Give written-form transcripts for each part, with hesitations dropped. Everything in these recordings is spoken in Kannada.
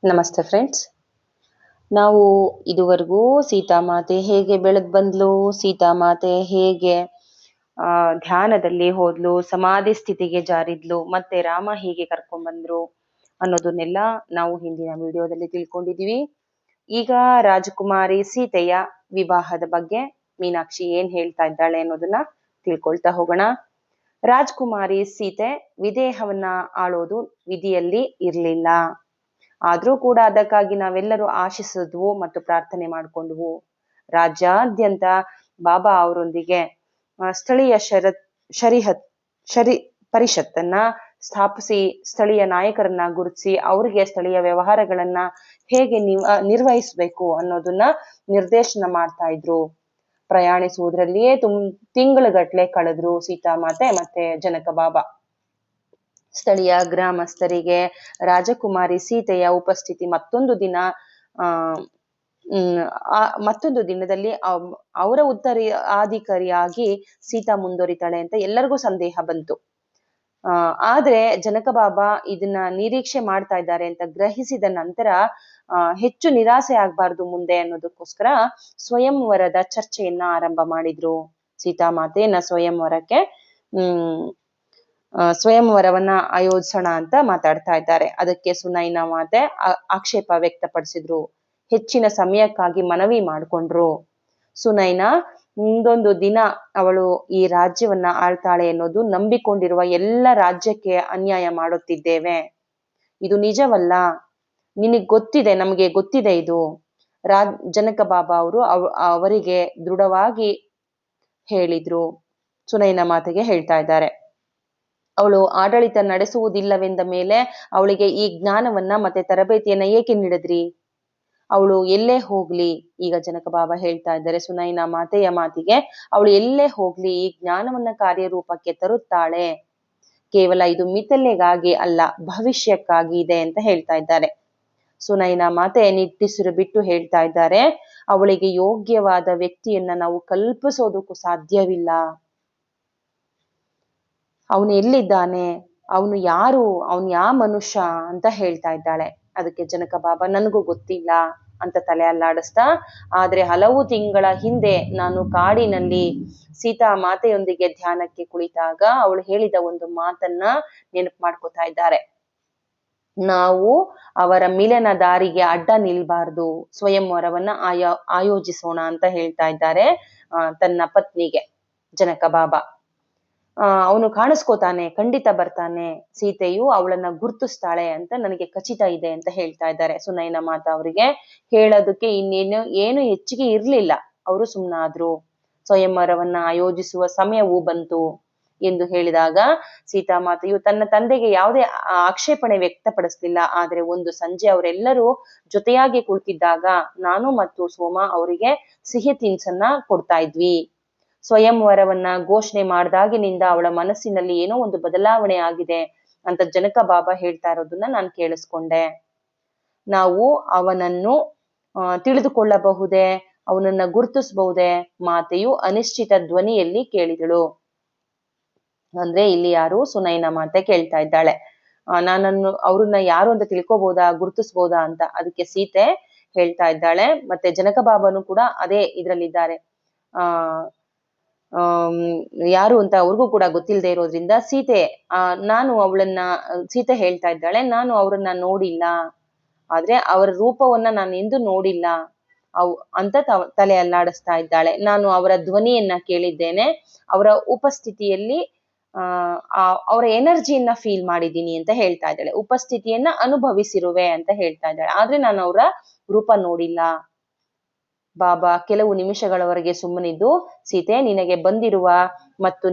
ನಮಸ್ತೆ ಫ್ರೆಂಡ್ಸ್. ನಾವು ಇದುವರೆಗೂ ಸೀತಾಮಾತೆ ಹೇಗೆ ಬೆಳೆದ್ ಬಂದ್ಲು, ಸೀತಾಮಾತೆ ಹೇಗೆ ಧ್ಯಾನದಲ್ಲಿ ಹೋದ್ಲು, ಸಮಾಧಿ ಸ್ಥಿತಿಗೆ ಜಾರಿದ್ಲು, ಮತ್ತೆ ರಾಮ ಹೀಗೆ ಕರ್ಕೊಂಡ್ ಅನ್ನೋದನ್ನೆಲ್ಲ ನಾವು ಹಿಂದಿನ ವಿಡಿಯೋದಲ್ಲಿ ತಿಳ್ಕೊಂಡಿದೀವಿ. ಈಗ ರಾಜಕುಮಾರಿ ಸೀತೆಯ ವಿವಾಹದ ಬಗ್ಗೆ ಮೀನಾಕ್ಷಿ ಏನ್ ಹೇಳ್ತಾ ಇದ್ದಾಳೆ ಅನ್ನೋದನ್ನ ತಿಳ್ಕೊಳ್ತಾ ಹೋಗೋಣ. ರಾಜಕುಮಾರಿ ಸೀತೆ ವಿದೇಹವನ್ನ ಆಳೋದು ವಿಧಿಯಲ್ಲಿ ಇರ್ಲಿಲ್ಲ. ಆದ್ರೂ ಕೂಡ ಅದಕ್ಕಾಗಿ ನಾವೆಲ್ಲರೂ ಆಶಿಸಿದ್ವು ಮತ್ತು ಪ್ರಾರ್ಥನೆ ಮಾಡ್ಕೊಂಡ್ವು. ರಾಜ್ಯಾದ್ಯಂತ ಬಾಬಾ ಅವರೊಂದಿಗೆ ಸ್ಥಳೀಯ ಪರಿಷತ್ತನ್ನ ಸ್ಥಾಪಿಸಿ ಸ್ಥಳೀಯ ನಾಯಕರನ್ನ ಗುರುತಿಸಿ ಅವ್ರಿಗೆ ಸ್ಥಳೀಯ ವ್ಯವಹಾರಗಳನ್ನ ಹೇಗೆ ನಿರ್ವಹಿಸ್ಬೇಕು ಅನ್ನೋದನ್ನ ನಿರ್ದೇಶನ ಮಾಡ್ತಾ ಇದ್ರು. ಪ್ರಯಾಣಿಸುವುದರಲ್ಲಿಯೇ ತಿಂಗಳುಗಟ್ಲೆ ಕಳೆದ್ರು ಸೀತಾಮಾತೆ ಮತ್ತೆ ಜನಕ ಬಾಬಾ. ಸ್ಥಳೀಯ ಗ್ರಾಮಸ್ಥರಿಗೆ ರಾಜಕುಮಾರಿ ಸೀತೆಯ ಉಪಸ್ಥಿತಿ ಮತ್ತೊಂದು ದಿನದಲ್ಲಿ ಅವರ ಉತ್ತರಾಧಿಕಾರಿಯಾಗಿ ಸೀತಾ ಮುಂದುವರಿತಾಳೆ ಅಂತ ಎಲ್ಲರಿಗೂ ಸಂದೇಹ ಬಂತು. ಆದ್ರೆ ಜನಕ ಬಾಬಾ ಇದನ್ನ ನಿರೀಕ್ಷೆ ಮಾಡ್ತಾ ಇದ್ದಾರೆ ಅಂತ ಗ್ರಹಿಸಿದ ನಂತರ ಹೆಚ್ಚು ನಿರಾಸೆ ಆಗ್ಬಾರ್ದು ಮುಂದೆ ಅನ್ನೋದಕ್ಕೋಸ್ಕರ ಸ್ವಯಂವರದ ಚರ್ಚೆಯನ್ನ ಆರಂಭ ಮಾಡಿದ್ರು. ಸೀತಾಮಾತೆಯನ್ನ ಸ್ವಯಂವರವನ್ನ ಆಯೋಜಿಸೋಣ ಅಂತ ಮಾತಾಡ್ತಾ ಇದ್ದಾರೆ. ಅದಕ್ಕೆ ಸುನೈನಾ ಮಾತೆ ಆಕ್ಷೇಪ ವ್ಯಕ್ತಪಡಿಸಿದ್ರು. ಹೆಚ್ಚಿನ ಸಮಯಕ್ಕಾಗಿ ಮನವಿ ಮಾಡ್ಕೊಂಡ್ರು. ಸುನೈನಾ ಮುಂದೊಂದು ದಿನ ಅವಳು ಈ ರಾಜ್ಯವನ್ನ ಆಳ್ತಾಳೆ ಅನ್ನೋದು ನಂಬಿಕೊಂಡಿರುವ ಎಲ್ಲ ರಾಜ್ಯಕ್ಕೆ ಅನ್ಯಾಯ ಮಾಡುತ್ತಿದ್ದೇವೆ. ಇದು ನಿಜವಲ್ಲ, ನಿನಗ್ ಗೊತ್ತಿದೆ, ನಮಗೆ ಗೊತ್ತಿದೆ ಇದು. ಜನಕ ಬಾಬಾ ಅವರು ಅವರಿಗೆ ದೃಢವಾಗಿ ಹೇಳಿದ್ರು. ಸುನೈನಾ ಮಾತೆಗೆ ಹೇಳ್ತಾ ಇದ್ದಾರೆ, ಅವಳು ಆಡಳಿತ ನಡೆಸುವುದಿಲ್ಲವೆಂದ ಮೇಲೆ ಅವಳಿಗೆ ಈ ಜ್ಞಾನವನ್ನ ಮತ್ತೆ ತರಬೇತಿಯನ್ನ ಏಕೆ ನೀಡಿದ್ರಿ? ಅವಳು ಎಲ್ಲೇ ಹೋಗ್ಲಿ, ಈಗ ಜನಕ ಬಾಬಾ ಹೇಳ್ತಾ ಇದ್ದಾರೆ ಸುನೈನಾ ಮಾತೆಯ ಮಾತಿಗೆ, ಅವಳು ಎಲ್ಲೇ ಹೋಗ್ಲಿ ಈ ಜ್ಞಾನವನ್ನ ಕಾರ್ಯರೂಪಕ್ಕೆ ತರುತ್ತಾಳೆ. ಕೇವಲ ಇದು ಮಿಥಲ್ಯಗಾಗಿ ಅಲ್ಲ, ಭವಿಷ್ಯಕ್ಕಾಗಿ ಇದೆ ಅಂತ ಹೇಳ್ತಾ ಇದ್ದಾರೆ. ಸುನೈನಾ ಮಾತೆ ನಿಟ್ಟುಸಿರು ಬಿಟ್ಟು ಹೇಳ್ತಾ ಇದ್ದಾರೆ, ಅವಳಿಗೆ ಯೋಗ್ಯವಾದ ವ್ಯಕ್ತಿಯನ್ನ ನಾವು ಕಲ್ಪಿಸೋದಕ್ಕೂ ಸಾಧ್ಯವಿಲ್ಲ. ಅವನು ಎಲ್ಲಿದ್ದಾನೆ, ಅವನು ಯಾರು, ಅವನು ಯಾವ ಮನುಷ್ಯ ಅಂತ ಹೇಳ್ತಾ ಇದ್ದಾಳೆ. ಅದಕ್ಕೆ ಜನಕ ಬಾಬಾ ನನಗೂ ಗೊತ್ತಿಲ್ಲ ಅಂತ ತಲೆ ಅಲ್ಲಾಡಿಸ್ತಾ, ಆದ್ರೆ ಹಲವು ತಿಂಗಳ ಹಿಂದೆ ನಾನು ಕಾಡಿನಲ್ಲಿ ಸೀತಾ ಮಾತೆಯೊಂದಿಗೆ ಧ್ಯಾನಕ್ಕೆ ಕುಳಿತಾಗ ಅವಳು ಹೇಳಿದ ಒಂದು ಮಾತನ್ನ ನೆನಪು ಮಾಡ್ಕೋತಾ ಇದ್ದಾರೆ. ನಾವು ಅವರ ಮಿಲನ ದಾರಿಗೆ ಅಡ್ಡ ನಿಲ್ಬಾರ್ದು, ಸ್ವಯಂವರವನ್ನ ಆಯೋಜಿಸೋಣ ಅಂತ ಹೇಳ್ತಾ ಇದ್ದಾರೆ ತನ್ನ ಪತ್ನಿಗೆ ಜನಕ ಬಾಬಾ. ಅವನು ಕಾಣಿಸ್ಕೋತಾನೆ, ಖಂಡಿತ ಬರ್ತಾನೆ, ಸೀತೆಯು ಅವಳನ್ನ ಗುರ್ತಿಸ್ತಾಳೆ ಅಂತ ನನಗೆ ಖಚಿತ ಇದೆ ಅಂತ ಹೇಳ್ತಾ ಇದ್ದಾರೆ. ಸುನೈನಾ ಮಾತಾ ಅವರಿಗೆ ಹೇಳೋದಕ್ಕೆ ಏನು ಹೆಚ್ಚಿಗೆ ಇರ್ಲಿಲ್ಲ. ಅವರು ಸುಮ್ಮನಾದ್ರು. ಸ್ವಯಂವರವನ್ನ ಆಯೋಜಿಸುವ ಸಮಯವೂ ಬಂತು ಎಂದು ಹೇಳಿದಾಗ ಸೀತಾಮಾತೆಯು ತನ್ನ ತಂದೆಗೆ ಯಾವುದೇ ಆಕ್ಷೇಪಣೆ ವ್ಯಕ್ತಪಡಿಸ್ಲಿಲ್ಲ. ಆದ್ರೆ ಒಂದು ಸಂಜೆ ಅವರೆಲ್ಲರೂ ಜೊತೆಯಾಗಿ ಕುಳಿತಿದ್ದಾಗ ನಾನು ಮತ್ತು ಸೋಮ ಅವರಿಗೆ ಸಿಹಿ ತಿನಿಸನ್ನ ಕೊಡ್ತಾ ಇದ್ವಿ. ಸ್ವಯಂವರವನ್ನ ಘೋಷಣೆ ಮಾಡ್ದಾಗಿನಿಂದ ಅವಳ ಮನಸ್ಸಿನಲ್ಲಿ ಏನೋ ಒಂದು ಬದಲಾವಣೆ ಆಗಿದೆ ಅಂತ ಜನಕ ಬಾಬಾ ಹೇಳ್ತಾ ಇರೋದನ್ನ ನಾನು ಕೇಳಿಸ್ಕೊಂಡೆ. ನಾವು ಅವನನ್ನು ತಿಳಿದುಕೊಳ್ಳಬಹುದೇ, ಅವನನ್ನ ಗುರುತಿಸಬಹುದೇ? ಮಾತೆಯು ಅನಿಶ್ಚಿತ ಧ್ವನಿಯಲ್ಲಿ ಕೇಳಿದಳು. ಅಂದ್ರೆ ಇಲ್ಲಿ ಯಾರು? ಸುನೈನಾ ಮಾತೆ ಕೇಳ್ತಾ ಇದ್ದಾಳೆ, ಅವ್ರನ್ನ ಯಾರು ಅಂತ ತಿಳ್ಕೊಬಹುದಾ, ಗುರುತಿಸಬಹುದಾ ಅಂತ. ಅದಕ್ಕೆ ಸೀತೆ ಹೇಳ್ತಾ ಇದ್ದಾಳೆ, ಮತ್ತೆ ಜನಕ ಬಾಬಾನು ಕೂಡ ಅದೇ ಇದ್ರಲ್ಲಿದ್ದಾರೆ. ಯಾರು ಅಂತ ಅವ್ರಿಗೂ ಕೂಡ ಗೊತ್ತಿಲ್ಲದೆ ಇರೋದ್ರಿಂದ ಸೀತೆ ಹೇಳ್ತಾ ಇದ್ದಾಳೆ, ನಾನು ಅವ್ರನ್ನ ನೋಡಿಲ್ಲ, ಆದ್ರೆ ಅವರ ರೂಪವನ್ನ ನಾನು ಎಂದೂ ನೋಡಿಲ್ಲ ಅಂತ ತಲೆ ಅಲ್ಲಾಡಿಸ್ತಾ ಇದ್ದಾಳೆ. ನಾನು ಅವರ ಧ್ವನಿಯನ್ನ ಕೇಳಿದ್ದೇನೆ, ಅವರ ಉಪಸ್ಥಿತಿಯಲ್ಲಿ ಅವರ ಎನರ್ಜಿಯನ್ನ ಫೀಲ್ ಮಾಡಿದ್ದೀನಿ ಅಂತ ಹೇಳ್ತಾ ಇದ್ದಾಳೆ. ಉಪಸ್ಥಿತಿಯನ್ನ ಅನುಭವಿಸಿರುವೆ ಅಂತ ಹೇಳ್ತಾ ಇದ್ದಾಳೆ, ಆದ್ರೆ ನಾನು ಅವರ ರೂಪ ನೋಡಿಲ್ಲ. ಬಾಬಾ ಕೆಲವು ನಿಮಿಷಗಳವರೆಗೆ ಸುಮ್ಮನಿದ್ದು, ಸೀತೆ, ನಿನಗೆ ಬಂದಿರುವ ಮತ್ತು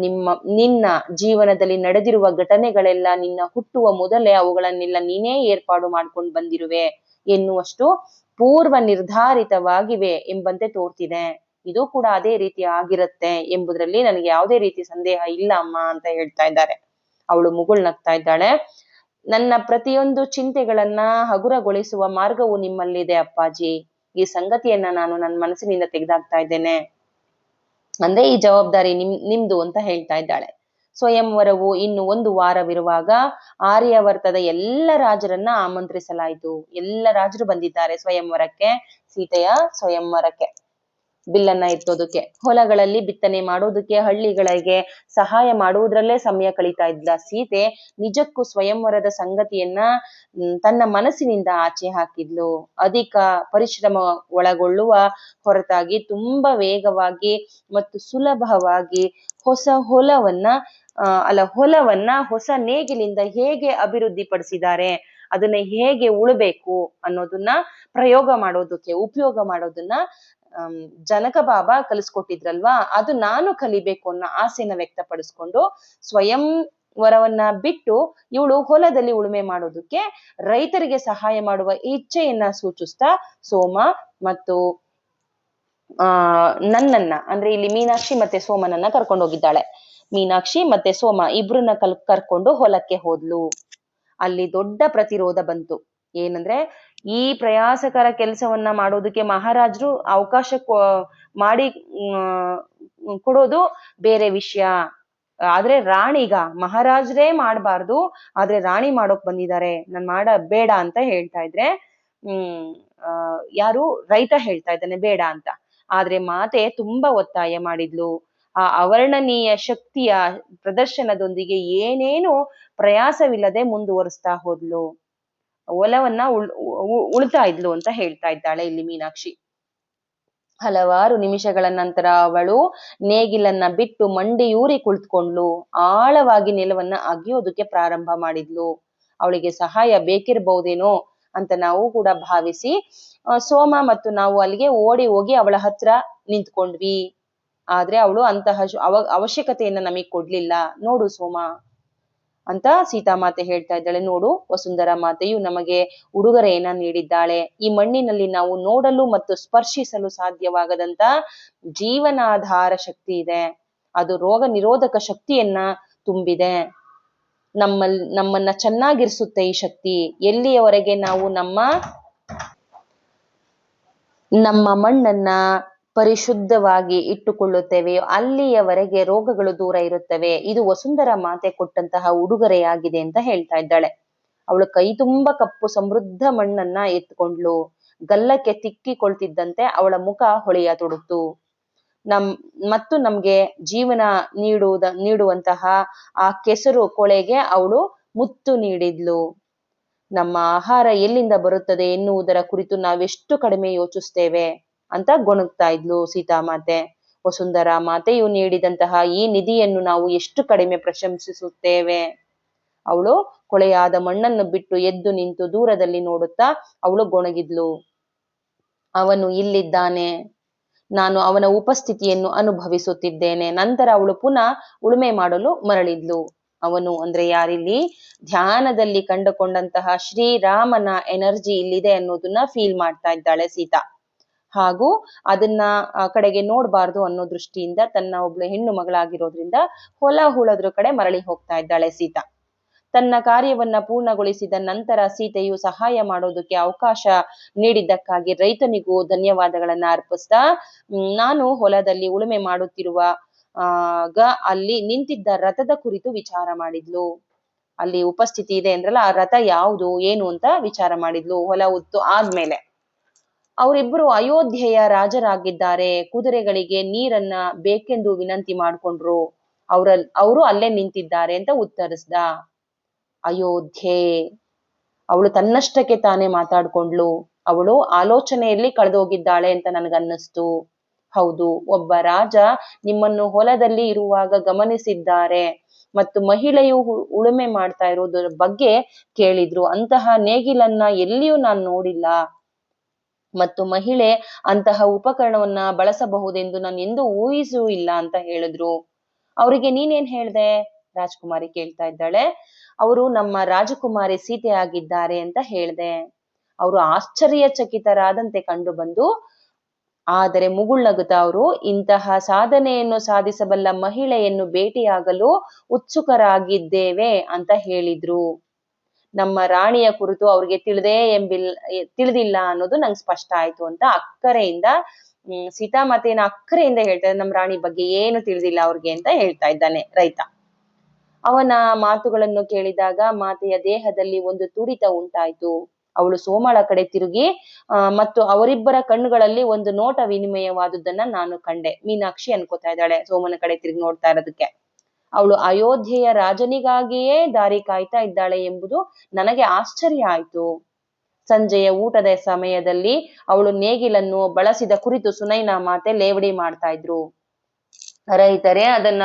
ನಿನ್ನ ಜೀವನದಲ್ಲಿ ನಡೆದಿರುವ ಘಟನೆಗಳೆಲ್ಲ ನಿನ್ನ ಹುಟ್ಟುವ ಮೊದಲೇ ಅವುಗಳನ್ನೆಲ್ಲ ನೀನೇ ಏರ್ಪಾಡು ಮಾಡ್ಕೊಂಡು ಬಂದಿರುವೆ ಎನ್ನುವಷ್ಟು ಪೂರ್ವ ನಿರ್ಧಾರಿತವಾಗಿವೆ ಎಂಬಂತೆ ತೋರ್ತಿದೆ. ಇದು ಕೂಡ ಅದೇ ರೀತಿ ಆಗಿರುತ್ತೆ ಎಂಬುದರಲ್ಲಿ ನನಗೆ ಯಾವುದೇ ರೀತಿ ಸಂದೇಹ ಇಲ್ಲ ಅಮ್ಮ ಅಂತ ಹೇಳ್ತಾ ಇದ್ದಾರೆ. ಅವಳು ಮುಗುಳ್ನಗ್ತಾ ಇದ್ದಾಳೆ. ನನ್ನ ಪ್ರತಿಯೊಂದು ಚಿಂತೆಗಳನ್ನ ಹಗುರಗೊಳಿಸುವ ಮಾರ್ಗವು ನಿಮ್ಮಲ್ಲಿದೆ ಅಪ್ಪಾಜಿ. ಈ ಸಂಗತಿಯನ್ನ ನಾನು ನನ್ನ ಮನಸ್ಸಿನಿಂದ ತೆಗೆದಾಕ್ತಾ ಇದ್ದೇನೆ. ಅಂದ್ರೆ ಈ ಜವಾಬ್ದಾರಿ ನಿಮ್ದು ಅಂತ ಹೇಳ್ತಾ ಇದ್ದಾಳೆ. ಸ್ವಯಂವರವು ಇನ್ನು 1 ವಾರವಿರುವಾಗ ಆರ್ಯಾವರ್ತದ ಎಲ್ಲ ರಾಜರನ್ನ ಆಮಂತ್ರಿಸಲಾಯಿತು. ಎಲ್ಲ ರಾಜರು ಬಂದಿದ್ದಾರೆ ಸ್ವಯಂವರಕ್ಕೆ, ಸೀತೆಯ ಸ್ವಯಂವರಕ್ಕೆ, ಬಿಲ್ಲನ್ನ ಎತ್ತೋದಕ್ಕೆ. ಹೊಲಗಳಲ್ಲಿ ಬಿತ್ತನೆ ಮಾಡೋದಕ್ಕೆ, ಹಳ್ಳಿಗಳಿಗೆ ಸಹಾಯ ಮಾಡುವುದ್ರಲ್ಲೇ ಸಮಯ ಕಳೀತಾ ಇದ್ದ ಸೀತೆ ನಿಜಕ್ಕೂ ಸ್ವಯಂವರದ ಸಂಗತಿಯನ್ನ ತನ್ನ ಮನಸ್ಸಿನಿಂದ ಆಚೆ ಹಾಕಿದ್ಲು. ಅಧಿಕ ಪರಿಶ್ರಮ ಒಳಗೊಳ್ಳುವ ಹೊರತಾಗಿ ತುಂಬಾ ವೇಗವಾಗಿ ಮತ್ತು ಸುಲಭವಾಗಿ ಹೊಲವನ್ನ ಹೊಸ ನೇಗಿಲಿಂದ ಹೇಗೆ ಅಭಿವೃದ್ಧಿ ಪಡಿಸಿದ್ದಾರೆ, ಅದನ್ನ ಹೇಗೆ ಉಳ್ಬೇಕು ಅನ್ನೋದನ್ನ ಉಪಯೋಗ ಮಾಡೋದನ್ನ ಜನಕ ಬಾಬಾ ಕಲಿಸ್ಕೊಟ್ಟಿದ್ರಲ್ವಾ, ಅದು ನಾನು ಕಲಿಬೇಕು ಅನ್ನೋ ಆಸೆನ ವ್ಯಕ್ತಪಡಿಸ್ಕೊಂಡು ಸ್ವಯಂ ವರವನ್ನ ಬಿಟ್ಟು ಇವಳು ಹೊಲದಲ್ಲಿ ಉಳುಮೆ ಮಾಡೋದಕ್ಕೆ ರೈತರಿಗೆ ಸಹಾಯ ಮಾಡುವ ಇಚ್ಛೆಯನ್ನ ಸೂಚಿಸ್ತಾ ಸೋಮ ಮತ್ತು ನನ್ನನ್ನ ಅಂದ್ರೆ ಇಲ್ಲಿ ಮೀನಾಕ್ಷಿ ಮತ್ತೆ ಸೋಮನನ್ನ ಕರ್ಕೊಂಡು ಹೋಗಿದ್ದಾಳೆ. ಮೀನಾಕ್ಷಿ ಮತ್ತೆ ಸೋಮ ಇಬ್ರನ್ನ ಕರ್ಕೊಂಡು ಹೊಲಕ್ಕೆ ಹೋದ್ಲು. ಅಲ್ಲಿ ದೊಡ್ಡ ಪ್ರತಿರೋಧ ಬಂತು. ಏನಂದ್ರೆ ಈ ಪ್ರಯಾಸಕರ ಕೆಲಸವನ್ನ ಮಾಡೋದಕ್ಕೆ ಮಹಾರಾಜರು ಅವಕಾಶ ಮಾಡಿ ಕೊಡೋದು ಬೇರೆ ವಿಷಯ, ಆದ್ರೆ ರಾಣಿಗ ಮಹಾರಾಜರೇ ಮಾಡಬಾರ್ದು, ಆದ್ರೆ ರಾಣಿ ಮಾಡೋಕ್ ಬಂದಿದ್ದಾರೆ, ನಾನ್ ಬೇಡ ಅಂತ ಹೇಳ್ತಾ ಇದ್ರೆ ಯಾರು ರೈತ ಹೇಳ್ತಾ ಇದ್ದಾನೆ ಬೇಡ ಅಂತ. ಆದ್ರೆ ಮಾತೆ ತುಂಬಾ ಒತ್ತಾಯ ಮಾಡಿದ್ಲು. ಆ ಅವರ್ಣನೀಯ ಶಕ್ತಿಯ ಪ್ರದರ್ಶನದೊಂದಿಗೆ ಏನೇನು ಪ್ರಯಾಸವಿಲ್ಲದೆ ಮುಂದುವರಿಸ್ತಾ ಹೋದ್ಲು. ಹೊಲವನ್ನ ಉಳ್ತಾ ಇದ್ಲು ಅಂತ ಹೇಳ್ತಾ ಇದ್ದಾಳೆ ಇಲ್ಲಿ ಮೀನಾಕ್ಷಿ. ಹಲವಾರು ನಿಮಿಷಗಳ ನಂತರ ಅವಳು ನೇಗಿಲನ್ನ ಬಿಟ್ಟು ಮಂಡಿಯೂರಿ ಕುಳಿತುಕೊಂಡ್ಲು. ಆಳವಾಗಿ ನೆಲವನ್ನ ಅಗಿಯೋದಕ್ಕೆ ಪ್ರಾರಂಭ ಮಾಡಿದ್ಲು. ಅವಳಿಗೆ ಸಹಾಯ ಬೇಕಿರ್ಬಹುದೇನೋ ಅಂತ ನಾವು ಕೂಡ ಭಾವಿಸಿ ಸೋಮ ಮತ್ತು ನಾವು ಅಲ್ಲಿಗೆ ಓಡಿ ಹೋಗಿ ಅವಳ ಹತ್ರ ನಿಂತ್ಕೊಂಡ್ವಿ. ಆದ್ರೆ ಅವಳು ಅಂತಹ ಅವಶ್ಯಕತೆಯನ್ನ ನಮಗ್ ಕೊಡ್ಲಿಲ್ಲ. ನೋಡು ಸೋಮ ಅಂತ ಸೀತಾಮಾತೆ ಹೇಳ್ತಾ ಇದ್ದಾಳೆ. ನೋಡು, ವಸುಂಧರಾ ಮಾತೆಯು ನಮಗೆ ಉಡುಗೊರೆಯನ್ನ ನೀಡಿದ್ದಾಳೆ. ಈ ಮಣ್ಣಿನಲ್ಲಿ ನಾವು ನೋಡಲು ಮತ್ತು ಸ್ಪರ್ಶಿಸಲು ಸಾಧ್ಯವಾಗದಂತ ಜೀವನಾಧಾರ ಶಕ್ತಿ ಇದೆ. ಅದು ರೋಗ ನಿರೋಧಕ ಶಕ್ತಿಯನ್ನ ತುಂಬಿದೆ. ನಮ್ಮನ್ನ ಚೆನ್ನಾಗಿರಿಸುತ್ತೆ ಈ ಶಕ್ತಿ. ಎಲ್ಲಿಯವರೆಗೆ ನಾವು ನಮ್ಮ ಮಣ್ಣನ್ನ ಪರಿಶುದ್ಧವಾಗಿ ಇಟ್ಟುಕೊಳ್ಳುತ್ತೇವೆಯೋ ಅಲ್ಲಿಯವರೆಗೆ ರೋಗಗಳು ದೂರ ಇರುತ್ತವೆ. ಇದು ವಸುಂಧರಾ ಮಾತೆ ಕೊಟ್ಟಂತಹ ಉಡುಗೊರೆಯಾಗಿದೆ ಅಂತ ಹೇಳ್ತಾ ಇದ್ದಾಳೆ. ಅವಳು ಕೈ ತುಂಬಾ ಕಪ್ಪು ಸಮೃದ್ಧ ಮಣ್ಣನ್ನ ಎತ್ಕೊಂಡ್ಲು. ಗಲ್ಲಕ್ಕೆ ತಿಕ್ಕಿಕೊಳ್ತಿದ್ದಂತೆ ಅವಳ ಮುಖ ಹೊಳೆಯತೊಡಗಿತು. ಮತ್ತು ನಮ್ಗೆ ಜೀವನ ನೀಡುವಂತಹ ಆ ಕೆಸರು ಕೊಳೆಗೆ ಅವಳು ಮುತ್ತು ನೀಡಿದ್ಲು. ನಮ್ಮ ಆಹಾರ ಎಲ್ಲಿಂದ ಬರುತ್ತದೆ ಎನ್ನುವುದರ ಕುರಿತು ನಾವೆಷ್ಟು ಕಡಿಮೆ ಯೋಚಿಸ್ತೇವೆ ಅಂತ ಗೊಣಗ್ತಾ ಇದ್ಲು ಸೀತಾಮಾತೆ. ವಸುಂಧರಾ ಮಾತೆಯು ನೀಡಿದಂತಹ ಈ ನಿಧಿಯನ್ನು ನಾವು ಎಷ್ಟು ಕಡಿಮೆ ಪ್ರಶಂಸಿಸುತ್ತೇವೆ. ಅವಳು ಕೊಳೆಯಾದ ಮಣ್ಣನ್ನು ಬಿಟ್ಟು ಎದ್ದು ನಿಂತು ದೂರದಲ್ಲಿ ನೋಡುತ್ತಾ ಅವಳು ಗೊಣಗಿದ್ಲು. ಅವನು ಇಲ್ಲಿದ್ದಾನೆ, ನಾನು ಅವನ ಉಪಸ್ಥಿತಿಯನ್ನು ಅನುಭವಿಸುತ್ತಿದ್ದೇನೆ. ನಂತರ ಅವಳು ಪುನಃ ಉಳುಮೆ ಮಾಡಲು ಮರಳಿದ್ಲು. ಅವನು ಅಂದ್ರೆ ಯಾರಿಲ್ಲಿ ಧ್ಯಾನದಲ್ಲಿ ಕಂಡುಕೊಂಡಂತಹ ಶ್ರೀರಾಮನ ಎನರ್ಜಿ ಇಲ್ಲಿದೆ ಅನ್ನೋದನ್ನ ಫೀಲ್ ಮಾಡ್ತಾ ಇದ್ದಾಳೆ ಸೀತಾ. ಹಾಗೂ ಅದನ್ನ ಕಡೆಗೆ ನೋಡ್ಬಾರ್ದು ಅನ್ನೋ ದೃಷ್ಟಿಯಿಂದ ತನ್ನ ಒಬ್ಳು ಹೆಣ್ಣು ಮಗಳಾಗಿರೋದ್ರಿಂದ ಹೊಲ ಹುಳದ್ರ ಕಡೆ ಮರಳಿ ಹೋಗ್ತಾ ಇದ್ದಾಳೆ ಸೀತಾ. ತನ್ನ ಕಾರ್ಯವನ್ನ ಪೂರ್ಣಗೊಳಿಸಿದ ನಂತರ ಸೀತೆಯು ಸಹಾಯ ಮಾಡೋದಕ್ಕೆ ಅವಕಾಶ ನೀಡಿದ್ದಕ್ಕಾಗಿ ರೈತನಿಗೂ ಧನ್ಯವಾದಗಳನ್ನ ಅರ್ಪಿಸ್ತಾ ನಾನು ಹೊಲದಲ್ಲಿ ಉಳುಮೆ ಮಾಡುತ್ತಿರುವ ಅಲ್ಲಿ ನಿಂತಿದ್ದ ರಥದ ಕುರಿತು ವಿಚಾರ ಮಾಡಿದ್ಲು. ಅಲ್ಲಿ ಉಪಸ್ಥಿತಿ ಇದೆ ಅಂದ್ರಲ್ಲ, ಆ ರಥ ಯಾವುದು ಏನು ಅಂತ ವಿಚಾರ ಮಾಡಿದ್ಲು. ಹೊಲ ಉತ್ತು ಆದ್ಮೇಲೆ ಅವರಿಬ್ಬರು ಅಯೋಧ್ಯೆಯ ರಾಜರಾಗಿದ್ದಾರೆ. ಕುದುರೆಗಳಿಗೆ ನೀರನ್ನ ಬೇಕೆಂದು ವಿನಂತಿ ಮಾಡ್ಕೊಂಡ್ರು. ಅವರು ಅಲ್ಲೇ ನಿಂತಿದ್ದಾರೆ ಅಂತ ಉತ್ತರಿಸ್ದ. ಅಯೋಧ್ಯೆ, ಅವಳು ತನ್ನಷ್ಟಕ್ಕೆ ತಾನೇ ಮಾತಾಡ್ಕೊಂಡ್ಲು. ಅವಳು ಆಲೋಚನೆಯಲ್ಲಿ ಕಳೆದೋಗಿದ್ದಾಳೆ ಅಂತ ನನಗನ್ನಿಸ್ತು. ಹೌದು, ಒಬ್ಬ ರಾಜ ನಿಮ್ಮನ್ನು ಹೊಲದಲ್ಲಿ ಇರುವಾಗ ಗಮನಿಸಿದ್ದಾರೆ ಮತ್ತು ಮಹಿಳೆಯು ಉಳುಮೆ ಮಾಡ್ತಾ ಇರೋದ್ರ ಬಗ್ಗೆ ಕೇಳಿದ್ರು. ಅಂತಹ ನೇಗಿಲನ್ನ ಎಲ್ಲಿಯೂ ನಾನು ನೋಡಿಲ್ಲ ಮತ್ತು ಮಹಿಳೆ ಅಂತಹ ಉಪಕರಣವನ್ನ ಬಳಸಬಹುದೆಂದು ನಾನು ಎಂದು ಊಹಿಸೂ ಇಲ್ಲ ಅಂತ ಹೇಳಿದ್ರು. ಅವರಿಗೆ ನೀನೇನ್ ಹೇಳ್ದೆ? ರಾಜಕುಮಾರಿ ಕೇಳ್ತಾ ಇದ್ದಾಳೆ. ಅವರು ನಮ್ಮ ರಾಜಕುಮಾರಿ ಸೀತೆ ಆಗಿದ್ದಾರೆ ಅಂತ ಹೇಳ್ದೆ. ಅವರು ಆಶ್ಚರ್ಯಚಕಿತರಾದಂತೆ ಕಂಡು ಬಂದು, ಆದರೆ ಮುಗುಳ್ನಗುತ್ತಾ ಅವರು ಇಂತಹ ಸಾಧನೆಯನ್ನು ಸಾಧಿಸಬಲ್ಲ ಮಹಿಳೆಯನ್ನು ಭೇಟಿಯಾಗಲು ಉತ್ಸುಕರಾಗಿದ್ದೇವೆ ಅಂತ ಹೇಳಿದ್ರು. ನಮ್ಮ ರಾಣಿಯ ಕುರಿತು ಅವ್ರಿಗೆ ತಿಳಿದಿಲ್ಲ ಅನ್ನೋದು ನಂಗೆ ಸ್ಪಷ್ಟ ಆಯ್ತು ಅಂತ ಅಕ್ಕರೆಯಿಂದ ಸೀತಾಮಾತೆನ ಅಕ್ಕರೆಯಿಂದ ಹೇಳ್ತಾ ಇದ್ದಾನೆ. ನಮ್ಮ ರಾಣಿ ಬಗ್ಗೆ ಏನು ತಿಳಿದಿಲ್ಲ ಅವ್ರಿಗೆ ಅಂತ ಹೇಳ್ತಾ ಇದ್ದಾನೆ ರೈತ. ಅವನ ಮಾತುಗಳನ್ನು ಕೇಳಿದಾಗ ಮಾತೆಯ ದೇಹದಲ್ಲಿ ಒಂದು ತುಡಿತ ಉಂಟಾಯ್ತು. ಅವಳು ಸೋಮಳ ಕಡೆ ತಿರುಗಿ ಮತ್ತು ಅವರಿಬ್ಬರ ಕಣ್ಣುಗಳಲ್ಲಿ ಒಂದು ನೋಟ ವಿನಿಮಯವಾದುದನ್ನ ನಾನು ಕಂಡೆ. ಮೀನಾಕ್ಷಿ ಅನ್ಕೋತಾ ಇದ್ದಾಳೆ ಸೋಮನ ಕಡೆ ತಿರುಗಿ ನೋಡ್ತಾ ಇರೋದಕ್ಕೆ. ಅವಳು ಅಯೋಧ್ಯೆಯ ರಾಜನಿಗಾಗಿಯೇ ದಾರಿ ಕಾಯ್ತಾ ಇದ್ದಾಳೆ ಎಂಬುದು ನನಗೆ ಆಶ್ಚರ್ಯ ಆಯ್ತು. ಸಂಜೆಯ ಊಟದ ಸಮಯದಲ್ಲಿ ಅವಳು ನೇಗಿಲನ್ನು ಬಳಸಿದ ಕುರಿತು ಸುನೈನಾ ಮಾತೆ ಲೇವಡಿ ಮಾಡ್ತಾ ಇದ್ರು. ರೈತರೇ ಅದನ್ನ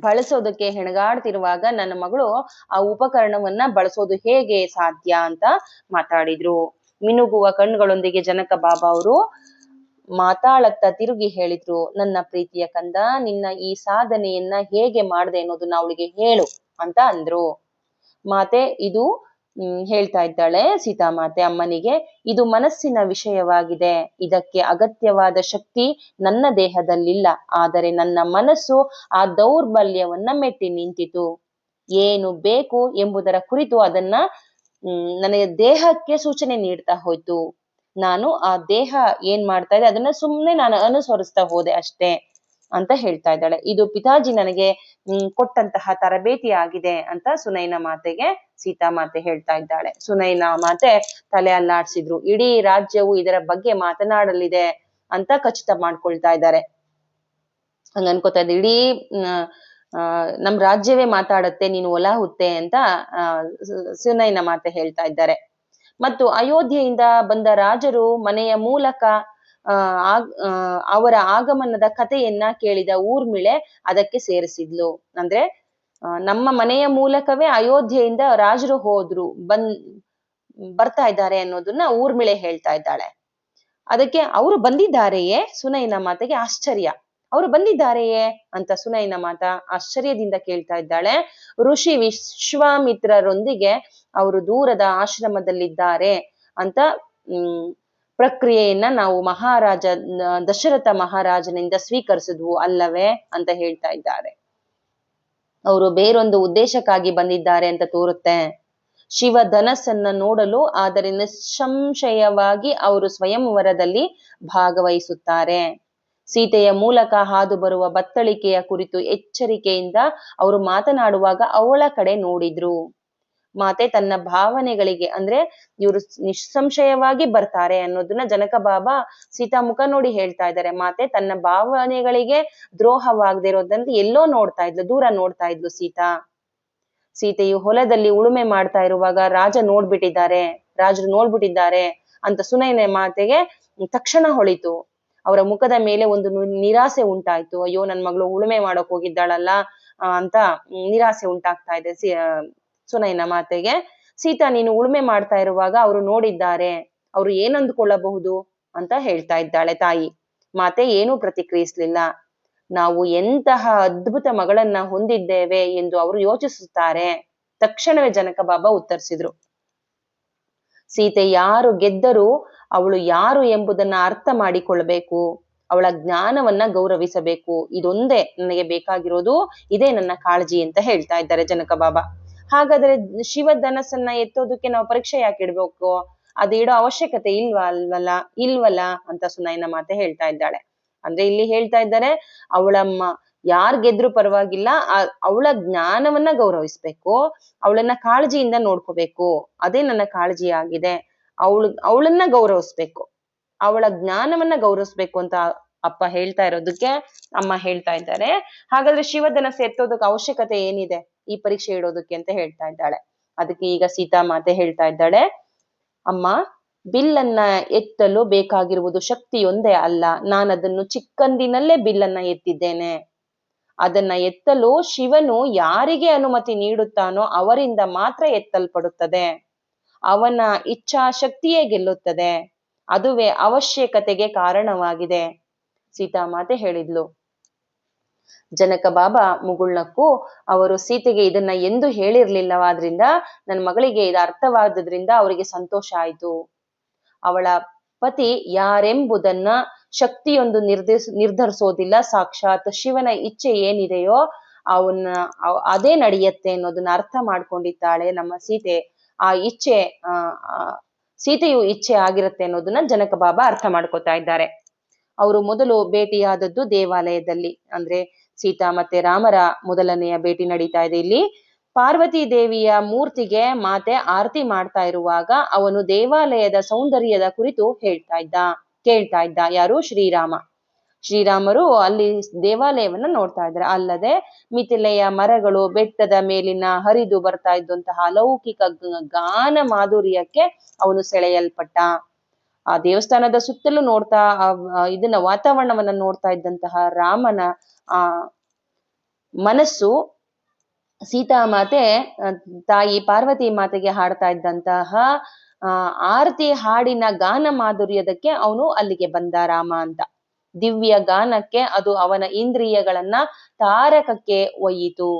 ಬಳಸೋದಕ್ಕೆ ಹೆಣಗಾಡ್ತಿರುವಾಗ ನನ್ನ ಮಗಳು ಆ ಉಪಕರಣವನ್ನ ಬಳಸೋದು ಹೇಗೆ ಸಾಧ್ಯ ಅಂತ ಮಾತಾಡಿದ್ರು. ಮಿನುಗುವ ಕಣ್ಗಳೊಂದಿಗೆ ಜನಕ ಬಾಬಾ ಅವರು ಮಾತಾಳತ್ತ ತಿರುಗಿ ಹೇಳಿದ್ರು, ನನ್ನ ಪ್ರೀತಿಯ ಕಂದ, ನಿನ್ನ ಈ ಸಾಧನೆಯನ್ನ ಹೇಗೆ ಮಾಡ್ದೆ ಅನ್ನೋದನ್ನ ಅವಳಿಗೆ ಹೇಳು ಅಂತ ಅಂದ್ರು. ಮಾತೆ ಇದು ಹೇಳ್ತಾ ಇದ್ದಾಳೆ ಸೀತಾಮಾತೆ ಅಮ್ಮನಿಗೆ, ಇದು ಮನಸ್ಸಿನ ವಿಷಯವಾಗಿದೆ. ಇದಕ್ಕೆ ಅಗತ್ಯವಾದ ಶಕ್ತಿ ನನ್ನ ದೇಹದಲ್ಲಿಲ್ಲ. ಆದರೆ ನನ್ನ ಮನಸ್ಸು ಆ ದೌರ್ಬಲ್ಯವನ್ನ ಮೆಟ್ಟಿ ನಿಂತಿತು. ಏನು ಬೇಕು ಎಂಬುದರ ಕುರಿತು ಅದನ್ನ ನನಗೆ ದೇಹಕ್ಕೆ ಸೂಚನೆ ನೀಡ್ತಾ ಹೋಯ್ತು. ನಾನು ಆ ದೇಹ ಏನ್ ಮಾಡ್ತಾ ಇದೆ ಅದನ್ನ ಸುಮ್ನೆ ನಾನು ಅನುಸರಿಸ್ತಾ ಹೋದೆ ಅಷ್ಟೇ ಅಂತ ಹೇಳ್ತಾ ಇದ್ದಾಳೆ. ಇದು ಪಿತಾಜಿ ನನಗೆ ಕೊಟ್ಟಂತಹ ತರಬೇತಿ ಆಗಿದೆ ಅಂತ ಸುನೈನಾ ಮಾತೆಗೆ ಸೀತಾಮಾತೆ ಹೇಳ್ತಾ ಇದ್ದಾಳೆ. ಸುನೈನಾ ಮಾತೆ ತಲೆ ಅಲ್ಲಾಡ್ಸಿದ್ರು. ಇಡೀ ರಾಜ್ಯವು ಇದರ ಬಗ್ಗೆ ಮಾತನಾಡಲಿದೆ ಅಂತ ಖಚಿತ ಮಾಡ್ಕೊಳ್ತಾ ಇದ್ದಾರೆ. ಹಂಗ ಅನ್ಕೋತಾ ಇದ್ದೆ, ಇಡೀ ನಮ್ ರಾಜ್ಯವೇ ಮಾತಾಡತ್ತೆ, ನೀನು ಒಲ ಹುತ್ತೆ ಅಂತ ಸುನೈನಾ ಮಾತೆ ಹೇಳ್ತಾ ಇದ್ದಾರೆ. ಮತ್ತು ಅಯೋಧ್ಯೆಯಿಂದ ಬಂದ ರಾಜರು ಮನೆಯ ಮೂಲಕ ಅವರ ಆಗಮನದ ಕಥೆಯನ್ನ ಕೇಳಿದ ಊರ್ಮಿಳೆ ಅದಕ್ಕೆ ಸೇರಿಸಿದ್ಲು. ಅಂದ್ರೆ ನಮ್ಮ ಮನೆಯ ಮೂಲಕವೇ ಅಯೋಧ್ಯೆಯಿಂದ ರಾಜರು ಹೋದ್ರು, ಬರ್ತಾ ಇದ್ದಾರೆ ಅನ್ನೋದನ್ನ ಊರ್ಮಿಳೆ ಹೇಳ್ತಾ ಇದ್ದಾಳೆ. ಅದಕ್ಕೆ ಅವರು ಬಂದಿದ್ದಾರೆಯೇ? ಸುನೈನಾ ಮಾತೆಗೆ ಆಶ್ಚರ್ಯ. ಅವರು ಬಂದಿದ್ದಾರೆಯೇ ಅಂತ ಸುನೈನಾ ಮಾತ ಆಶ್ಚರ್ಯದಿಂದ ಕೇಳ್ತಾ ಇದ್ದಾಳೆ. ಋಷಿ ವಿಶ್ವಾಮಿತ್ರರೊಂದಿಗೆ ಅವರು ದೂರದ ಆಶ್ರಮದಲ್ಲಿದ್ದಾರೆ ಅಂತ ಪ್ರಕ್ರಿಯೆಯನ್ನ ನಾವು ಮಹಾರಾಜ ದಶರಥ ಮಹಾರಾಜನಿಂದ ಸ್ವೀಕರಿಸಿದ್ವು ಅಲ್ಲವೇ ಅಂತ ಹೇಳ್ತಾ ಇದ್ದಾರೆ. ಅವರು ಬೇರೊಂದು ಉದ್ದೇಶಕ್ಕಾಗಿ ಬಂದಿದ್ದಾರೆ ಅಂತ ತೋರುತ್ತೆ. ಶಿವ ಧನಸ್ಸನ್ನ ನೋಡಲು. ಆದರೆ ನಿಸ್ಸಂಶಯವಾಗಿ ಅವರು ಸ್ವಯಂವರದಲ್ಲಿ ಭಾಗವಹಿಸುತ್ತಾರೆ. ಸೀತೆಯ ಮೂಲಕ ಹಾದು ಬರುವ ಬತ್ತಳಿಕೆಯ ಕುರಿತು ಎಚ್ಚರಿಕೆಯಿಂದ ಅವರು ಮಾತನಾಡುವಾಗ ಅವಳ ಕಡೆ ನೋಡಿದ್ರು. ಮಾತೆ ತನ್ನ ಭಾವನೆಗಳಿಗೆ, ಅಂದ್ರೆ ಇವರು ನಿಸ್ಸಂಶಯವಾಗಿ ಬರ್ತಾರೆ ಅನ್ನೋದನ್ನ ಜನಕ ಬಾಬಾ ಸೀತಾ ಮುಖ ನೋಡಿ ಹೇಳ್ತಾ ಇದ್ದಾರೆ. ಮಾತೆ ತನ್ನ ಭಾವನೆಗಳಿಗೆ ದ್ರೋಹವಾಗದೆ ಇರೋದಂತ ಎಲ್ಲೋ ನೋಡ್ತಾ ಇದ್ಲು, ದೂರ ನೋಡ್ತಾ ಇದ್ಲು ಸೀತೆಯು ಹೊಲದಲ್ಲಿ ಉಳುಮೆ ಮಾಡ್ತಾ ಇರುವಾಗ ರಾಜರು ನೋಡ್ಬಿಟ್ಟಿದ್ದಾರೆ ಅಂತ ಸುನೈನಾ ಮಾತೆಗೆ ತಕ್ಷಣ ಹೊಳಿತು. ಅವರ ಮುಖದ ಮೇಲೆ ಒಂದು ನಿರಾಸೆ ಉಂಟಾಯ್ತು. ಅಯ್ಯೋ, ನನ್ ಮಗಳು ಉಳುಮೆ ಮಾಡಕ್ ಹೋಗಿದ್ದಾಳಲ್ಲ ಅಂತ ನಿರಾಸೆ ಉಂಟಾಗ್ತಾ ಇದೆ ಸುನೈನಾ ಮಾತೆಗೆ. ಸೀತಾ, ನೀನು ಉಳುಮೆ ಮಾಡ್ತಾ ಇರುವಾಗ ಅವರು ನೋಡಿದ್ದಾರೆ, ಅವರು ಏನ್ ಅಂದ್ಕೊಳ್ಳಬಹುದು ಅಂತ ಹೇಳ್ತಾ ಇದ್ದಾಳೆ ತಾಯಿ. ಮಾತೆ ಏನೂ ಪ್ರತಿಕ್ರಿಯಿಸ್ಲಿಲ್ಲ. ನಾವು ಎಂತಹ ಅದ್ಭುತ ಮಗಳನ್ನ ಹೊಂದಿದ್ದೇವೆ ಎಂದು ಅವರು ಯೋಚಿಸುತ್ತಾರೆ. ತಕ್ಷಣವೇ ಜನಕ ಬಾಬಾ ಉತ್ತರಿಸಿದ್ರು. ಸೀತೆ ಯಾರು ಗೆದ್ದರೂ ಅವಳು ಯಾರು ಎಂಬುದನ್ನ ಅರ್ಥ ಮಾಡಿಕೊಳ್ಬೇಕು, ಅವಳ ಜ್ಞಾನವನ್ನ ಗೌರವಿಸಬೇಕು. ಇದೊಂದೇ ನನಗೆ ಬೇಕಾಗಿರೋದು, ಇದೇ ನನ್ನ ಕಾಳಜಿ ಅಂತ ಹೇಳ್ತಾ ಇದ್ದಾರೆ ಜನಕ ಬಾಬಾ. ಹಾಗಾದ್ರೆ ಶಿವ ಧನಸ್ಸನ್ನ ಎತ್ತೋದಕ್ಕೆ ನಾವು ಪರೀಕ್ಷೆ ಯಾಕೆ ಇಡ್ಬೇಕು? ಅದು ಇಡೋ ಅವಶ್ಯಕತೆ ಇಲ್ವಲ್ಲ ಅಂತ ಸುನೈನಾ ಮಾತೆ ಹೇಳ್ತಾ ಇದ್ದಾಳೆ. ಅಂದ್ರೆ ಇಲ್ಲಿ ಹೇಳ್ತಾ ಇದ್ದಾರೆ, ಅವಳಮ್ಮ ಯಾರ್ ಗೆದ್ರು ಪರವಾಗಿಲ್ಲ, ಅವಳ ಜ್ಞಾನವನ್ನ ಗೌರವಿಸ್ಬೇಕು, ಅವಳನ್ನ ಕಾಳಜಿಯಿಂದ ನೋಡ್ಕೋಬೇಕು. ಅದೇ ನನ್ನ ಕಾಳಜಿ ಆಗಿದೆ. ಅವಳನ್ನ ಗೌರವಿಸ್ಬೇಕು, ಅವಳ ಜ್ಞಾನವನ್ನ ಗೌರವಿಸ್ಬೇಕು ಅಂತ ಅಪ್ಪ ಹೇಳ್ತಾ ಇರೋದಕ್ಕೆ ಅಮ್ಮ ಹೇಳ್ತಾ ಇದ್ದಾರೆ. ಹಾಗಾದ್ರೆ ಶಿವಧನಸ್ಸು ಎತ್ತೋದಕ್ಕೆ ಅವಶ್ಯಕತೆ ಏನಿದೆ ಈ ಪರೀಕ್ಷೆ ಇಡೋದಕ್ಕೆ ಅಂತ ಹೇಳ್ತಾ ಇದ್ದಾಳೆ. ಅದಕ್ಕೆ ಈಗ ಸೀತಾ ಮಾತೆ ಹೇಳ್ತಾ ಇದ್ದಾಳೆ, ಅಮ್ಮ, ಬಿಲ್ಲನ್ನ ಎತ್ತಲು ಬೇಕಾಗಿರುವುದು ಶಕ್ತಿಯೊಂದೇ ಅಲ್ಲ. ನಾನದನ್ನು ಚಿಕ್ಕಂದಿನಲ್ಲೇ ಬಿಲ್ಲನ್ನ ಎತ್ತಿದ್ದೇನೆ. ಅದನ್ನ ಎತ್ತಲು ಶಿವನು ಯಾರಿಗೆ ಅನುಮತಿ ನೀಡುತ್ತಾನೋ ಅವರಿಂದ ಮಾತ್ರ ಎತ್ತಲ್ಪಡುತ್ತದೆ. ಅವನ ಇಚ್ಛಾಶಕ್ತಿಯೇ ಗೆಲ್ಲುತ್ತದೆ. ಅದುವೇ ಅವಶ್ಯಕತೆಗೆ ಕಾರಣವಾಗಿದೆ. ಸೀತಾಮಾತೆ ಹೇಳಿದ್ಲು. ಜನಕ ಬಾಬಾ ಮುಗುಳ್ನಕ್ಕೂ ಅವರು ಸೀತೆಗೆ ಇದನ್ನ ಎಂದು ಹೇಳಿರ್ಲಿಲ್ಲವಾದ್ರಿಂದ ನನ್ನ ಮಗಳಿಗೆ ಇದು ಅರ್ಥವಾದದ್ರಿಂದ ಅವರಿಗೆ ಸಂತೋಷ ಆಯ್ತು. ಅವಳ ಪತಿ ಯಾರೆಂಬುದನ್ನ ಶಕ್ತಿಯೊಂದು ನಿರ್ಧರಿಸೋದಿಲ್ಲ. ಸಾಕ್ಷಾತ್ ಶಿವನ ಇಚ್ಛೆ ಏನಿದೆಯೋ ಅದೇ ನಡೆಯುತ್ತೆ ಅನ್ನೋದನ್ನ ಅರ್ಥ ಮಾಡ್ಕೊಂಡಿದ್ದಾಳೆ ನಮ್ಮ ಸೀತೆ. ಆ ಇಚ್ಛೆ ಸೀತೆಯು ಇಚ್ಛೆ ಆಗಿರುತ್ತೆ ಅನ್ನೋದನ್ನ ಜನಕ ಬಾಬಾ ಅರ್ಥ ಮಾಡ್ಕೋತಾ ಇದ್ದಾರೆ. ಅವರು ಮೊದಲು ಭೇಟಿಯಾದದ್ದು ದೇವಾಲಯದಲ್ಲಿ. ಅಂದ್ರೆ ಸೀತಾ ಮತ್ತೆ ರಾಮರ ಮೊದಲನೆಯ ಭೇಟಿ ನಡೀತಾ ಇದೆ ಇಲ್ಲಿ. ಪಾರ್ವತಿ ದೇವಿಯ ಮೂರ್ತಿಗೆ ಮಾತೆ ಆರತಿ ಮಾಡ್ತಾ ಇರುವಾಗ ಅವನು ದೇವಾಲಯದ ಸೌಂದರ್ಯದ ಕುರಿತು ಕೇಳ್ತಾ ಇದ್ದ. ಯಾರು? ಶ್ರೀರಾಮರು ಅಲ್ಲಿ ದೇವಾಲಯವನ್ನ ನೋಡ್ತಾ ಇದ್ದಾರೆ. ಅಲ್ಲದೆ ಮಿಥಿಲೆಯ ಮರಗಳು, ಬೆಟ್ಟದ ಮೇಲಿನ ಹರಿದು ಬರ್ತಾ ಇದ್ದಂತಹ ಅಲೌಕಿಕ ಗಾನ ಮಾಧುರ್ಯಕ್ಕೆ ಅವನು ಸೆಳೆಯಲ್ಪಟ್ಟ. ಆ ದೇವಸ್ಥಾನದ ಸುತ್ತಲೂ ನೋಡ್ತಾ ಇದನ್ನ ವಾತಾವರಣವನ್ನ ನೋಡ್ತಾ ಇದ್ದಂತಹ ರಾಮನ ಆ ಮನಸ್ಸು ಸೀತಾಮಾತೆ ತಾಯಿ ಪಾರ್ವತಿ ಮಾತೆಗೆ ಹಾಡ್ತಾ ಇದ್ದಂತಹ ಆರತಿ ಹಾಡಿನ ಗಾನ ಮಾಧುರ್ಯದಕ್ಕೆ ಅವನು ಅಲ್ಲಿಗೆ ಬಂದ ರಾಮ ಅಂತ. ದಿವ್ಯ ಗಾನಕ್ಕೆ ಅದು ಅವನ ಇಂದ್ರಿಯಗಳನ್ನ ತಾರಕಕ್ಕೆ ಒಯ್ಯಿತು.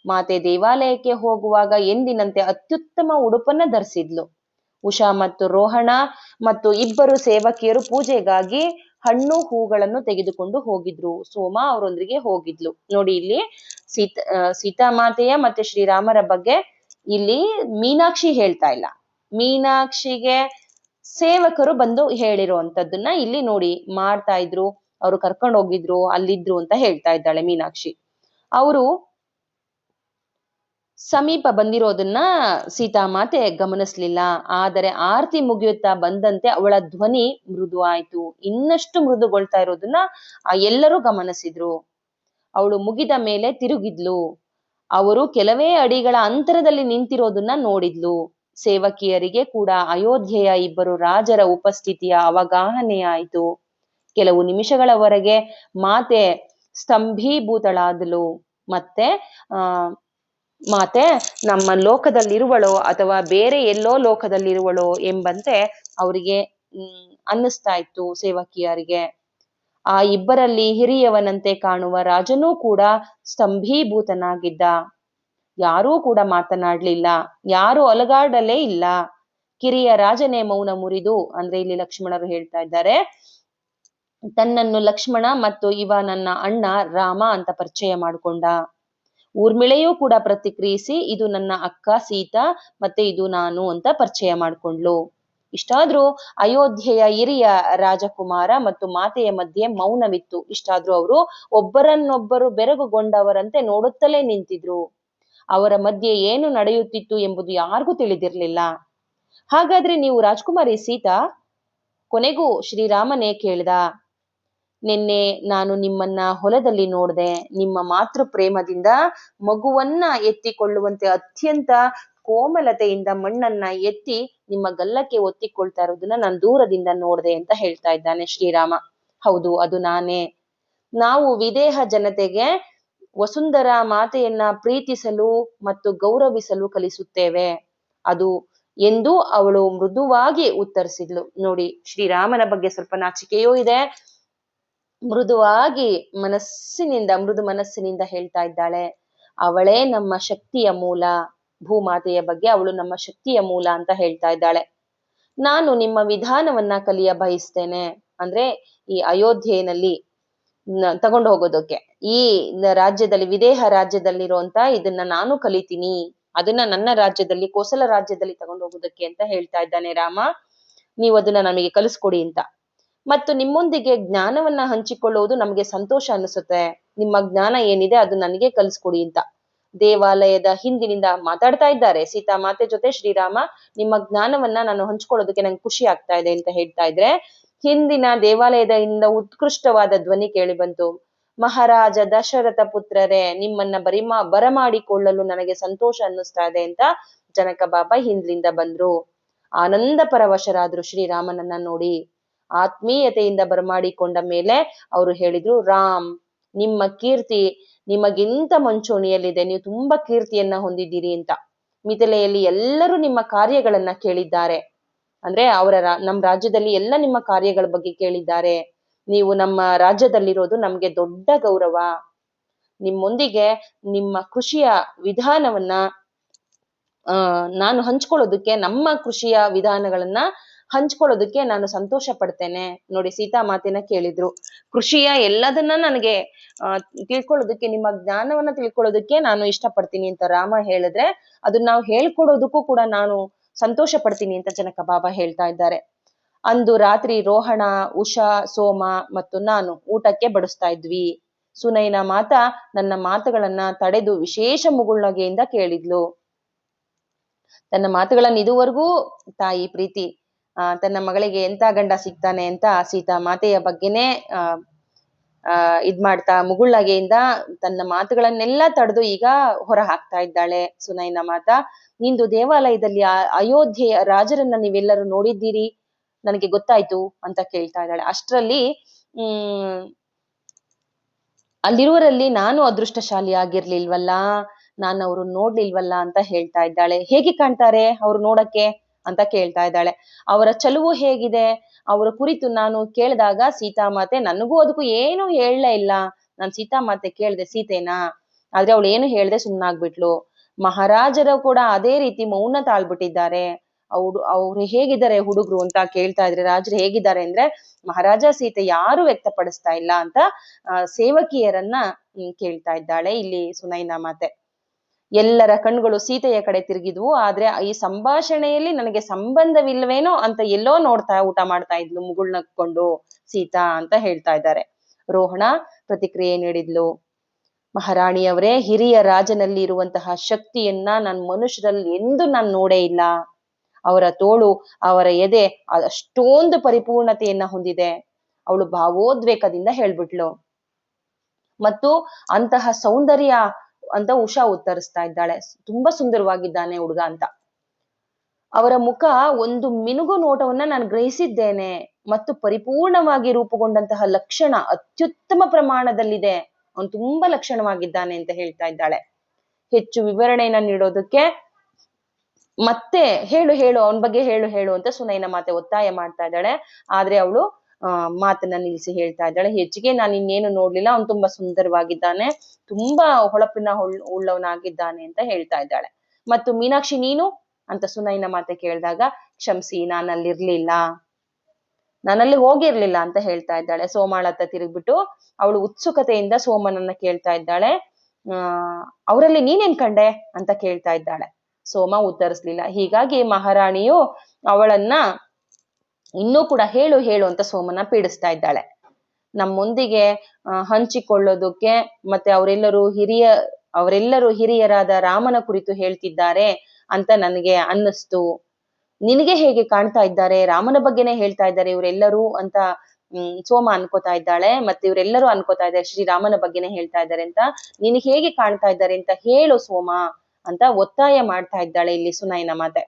ಮಾತೆ ದೇವಾಲಯಕ್ಕೆ ಹೋಗುವಾಗ ಎಂದಿನಂತೆ ಅತ್ಯುತ್ತಮ ಉಡುಪನ್ನ ಧರಿಸಿದ್ಲು. ಉಷಾ ಮತ್ತು ರೋಹಣ ಮತ್ತು ಇಬ್ಬರು ಸೇವಕಿಯರು ಪೂಜೆಗಾಗಿ ಹಣ್ಣು ಹೂಗಳನ್ನು ತೆಗೆದುಕೊಂಡು ಹೋಗಿದ್ರು. ಸೋಮ ಅವರೊಂದಿಗೆ ಹೋಗಿದ್ಲು. ನೋಡಿ ಇಲ್ಲಿ ಸೀತಾಮಾತೆಯ ಮತ್ತೆ ಶ್ರೀರಾಮರ ಬಗ್ಗೆ ಇಲ್ಲಿ ಮೀನಾಕ್ಷಿ ಹೇಳ್ತಾ ಇಲ್ಲ. ಮೀನಾಕ್ಷಿಗೆ ಸೇವಕರು ಬಂದು ಹೇಳಿರುವಂತದ್ದನ್ನ ಇಲ್ಲಿ ನೋಡಿ ಮಾಡ್ತಾ ಇದ್ರು, ಅವ್ರು ಕರ್ಕೊಂಡು ಹೋಗಿದ್ರು, ಅಲ್ಲಿದ್ರು ಅಂತ ಹೇಳ್ತಾ ಇದ್ದಾಳೆ ಮೀನಾಕ್ಷಿ. ಅವರು ಸಮೀಪ ಬಂದಿರೋದನ್ನ ಸೀತಾಮಾತೆ ಗಮನಿಸ್ಲಿಲ್ಲ. ಆದರೆ ಆರತಿ ಮುಗಿಯುತ್ತಾ ಬಂದಂತೆ ಅವಳ ಧ್ವನಿ ಮೃದು ಆಯ್ತು. ಇನ್ನಷ್ಟು ಮೃದುಗೊಳ್ತಾ ಇರೋದನ್ನ ಎಲ್ಲರೂ ಗಮನಿಸಿದ್ರು. ಅವಳು ಮುಗಿದ ಮೇಲೆ ತಿರುಗಿದ್ಲು. ಅವರು ಕೆಲವೇ ಅಡಿಗಳ ಅಂತರದಲ್ಲಿ ನಿಂತಿರೋದನ್ನ ನೋಡಿದ್ಲು. ಸೇವಕಿಯರಿಗೆ ಕೂಡ ಅಯೋಧ್ಯೆಯ ಇಬ್ಬರು ರಾಜರ ಉಪಸ್ಥಿತಿಯ ಅವಗಾಹನೆಯಾಯಿತು. ಕೆಲವು ನಿಮಿಷಗಳವರೆಗೆ ಮಾತೆ ಸ್ತಂಭೀಭೂತಳಾದಳು. ಮಾತೆ ನಮ್ಮ ಲೋಕದಲ್ಲಿರುವಳೋ ಅಥವಾ ಬೇರೆ ಎಲ್ಲೋ ಲೋಕದಲ್ಲಿರುವಳೋ ಎಂಬಂತೆ ಅವರಿಗೆ ಅನ್ನಿಸ್ತಾ ಇತ್ತು ಸೇವಕಿಯರಿಗೆ. ಆ ಇಬ್ಬರಲ್ಲಿ ಹಿರಿಯವನಂತೆ ಕಾಣುವ ರಾಜನೂ ಕೂಡ ಸ್ತಂಭೀಭೂತನಾಗಿದ್ದ. ಯಾರೂ ಕೂಡ ಮಾತನಾಡ್ಲಿಲ್ಲ, ಯಾರು ಅಲಗಾಡಲೇ ಇಲ್ಲ. ಕಿರಿಯ ರಾಜನೇ ಮೌನ ಮುರಿದು, ಅಂದ್ರೆ ಇಲ್ಲಿ ಲಕ್ಷ್ಮಣರು ಹೇಳ್ತಾ ಇದ್ದಾರೆ, ತನ್ನನ್ನು ಲಕ್ಷ್ಮಣ ಮತ್ತು ಇವ ನನ್ನ ಅಣ್ಣ ರಾಮ ಅಂತ ಪರಿಚಯ ಮಾಡಿಕೊಂಡ. ಊರ್ಮಿಳೆಯೂ ಕೂಡ ಪ್ರತಿಕ್ರಿಯಿಸಿ, ಇದು ನನ್ನ ಅಕ್ಕ ಸೀತಾ ಮತ್ತೆ ಇದು ನಾನು ಅಂತ ಪರಿಚಯ ಮಾಡ್ಕೊಂಡ್ಲು. ಇಷ್ಟಾದ್ರೂ ಅಯೋಧ್ಯೆಯ ಹಿರಿಯ ರಾಜಕುಮಾರ ಮತ್ತು ಮಾತೆಯ ಮಧ್ಯೆ ಮೌನವಿತ್ತು. ಇಷ್ಟಾದ್ರೂ ಅವರು ಒಬ್ಬರನ್ನೊಬ್ಬರು ಬೆರಗುಗೊಂಡವರಂತೆ ನೋಡುತ್ತಲೇ ನಿಂತಿದ್ರು. ಅವರ ಮಧ್ಯೆ ಏನು ನಡೆಯುತ್ತಿತ್ತು ಎಂಬುದು ಯಾರಿಗೂ ತಿಳಿದಿರ್ಲಿಲ್ಲ. ಹಾಗಾದ್ರೆ ನೀವು ರಾಜ್ಕುಮಾರಿ ಸೀತಾ? ಕೊನೆಗೂ ಶ್ರೀರಾಮನೇ ಕೇಳ್ದ. ನಿನ್ನೆ ನಾನು ನಿಮ್ಮನ್ನ ಹೊಲದಲ್ಲಿ ನೋಡ್ದೆ. ನಿಮ್ಮ ಮಾತೃ ಪ್ರೇಮದಿಂದ ಮಗುವನ್ನ ಎತ್ತಿಕೊಳ್ಳುವಂತೆ ಅತ್ಯಂತ ಕೋಮಲತೆಯಿಂದ ಮಣ್ಣನ್ನ ಎತ್ತಿ ನಿಮ್ಮ ಗಲ್ಲಕ್ಕೆ ಒತ್ತಿಕೊಳ್ತಾ ಇರೋದನ್ನ ನಾನು ದೂರದಿಂದ ನೋಡ್ದೆ ಅಂತ ಹೇಳ್ತಾ ಇದ್ದಾನೆ ಶ್ರೀರಾಮ. ಹೌದು, ಅದು ನಾನೇ. ನಾವು ವಿದೇಹ ಜನತೆಗೆ ವಸುಂಧರ ಮಾತೆಯನ್ನ ಪ್ರೀತಿಸಲು ಮತ್ತು ಗೌರವಿಸಲು ಕಲಿಸುತ್ತೇವೆ ಅದು ಎಂದು ಅವಳು ಮೃದುವಾಗಿ ಉತ್ತರಿಸಿದ್ಲು. ನೋಡಿ, ಶ್ರೀರಾಮನ ಬಗ್ಗೆ ಸ್ವಲ್ಪ ನಾಚಿಕೆಯೂ ಇದೆ. ಮೃದುವಾಗಿ ಮೃದು ಮನಸ್ಸಿನಿಂದ ಹೇಳ್ತಾ ಇದ್ದಾಳೆ. ಅವಳೇ ನಮ್ಮ ಶಕ್ತಿಯ ಮೂಲ. ಭೂಮಾತೆಯ ಬಗ್ಗೆ ಅವಳು ನಮ್ಮ ಶಕ್ತಿಯ ಮೂಲ ಅಂತ ಹೇಳ್ತಾ ಇದ್ದಾಳೆ. ನಾನು ನಿಮ್ಮ ವಿಧಾನವನ್ನ ಕಲಿಯ ಬಯಸ್ತೇನೆ. ಅಂದ್ರೆ ಈ ಅಯೋಧ್ಯೆಯಲ್ಲಿ ತಗೊಂಡು ಹೋಗೋದಕ್ಕೆ, ಈ ರಾಜ್ಯದಲ್ಲಿ ವಿದೇಹ ರಾಜ್ಯದಲ್ಲಿರುವಂತ ಇದನ್ನ ನಾನು ಕಲಿತೀನಿ, ಅದನ್ನ ನನ್ನ ರಾಜ್ಯದಲ್ಲಿ ಕೋಸಲ ರಾಜ್ಯದಲ್ಲಿ ತಗೊಂಡು ಹೋಗೋದಕ್ಕೆ ಅಂತ ಹೇಳ್ತಾ ಇದ್ದಾನೆ ರಾಮ. ನೀವು ಅದನ್ನ ನಮಗೆ ಕಲಿಸ್ಕೊಡಿ ಅಂತ. ಮತ್ತು ನಿಮ್ಮೊಂದಿಗೆ ಜ್ಞಾನವನ್ನ ಹಂಚಿಕೊಳ್ಳುವುದು ನಮಗೆ ಸಂತೋಷ ಅನಿಸುತ್ತೆ. ನಿಮ್ಮ ಜ್ಞಾನ ಏನಿದೆ ಅದು ನನಗೆ ಕಲಿಸ್ಕೊಡಿ ಅಂತ ದೇವಾಲಯದ ಹಿಂದಿನಿಂದ ಮಾತಾಡ್ತಾ ಇದ್ದಾರೆ ಸೀತಾಮಾತೆ ಜೊತೆ ಶ್ರೀರಾಮ. ನಿಮ್ಮ ಜ್ಞಾನವನ್ನ ನಾನು ಹಂಚ್ಕೊಳ್ಳೋದಕ್ಕೆ ನಂಗೆ ಖುಷಿ ಆಗ್ತಾ ಇದೆ ಅಂತ ಹೇಳ್ತಾ ಇದ್ರೆ, ಹಿಂದಿನ ದೇವಾಲಯದಿಂದ ಉತ್ಕೃಷ್ಟವಾದ ಧ್ವನಿ ಕೇಳಿ ಬಂತು. ಮಹಾರಾಜ ದಶರಥ ಪುತ್ರರೇ, ನಿಮ್ಮನ್ನ ಬರಮಾಡಿಕೊಳ್ಳಲು ನನಗೆ ಸಂತೋಷ ಅನ್ನಿಸ್ತಾ ಇದೆ ಅಂತ ಜನಕ ಬಾಬಾ ಹಿಂದ್ಲಿಂದ ಬಂದ್ರು. ಆನಂದ ಪರವಶರಾದ್ರು ಶ್ರೀರಾಮನನ್ನ ನೋಡಿ. ಆತ್ಮೀಯತೆಯಿಂದ ಬರಮಾಡಿಕೊಂಡ ಮೇಲೆ ಅವರು ಹೇಳಿದ್ರು, ರಾಮ್, ನಿಮ್ಮ ಕೀರ್ತಿ ನಿಮಗಿಂತ ಮುಂಚೂಣಿಯಲ್ಲಿದೆ. ನೀವು ತುಂಬಾ ಕೀರ್ತಿಯನ್ನ ಹೊಂದಿದ್ದೀರಿ ಅಂತ. ಮಿಥಿಲೆಯಲ್ಲಿ ಎಲ್ಲರೂ ನಿಮ್ಮ ಕಾರ್ಯಗಳನ್ನ ಕೇಳಿದ್ದಾರೆ. ಅಂದ್ರೆ ನಮ್ಮ ರಾಜ್ಯದಲ್ಲಿ ಎಲ್ಲ ನಿಮ್ಮ ಕಾರ್ಯಗಳ ಬಗ್ಗೆ ಕೇಳಿದ್ದಾರೆ. ನೀವು ನಮ್ಮ ರಾಜ್ಯದಲ್ಲಿರೋದು ನಮ್ಗೆ ದೊಡ್ಡ ಗೌರವ. ನಿಮ್ಮೊಂದಿಗೆ ನಿಮ್ಮ ಕೃಷಿಯ ವಿಧಾನವನ್ನ ನಾನು ಹಂಚ್ಕೊಳ್ಳೋದಕ್ಕೆ, ನಮ್ಮ ಕೃಷಿಯ ವಿಧಾನಗಳನ್ನ ಹಂಚ್ಕೊಳ್ಳೋದಕ್ಕೆ ನಾನು ಸಂತೋಷ ಪಡ್ತೇನೆ. ನೋಡಿ, ಸೀತಾಮಾತೆನ ಕೇಳಿದ್ರು, ಕೃಷಿಯ ಎಲ್ಲದನ್ನ ನನಗೆ ತಿಳ್ಕೊಳ್ಳೋದಕ್ಕೆ, ನಿಮ್ಮ ಜ್ಞಾನವನ್ನ ತಿಳ್ಕೊಳ್ಳೋದಕ್ಕೆ ನಾನು ಇಷ್ಟಪಡ್ತೀನಿ ಅಂತ ರಾಮ ಹೇಳಿದ್ರೆ, ಅದನ್ನ ನಾವು ಹೇಳ್ಕೊಡೋದಕ್ಕೂ ಕೂಡ ನಾನು ಸಂತೋಷ ಪಡ್ತೀನಿ ಅಂತ ಜನಕ ಬಾಬಾ ಹೇಳ್ತಾ ಇದ್ದಾರೆ. ಅಂದು ರಾತ್ರಿ ರೋಹಣ, ಉಷಾ, ಸೋಮ ಮತ್ತು ನಾನು ಊಟಕ್ಕೆ ಬಡಿಸ್ತಾ ಇದ್ವಿ. ಸುನೈನ ಮಾತಾ ನನ್ನ ಮಾತುಗಳನ್ನ ತಡೆದು ವಿಶೇಷ ಮುಗುಳ್ನಗೆಯಿಂದ ಕೇಳಿದ್ಲು. ತನ್ನ ಮಾತುಗಳನ್ನ ಇದುವರೆಗೂ ತಾಯಿ ಪ್ರೀತಿ ತನ್ನ ಮಗಳಿಗೆ ಎಂತ ಗಂಡ ಸಿಗ್ತಾನೆ ಅಂತ ಸೀತಾ ಮಾತೆಯ ಬಗ್ಗೆನೇ ಇದ್ ಮಾಡ್ತಾ ಮುಗುಳ್ನಗೆಯಿಂದ ತನ್ನ ಮಾತುಗಳನ್ನೆಲ್ಲ ತಡೆದು ಈಗ ಹೊರ ಹಾಕ್ತಾ ಇದ್ದಾಳೆ ಸುನೈನ ಮಾತಾ. ಇಂದು ದೇವಾಲಯದಲ್ಲಿ ಅಯೋಧ್ಯೆಯ ರಾಜರನ್ನ ನೀವೆಲ್ಲರೂ ನೋಡಿದ್ದೀರಿ, ನನಗೆ ಗೊತ್ತಾಯ್ತು ಅಂತ ಕೇಳ್ತಾ ಇದ್ದಾಳೆ. ಅಷ್ಟರಲ್ಲಿ ಅಲ್ಲಿರುವರಲ್ಲಿ ನಾನು ಅದೃಷ್ಟಶಾಲಿ ಆಗಿರ್ಲಿಲ್ವಲ್ಲ, ನಾನು ಅವ್ರು ನೋಡ್ಲಿಲ್ವಲ್ಲ ಅಂತ ಹೇಳ್ತಾ ಇದ್ದಾಳೆ. ಹೇಗೆ ಕಾಣ್ತಾರೆ ಅವ್ರು ನೋಡಕ್ಕೆ ಅಂತ ಕೇಳ್ತಾ ಇದ್ದಾಳೆ. ಅವರ ಚಲುವು ಹೇಗಿದೆ, ಅವರ ಕುರಿತು ನಾನು ಕೇಳಿದಾಗ ಸೀತಾಮಾತೆ ನನಗೂ ಅದಕ್ಕೂ ಏನು ಹೇಳಲೇ ಇಲ್ಲ. ನಾನ್ ಸೀತಾಮಾತೆ ಕೇಳ್ದೆ ಸೀತೆನಾ, ಆದ್ರೆ ಅವಳು ಏನು ಹೇಳ್ದೆ ಸುಮ್ನಾಗ್ಬಿಟ್ಲು. ಮಹಾರಾಜರು ಕೂಡ ಅದೇ ರೀತಿ ಮೌನ ತಾಳ್ಬಿಟ್ಟಿದ್ದಾರೆ. ಅವ್ರು ಹೇಗಿದ್ದಾರೆ ಹುಡುಗ್ರು ಅಂತ ಕೇಳ್ತಾ ಇದ್ರೆ, ರಾಜರು ಹೇಗಿದ್ದಾರೆ ಅಂದ್ರೆ ಮಹಾರಾಜ ಸೀತೆ ಯಾರು ವ್ಯಕ್ತಪಡಿಸ್ತಾ ಇಲ್ಲ ಅಂತ ಸೇವಕಿಯರನ್ನ ಕೇಳ್ತಾ ಇದ್ದಾಳೆ ಇಲ್ಲಿ ಸುನೈನಾ ಮಾತೆ. ಎಲ್ಲರ ಕಣ್ಗಳು ಸೀತೆಯ ಕಡೆ ತಿರುಗಿದ್ವು. ಆದ್ರೆ ಈ ಸಂಭಾಷಣೆಯಲ್ಲಿ ನನಗೆ ಸಂಬಂಧವಿಲ್ವೇನೋ ಅಂತ ಎಲ್ಲೋ ನೋಡ್ತಾ ಊಟ ಮಾಡ್ತಾ ಇದ್ಲು ಮುಗುಳ್ನಕ್ಕೊಂಡು ಸೀತಾ ಅಂತ ಹೇಳ್ತಾ ಇದ್ದಾರೆ. ರೋಹಣ ಪ್ರತಿಕ್ರಿಯೆ ನೀಡಿದ್ಲು. ಮಹಾರಾಣಿಯವರೇ, ಹಿರಿಯ ರಾಜನಲ್ಲಿ ಇರುವಂತಹ ಶಕ್ತಿಯನ್ನ ನಾನು ಮನುಷ್ಯರಲ್ಲಿ ಎಂದು ನಾನು ನೋಡೇ ಇಲ್ಲ. ಅವರ ತೋಳು, ಅವರ ಎದೆ ಅಷ್ಟೊಂದು ಪರಿಪೂರ್ಣತೆಯನ್ನ ಹೊಂದಿದೆ. ಅವಳು ಭಾವೋದ್ವೇಗದಿಂದ ಹೇಳ್ಬಿಟ್ಲು. ಮತ್ತು ಅಂತಹ ಸೌಂದರ್ಯ ಅಂತ ಉಷಾ ಉತ್ತರಿಸ್ತಾ ಇದ್ದಾಳೆ. ತುಂಬಾ ಸುಂದರವಾಗಿದ್ದಾನೆ ಹುಡುಗ ಅಂತ. ಅವರ ಮುಖ ಒಂದು ಮಿನುಗು ನೋಟವನ್ನ ನಾನು ಗ್ರಹಿಸಿದ್ದೇನೆ ಮತ್ತು ಪರಿಪೂರ್ಣವಾಗಿ ರೂಪುಗೊಂಡಂತಹ ಲಕ್ಷಣ ಅತ್ಯುತ್ತಮ ಪ್ರಮಾಣದಲ್ಲಿದೆ. ಅವನು ತುಂಬಾ ಲಕ್ಷಣವಾಗಿದ್ದಾನೆ ಅಂತ ಹೇಳ್ತಾ ಇದ್ದಾಳೆ. ಹೆಚ್ಚು ವಿವರಣೆಯನ್ನ ನೀಡೋದಕ್ಕೆ ಮತ್ತೆ ಹೇಳು ಅವನ ಬಗ್ಗೆ ಹೇಳು ಅಂತ ಸುನೈನ ಮಾತೆ ಒತ್ತಾಯ ಮಾಡ್ತಾ ಇದ್ದಾಳೆ. ಆದ್ರೆ ಅವಳು ಮಾತನ್ನ ನಿಲ್ಲಿಸಿ ಹೇಳ್ತಾ ಇದ್ದಾಳೆ, ಹೆಚ್ಚಿಗೆ ನಾನು ಇನ್ನೇನು ನೋಡ್ಲಿಲ್ಲ, ಅವ್ನು ತುಂಬಾ ಸುಂದರವಾಗಿದ್ದಾನೆ, ತುಂಬಾ ಹೊಳಪಿನ ಉಳ್ಳವನಾಗಿದ್ದಾನೆ ಅಂತ ಹೇಳ್ತಾ ಇದ್ದಾಳೆ. ಮತ್ತು ಮೀನಾಕ್ಷಿ ನೀನು ಅಂತ ಸುನೈನ ಮಾತೆ ಕೇಳಿದಾಗ, ಕ್ಷಮಿಸಿ ನಾನಲ್ಲಿರ್ಲಿಲ್ಲ, ನಾನಲ್ಲಿ ಹೋಗಿರ್ಲಿಲ್ಲ ಅಂತ ಹೇಳ್ತಾ ಇದ್ದಾಳೆ. ಸೋಮಾಳತ್ತ ತಿರುಗ್ಬಿಟ್ಟು ಅವಳು ಉತ್ಸುಕತೆಯಿಂದ ಸೋಮನನ್ನ ಕೇಳ್ತಾ ಇದ್ದಾಳೆ. ಅವರಲ್ಲಿ ನೀನೇನ್ ಕಂಡೆ ಅಂತ ಕೇಳ್ತಾ ಇದ್ದಾಳೆ. ಸೋಮ ಉತ್ತರಿಸ್ಲಿಲ್ಲ. ಹೀಗಾಗಿ ಮಹಾರಾಣಿಯು ಅವಳನ್ನ ಇನ್ನೂ ಕೂಡ ಹೇಳು ಅಂತ ಸೋಮನ ಪೀಡಿಸ್ತಾ ಇದ್ದಾಳೆ. ನಮ್ಮೊಂದಿಗೆ ಹಂಚಿಕೊಳ್ಳೋದಕ್ಕೆ ಮತ್ತೆ ಅವರೆಲ್ಲರೂ ಹಿರಿಯರಾದ ರಾಮನ ಕುರಿತು ಹೇಳ್ತಿದ್ದಾರೆ ಅಂತ ನನಗೆ ಅನ್ನಿಸ್ತು. ನಿನಗೆ ಹೇಗೆ ಕಾಣ್ತಾ ಇದ್ದಾರೆ, ರಾಮನ ಬಗ್ಗೆನೇ ಹೇಳ್ತಾ ಇದ್ದಾರೆ ಇವರೆಲ್ಲರೂ ಅಂತ ಸೋಮ ಅನ್ಕೋತಾ ಇದ್ದಾಳೆ. ಮತ್ತೆ ಇವರೆಲ್ಲರೂ ಅನ್ಕೋತಾ ಇದ್ದಾರೆ ಶ್ರೀರಾಮನ ಬಗ್ಗೆನೇ ಹೇಳ್ತಾ ಇದ್ದಾರೆ ಅಂತ. ನಿನಗೆ ಹೇಗೆ ಕಾಣ್ತಾ ಇದ್ದಾರೆ ಅಂತ ಹೇಳು ಸೋಮ ಅಂತ ಒತ್ತಾಯ ಮಾಡ್ತಾ ಇದ್ದಾಳೆ ಇಲ್ಲಿ ಸುನೈನ ಮಾತೆ.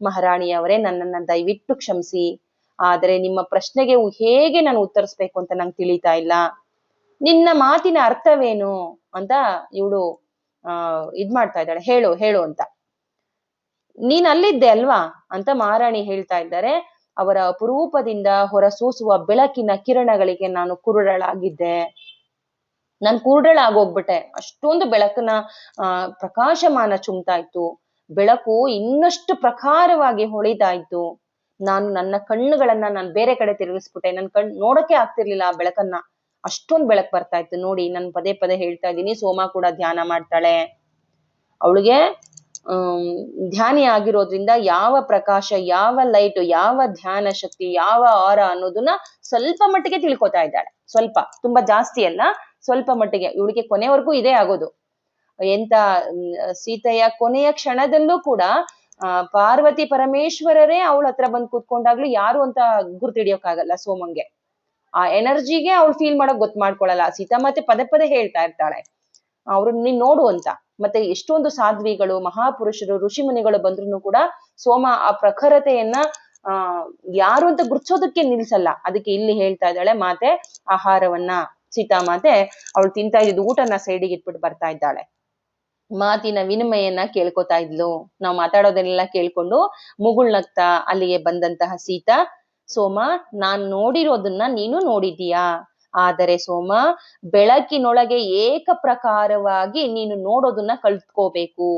ಮಹಾರಾಣಿಯವರೇ, ನನ್ನನ್ನ ದಯವಿಟ್ಟು ಕ್ಷಮಿಸಿ, ಆದರೆ ನಿಮ್ಮ ಪ್ರಶ್ನೆಗೆ ಹೇಗೆ ನಾನು ಉತ್ತರಿಸ್ಬೇಕು ಅಂತ ನಂಗೆ ತಿಳಿತಾ ಇಲ್ಲ. ನಿನ್ನ ಮಾತಿನ ಅರ್ಥವೇನು ಅಂತ ಇವಳು ಇದ್ ಮಾಡ್ತಾ ಇದ್ದಾಳೆ. ಹೇಳು ಅಂತ. ನೀನ್ ಅಲ್ಲಿದ್ದೆ ಅಲ್ವಾ ಅಂತ ಮಹಾರಾಣಿ ಹೇಳ್ತಾ ಇದ್ದಾರೆ. ಅವರ ಅಪರೂಪದಿಂದ ಹೊರಸೂಸುವ ಬೆಳಕಿನ ಕಿರಣಗಳಿಗೆ ನಾನು ಕುರುಡಳಾಗಿದ್ದೆ. ನಾನು ಕುರುಡಳಾಗೋಗ್ಬಿಟ್ಟೆ. ಅಷ್ಟೊಂದು ಬೆಳಕನ್ನ ಪ್ರಕಾಶಮಾನ ಚುಮ್ತಾ ಇತ್ತು. ಬೆಳಕು ಇನ್ನಷ್ಟು ಪ್ರಖರವಾಗಿ ಹೊಳಿತಾ ಇತ್ತು. ನನ್ನ ಕಣ್ಣುಗಳನ್ನ ನಾನು ಬೇರೆ ಕಡೆ ತಿರುಗಿಸ್ಬಿಟ್ಟೆ. ನನ್ ನೋಡಕ್ಕೆ ಆಗ್ತಿರ್ಲಿಲ್ಲ ಆ ಬೆಳಕನ್ನ. ಅಷ್ಟೊಂದು ಬೆಳಕು ಬರ್ತಾ ಇತ್ತು. ನೋಡಿ, ನಾನು ಪದೇ ಹೇಳ್ತಾ ಇದ್ದೀನಿ, ಸೋಮ ಕೂಡ ಧ್ಯಾನ ಮಾಡ್ತಾಳೆ. ಅವಳಿಗೆ ಧ್ಯಾನಿ ಆಗಿರೋದ್ರಿಂದ ಯಾವ ಪ್ರಕಾಶ, ಯಾವ ಲೈಟ್, ಯಾವ ಧ್ಯಾನ ಶಕ್ತಿ, ಯಾವ ಆರ ಅನ್ನೋದನ್ನ ಸ್ವಲ್ಪ ಮಟ್ಟಿಗೆ ತಿಳ್ಕೊತಾ ಇದ್ದಾಳೆ. ಸ್ವಲ್ಪ, ತುಂಬಾ ಜಾಸ್ತಿ ಅಲ್ಲ, ಸ್ವಲ್ಪ ಮಟ್ಟಿಗೆ. ಇವಳಿಗೆ ಕೊನೆವರೆಗೂ ಇದೇ ಆಗೋದು. ಎಂತ ಸೀತೆಯ ಕೊನೆಯ ಕ್ಷಣದಲ್ಲೂ ಕೂಡ ಪಾರ್ವತಿ ಪರಮೇಶ್ವರರೇ ಅವಳ ಹತ್ರ ಬಂದು ಕೂತ್ಕೊಂಡಾಗ್ಲೂ ಯಾರು ಅಂತ ಗುರ್ತಿಡಿಯೋಕ್ಕಾಗಲ್ಲ ಸೋಮಂಗೆ. ಆ ಎನರ್ಜಿಗೆ ಅವಳು ಫೀಲ್ ಮಾಡೋಕ್ ಮಾಡ್ಕೊಳಲ್ಲ. ಸೀತಾಮಾತೆ ಪದೇ ಹೇಳ್ತಾ ಇರ್ತಾಳೆ ಅವ್ರನ್ನ ನೀನ್ ನೋಡು ಅಂತ. ಮತ್ತೆ ಎಷ್ಟೊಂದು ಸಾಧ್ವಿಗಳು, ಮಹಾಪುರುಷರು, ಋಷಿ ಮುನಿಗಳು ಬಂದ್ರು ಕೂಡ ಸೋಮ ಆ ಪ್ರಖರತೆಯನ್ನ ಯಾರು ಅಂತ ಗುರ್ತಿಸೋದಕ್ಕೆ ನಿಲ್ಸಲ್ಲ. ಅದಕ್ಕೆ ಇಲ್ಲಿ ಹೇಳ್ತಾ ಇದ್ದಾಳೆ ಮಾತೆ ಆಹಾರವನ್ನ. ಸೀತಾಮಾತೆ ಅವಳು ತಿಂತಾ ಇದ್ದಿದ್ದು ಊಟನ ಸೈಡಿಗೆ ಇಟ್ಬಿಟ್ಟು ಬರ್ತಾ ಇದ್ದಾಳೆ. ಮಾತಿನ ವಿನಿಮಯನ ಕೇಳ್ಕೊತಾ ಇದ್ಲು. ನಾವು ಮಾತಾಡೋದನ್ನೆಲ್ಲ ಕೇಳ್ಕೊಂಡು ಮುಗುಳ್ನಗ್ತಾ ಅಲ್ಲಿಗೆ ಬಂದಂತಹ ಸೀತಾ, ಸೋಮ, ನಾನ್ ನೋಡಿರೋದನ್ನ ನೀನು ನೋಡಿದೀಯಾ, ಆದರೆ ಸೋಮ, ಬೆಳಕಿನೊಳಗೆ ಏಕ ಪ್ರಕಾರವಾಗಿ ನೀನು ನೋಡೋದನ್ನ ಕಲ್ತ್ಕೋಬೇಕು.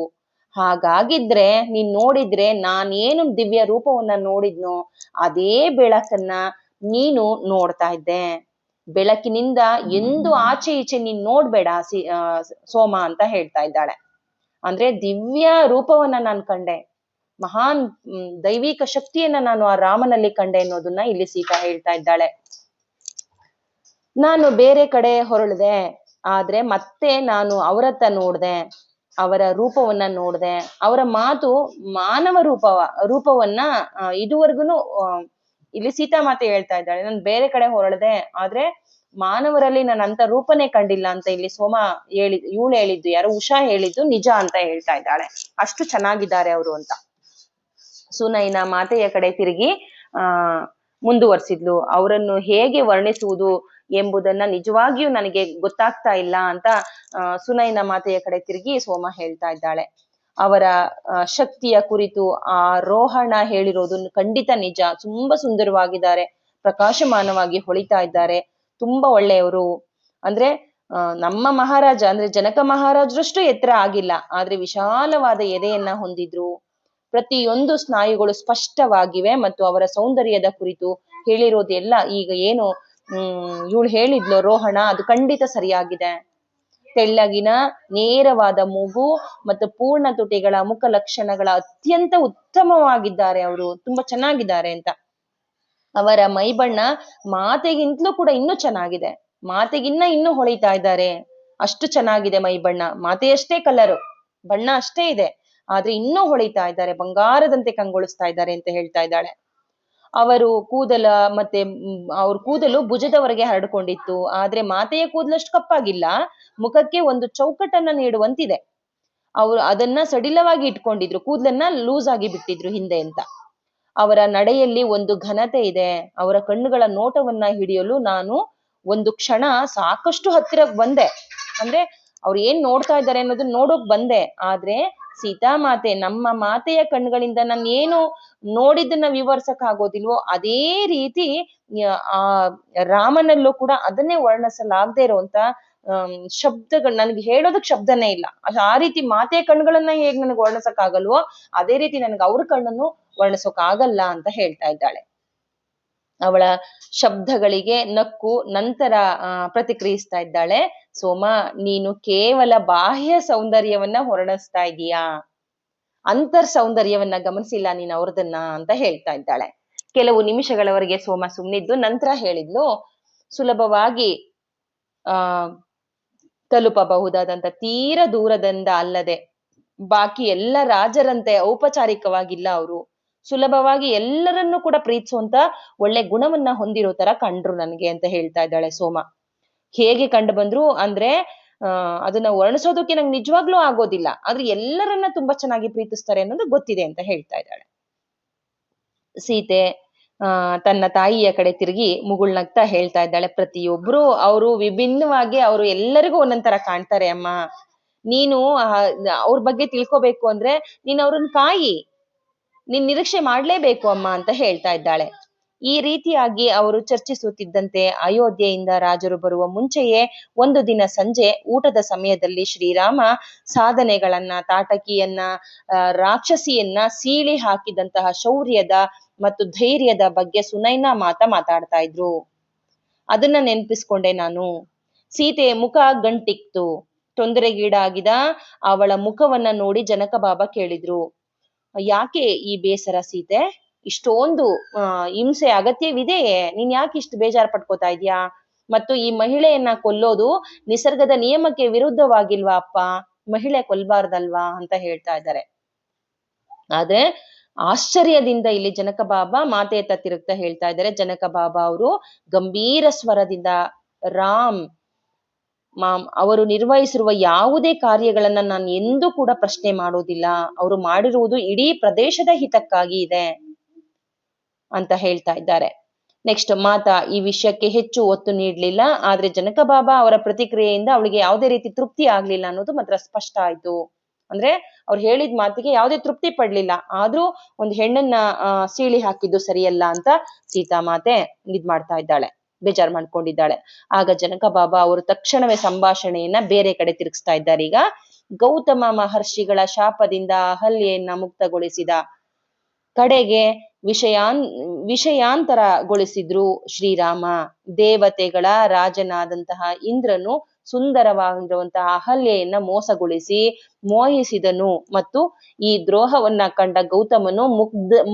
ಹಾಗಾಗಿದ್ರೆ ನೀನ್ ನೋಡಿದ್ರೆ ನಾನೇನು ದಿವ್ಯ ರೂಪವನ್ನ ನೋಡಿದ್ನೋ ಅದೇ ಬೆಳಕನ್ನ ನೀನು ನೋಡ್ತಾ ಇದ್ದೆ. ಬೆಳಕಿನಿಂದ ಎಂದು ಆಚೆ ಈಚೆ ನೀನ್ ನೋಡ್ಬೇಡ ಸೋಮ ಅಂತ ಹೇಳ್ತಾ ಇದ್ದಾಳೆ. ಅಂದ್ರೆ ದಿವ್ಯ ರೂಪವನ್ನ ನಾನು ಕಂಡೆ, ಮಹಾನ್ ದೈವಿಕ ಶಕ್ತಿಯನ್ನ ನಾನು ಆ ರಾಮನಲ್ಲಿ ಕಂಡೆ ಅನ್ನೋದನ್ನ ಇಲ್ಲಿ ಸೀತಾ ಹೇಳ್ತಾ ಇದ್ದಾಳೆ. ನಾನು ಬೇರೆ ಕಡೆ ಹೊರಳಿದೆ, ಆದ್ರೆ ಮತ್ತೆ ನಾನು ಅವರತ್ತ ನೋಡ್ದೆ, ಅವರ ರೂಪವನ್ನ ನೋಡ್ದೆ, ಅವರ ಮಾತು ಮಾನವ ರೂಪವನ್ನ ಇದುವರೆಗೂನು ಇಲ್ಲಿ ಸೀತಾಮಾತೆ ಹೇಳ್ತಾ ಇದ್ದಾಳೆ, ನಾನು ಬೇರೆ ಕಡೆ ಹೊರಡ್ದೆ ಆದ್ರೆ ಮಾನವರಲ್ಲಿ ನಾನು ಅಂತ ರೂಪನೇ ಕಂಡಿಲ್ಲ ಅಂತ ಇಲ್ಲಿ ಇವಳು ಹೇಳಿದ್ದು ಯಾರು, ಉಷಾ ಹೇಳಿದ್ದು ನಿಜ ಅಂತ ಹೇಳ್ತಾ ಇದ್ದಾಳೆ. ಅಷ್ಟು ಚೆನ್ನಾಗಿದ್ದಾರೆ ಅವರು ಅಂತ. ಸುನೈನ ಮಾತೆಯ ಕಡೆ ತಿರುಗಿ ಆ ಮುಂದುವರ್ಸಿದ್ಲು. ಅವರನ್ನು ಹೇಗೆ ವರ್ಣಿಸುವುದು ಎಂಬುದನ್ನ ನಿಜವಾಗಿಯೂ ನನಗೆ ಗೊತ್ತಾಗ್ತಾ ಇಲ್ಲ ಅಂತ ಸುನೈನ ಮಾತೆಯ ಕಡೆ ತಿರುಗಿ ಸೋಮ ಹೇಳ್ತಾ ಇದ್ದಾಳೆ. ಅವರ ಶಕ್ತಿಯ ಕುರಿತು ಆ ರೋಹಣ ಹೇಳಿರೋದು ಖಂಡಿತ ನಿಜ. ತುಂಬಾ ಸುಂದರವಾಗಿದ್ದಾರೆ, ಪ್ರಕಾಶಮಾನವಾಗಿ ಹೊಳಿತಾ ಇದ್ದಾರೆ, ತುಂಬಾ ಒಳ್ಳೆಯವರು. ಅಂದ್ರೆ ನಮ್ಮ ಮಹಾರಾಜ ಅಂದ್ರೆ ಜನಕ ಮಹಾರಾಜರಷ್ಟು ಎತ್ತರ ಆಗಿಲ್ಲ, ಆದ್ರೆ ವಿಶಾಲವಾದ ಎದೆಯನ್ನ ಹೊಂದಿದ್ರು. ಪ್ರತಿಯೊಂದು ಸ್ನಾಯುಗಳು ಸ್ಪಷ್ಟವಾಗಿವೆ ಮತ್ತು ಅವರ ಸೌಂದರ್ಯದ ಕುರಿತು ಹೇಳಿರೋದೆಲ್ಲ ಈಗ ಏನು ಇವಳು ಹೇಳಿದ್ಲು ರೋಹಣ, ಅದು ಖಂಡಿತ ಸರಿಯಾಗಿದೆ. ತೆಳ್ಳಗಿನ ನೇರವಾದ ಮೂಗು ಮತ್ತು ಪೂರ್ಣ ತುಟಿಗಳ ಮುಖ ಲಕ್ಷಣಗಳ ಅತ್ಯಂತ ಉತ್ತಮವಾಗಿದ್ದಾರೆ, ಅವರು ತುಂಬಾ ಚೆನ್ನಾಗಿದ್ದಾರೆ ಅಂತ. ಅವರ ಮೈಬಣ್ಣ ಮಾತೆಗಿಂತಲೂ ಕೂಡ ಇನ್ನೂ ಚೆನ್ನಾಗಿದೆ, ಮಾತೆಗಿನ್ನ ಇನ್ನೂ ಹೊಳಿತಾ ಇದ್ದಾರೆ, ಅಷ್ಟು ಚೆನ್ನಾಗಿದೆ ಮೈಬಣ್ಣ. ಮಾತೆಯಷ್ಟೇ ಕಲರು ಬಣ್ಣ ಅಷ್ಟೇ ಇದೆ, ಆದ್ರೆ ಇನ್ನೂ ಹೊಳಿತಾ ಇದ್ದಾರೆ, ಬಂಗಾರದಂತೆ ಕಂಗೊಳಿಸ್ತಾ ಇದ್ದಾರೆ ಅಂತ ಹೇಳ್ತಾ ಇದ್ದಾಳೆ. ಅವರು ಅವ್ರ ಕೂದಲು ಭುಜದವರೆಗೆ ಹರಡ್ಕೊಂಡಿತ್ತು, ಆದ್ರೆ ಮಾತೆಯ ಕೂದಲಷ್ಟು ಕಪ್ಪಾಗಿಲ್ಲ, ಮುಖಕ್ಕೆ ಒಂದು ಚೌಕಟ್ಟನ್ನ ನೀಡುವಂತಿದೆ. ಅವರು ಅದನ್ನ ಸಡಿಲವಾಗಿ ಇಟ್ಕೊಂಡಿದ್ರು, ಕೂದಲನ್ನ ಲೂಸ್ ಆಗಿ ಬಿಟ್ಟಿದ್ರು ಹಿಂದೆ ಅಂತ. ಅವರ ನಡೆಯಲ್ಲಿ ಒಂದು ಘನತೆ ಇದೆ. ಅವರ ಕಣ್ಣುಗಳ ನೋಟವನ್ನ ಹಿಡಿಯಲು ನಾನು ಒಂದು ಕ್ಷಣ ಸಾಕಷ್ಟು ಹತ್ತಿರಕ್ಕೆ ಬಂದೆ. ಅಂದ್ರೆ ಅವ್ರು ಏನ್ ನೋಡ್ತಾ ಇದ್ದಾರೆ ಅನ್ನೋದನ್ನ ನೋಡೋಕ್ ಬಂದೆ, ಆದ್ರೆ ಸೀತಾಮಾತೆ ನಮ್ಮ ಮಾತೆಯ ಕಣ್ಗಳಿಂದ ನಾನು ಏನು ನೋಡಿದ್ದನ್ನ ವಿವರಿಸಕ್ ಆಗೋದಿಲ್ವೋ ಅದೇ ರೀತಿ ಆ ರಾಮನಲ್ಲೂ ಕೂಡ ಅದನ್ನೇ ವರ್ಣಿಸಲಾಗದೆ ಇರುವಂತ ಶಬ್ದಗಳು ನನಗೆ ಹೇಳೋದಕ್ ಶಬ್ದನೇ ಇಲ್ಲ. ಆ ರೀತಿ ಮಾತೆಯ ಕಣ್ಗಳನ್ನ ಹೇಗ್ ನನಗೆ ವರ್ಣಿಸಕ್ ಆಗಲ್ವೋ ಅದೇ ರೀತಿ ನನಗೆ ಅವ್ರ ಕಣ್ಣನ್ನು ವರ್ಣಿಸೋಕ್ ಆಗಲ್ಲ ಅಂತ ಹೇಳ್ತಾ ಇದ್ದಾಳೆ. ಅವಳ ಶಬ್ದಗಳಿಗೆ ನಕ್ಕು ನಂತರ ಪ್ರತಿಕ್ರಿಯಿಸ್ತಾ ಇದ್ದಾಳೆ. ಸೋಮ, ನೀನು ಕೇವಲ ಬಾಹ್ಯ ಸೌಂದರ್ಯವನ್ನ ವರ್ಣಿಸ್ತಾ ಇದೀಯಾ, ಅಂತರ್ ಸೌಂದರ್ಯವನ್ನ ಗಮನಿಸಿಲ್ಲ ನೀನ್ ಅವ್ರದನ್ನ ಅಂತ ಹೇಳ್ತಾ ಇದ್ದಾಳೆ. ಕೆಲವು ನಿಮಿಷಗಳವರೆಗೆ ಸೋಮ ಸುಮ್ನಿದ್ದು ನಂತರ ಹೇಳಿದ್ಲು, ಸುಲಭವಾಗಿ ತಲುಪಬಹುದಾದಂತ ತೀರ ದೂರದಿಂದ ಅಲ್ಲದೆ ಬಾಕಿ ಎಲ್ಲ ರಾಜರಂತೆ ಔಪಚಾರಿಕವಾಗಿಲ್ಲ, ಅವರು ಸುಲಭವಾಗಿ ಎಲ್ಲರನ್ನೂ ಕೂಡ ಪ್ರೀತಿಸುವಂತ ಒಳ್ಳೆ ಗುಣವನ್ನ ಹೊಂದಿರೋ ತರ ಕಂಡ್ರು ನನಗೆ ಅಂತ ಹೇಳ್ತಾ ಇದ್ದಾಳೆ ಸೋಮ. ಹೇಗೆ ಕಂಡು ಬಂದ್ರು ಅಂದ್ರೆ ಅದನ್ನ ವರ್ಣಿಸೋದಕ್ಕೆ ನಂಗೆ ನಿಜವಾಗ್ಲೂ ಆಗೋದಿಲ್ಲ, ಆದ್ರೆ ಎಲ್ಲರನ್ನ ತುಂಬಾ ಚೆನ್ನಾಗಿ ಪ್ರೀತಿಸ್ತಾರೆ ಅನ್ನೋದು ಗೊತ್ತಿದೆ ಅಂತ ಹೇಳ್ತಾ ಇದ್ದಾಳೆ. ಸೀತೆ ತನ್ನ ತಾಯಿಯ ಕಡೆ ತಿರುಗಿ ಮುಗುಳ್ನಗ್ತಾ ಹೇಳ್ತಾ ಇದ್ದಾಳೆ, ಪ್ರತಿಯೊಬ್ರು ಅವರು ವಿಭಿನ್ನವಾಗಿ ಅವರು ಎಲ್ಲರಿಗೂ ಒಂದೊಂದರ ಕಾಣ್ತಾರೆ ಅಮ್ಮ, ನೀನು ಅವ್ರ ಬಗ್ಗೆ ತಿಳ್ಕೊಬೇಕು ಅಂದ್ರೆ ನೀನ್ ಅವ್ರನ್ನ ಕಾಯಿ, ನೀನ್ ನಿರೀಕ್ಷೆ ಮಾಡ್ಲೇಬೇಕು ಅಮ್ಮ ಅಂತ ಹೇಳ್ತಾ ಇದ್ದಾಳೆ. ಈ ರೀತಿಯಾಗಿ ಅವರು ಚರ್ಚಿಸುತ್ತಿದ್ದಂತೆ ಅಯೋಧ್ಯೆಯಿಂದ ರಾಜರು ಬರುವ ಮುಂಚೆಯೇ ಒಂದು ದಿನ ಸಂಜೆ ಊಟದ ಸಮಯದಲ್ಲಿ ಶ್ರೀರಾಮ ಸಾಧನೆಗಳನ್ನ, ತಾಟಕಿಯನ್ನ, ರಾಕ್ಷಸಿಯನ್ನ ಸೀಳಿ ಹಾಕಿದಂತಹ ಶೌರ್ಯದ ಮತ್ತು ಧೈರ್ಯದ ಬಗ್ಗೆ ಸುನೈನಾ ಮಾತಾಡ್ತಾ ಇದ್ರು. ಅದನ್ನ ನೆನ್ಪಿಸ್ಕೊಂಡೆ ನಾನು. ಸೀತೆಯ ಮುಖ ಗಂಟಿಕ್ತು. ತೊಂದರೆಗೀಡಾಗಿದ ಅವಳ ಮುಖವನ್ನ ನೋಡಿ ಜನಕ ಬಾಬಾ ಕೇಳಿದ್ರು, ಯಾಕೆ ಈ ಬೇಸರ ಸೀತೆ, ಇಷ್ಟೊಂದು ಹಿಂಸೆ ಅಗತ್ಯವಿದೆಯೇ, ನೀನ್ ಯಾಕೆ ಇಷ್ಟು ಬೇಜಾರು ಪಡ್ಕೋತಾ ಇದ್ಯಾ, ಮತ್ತು ಈ ಮಹಿಳೆಯನ್ನ ಕೊಲ್ಲೋದು ನಿಸರ್ಗದ ನಿಯಮಕ್ಕೆ ವಿರುದ್ಧವಾಗಿಲ್ವಾ ಅಪ್ಪ, ಮಹಿಳೆ ಕೊಲ್ಬಾರ್ದಲ್ವಾ ಅಂತ ಹೇಳ್ತಾ ಇದ್ದಾರೆ. ಆದ್ರೆ ಆಶ್ಚರ್ಯದಿಂದ ಇಲ್ಲಿ ಜನಕ ಬಾಬಾ ಮಾತೆಯತ್ತ ತಿರುಗ್ತಾ ಹೇಳ್ತಾ ಇದ್ದಾರೆ. ಜನಕ ಬಾಬಾ ಅವರು ಗಂಭೀರ ಸ್ವರದಿಂದ, ರಾಮ್ ಅವರು ನಿರ್ವಹಿಸಿರುವ ಯಾವುದೇ ಕಾರ್ಯಗಳನ್ನ ನಾನು ಎಂದೂ ಕೂಡ ಪ್ರಶ್ನೆ ಮಾಡೋದಿಲ್ಲ, ಅವರು ಮಾಡಿರುವುದು ಇಡೀ ಪ್ರದೇಶದ ಹಿತಕ್ಕಾಗಿ ಇದೆ ಅಂತ ಹೇಳ್ತಾ ಇದ್ದಾರೆ. ನೆಕ್ಸ್ಟ್ ಮಾತಾ ಈ ವಿಷಯಕ್ಕೆ ಹೆಚ್ಚು ಒತ್ತು ನೀಡ್ಲಿಲ್ಲ, ಆದ್ರೆ ಜನಕ ಬಾಬಾ ಅವರ ಪ್ರತಿಕ್ರಿಯೆಯಿಂದ ಅವಳಿಗೆ ಯಾವುದೇ ರೀತಿ ತೃಪ್ತಿ ಆಗ್ಲಿಲ್ಲ ಅನ್ನೋದು ಮಾತ್ರ ಸ್ಪಷ್ಟ ಆಯ್ತು. ಅಂದ್ರೆ ಅವ್ರು ಹೇಳಿದ ಮಾತಿಗೆ ಯಾವುದೇ ತೃಪ್ತಿ ಪಡ್ಲಿಲ್ಲ, ಆದ್ರೂ ಒಂದು ಹೆಣ್ಣನ್ನ ಸೀಳಿ ಹಾಕಿದ್ದು ಸರಿಯಲ್ಲ ಅಂತ ಸೀತಾಮಾತೆ ಮಾಡ್ತಾ ಇದ್ದಾಳೆ, ಬೇಜಾರ್ ಮಾಡ್ಕೊಂಡಿದ್ದಾಳೆ. ಆಗ ಜನಕ ಬಾಬಾ ಅವರು ತಕ್ಷಣವೇ ಸಂಭಾಷಣೆಯನ್ನ ಬೇರೆ ಕಡೆ ತಿರುಗಿಸ್ತಾ ಇದ್ದಾರೆ. ಈಗ ಗೌತಮ ಮಹರ್ಷಿಗಳ ಶಾಪದಿಂದ ಅಹಲ್ಯೆಯನ್ನ ಮುಕ್ತಗೊಳಿಸಿದ ಕಡೆಗೆ ವಿಷಯಾಂತರಗೊಳಿಸಿದ್ರು ಶ್ರೀರಾಮ. ದೇವತೆಗಳ ರಾಜನಾದಂತಹ ಇಂದ್ರನು ಸುಂದರವಾಗಿರುವಂತಹ ಅಹಲ್ಯೆಯನ್ನ ಮೋಸಗೊಳಿಸಿ ಮೋಹಿಸಿದನು ಮತ್ತು ಈ ದ್ರೋಹವನ್ನ ಕಂಡ ಗೌತಮನು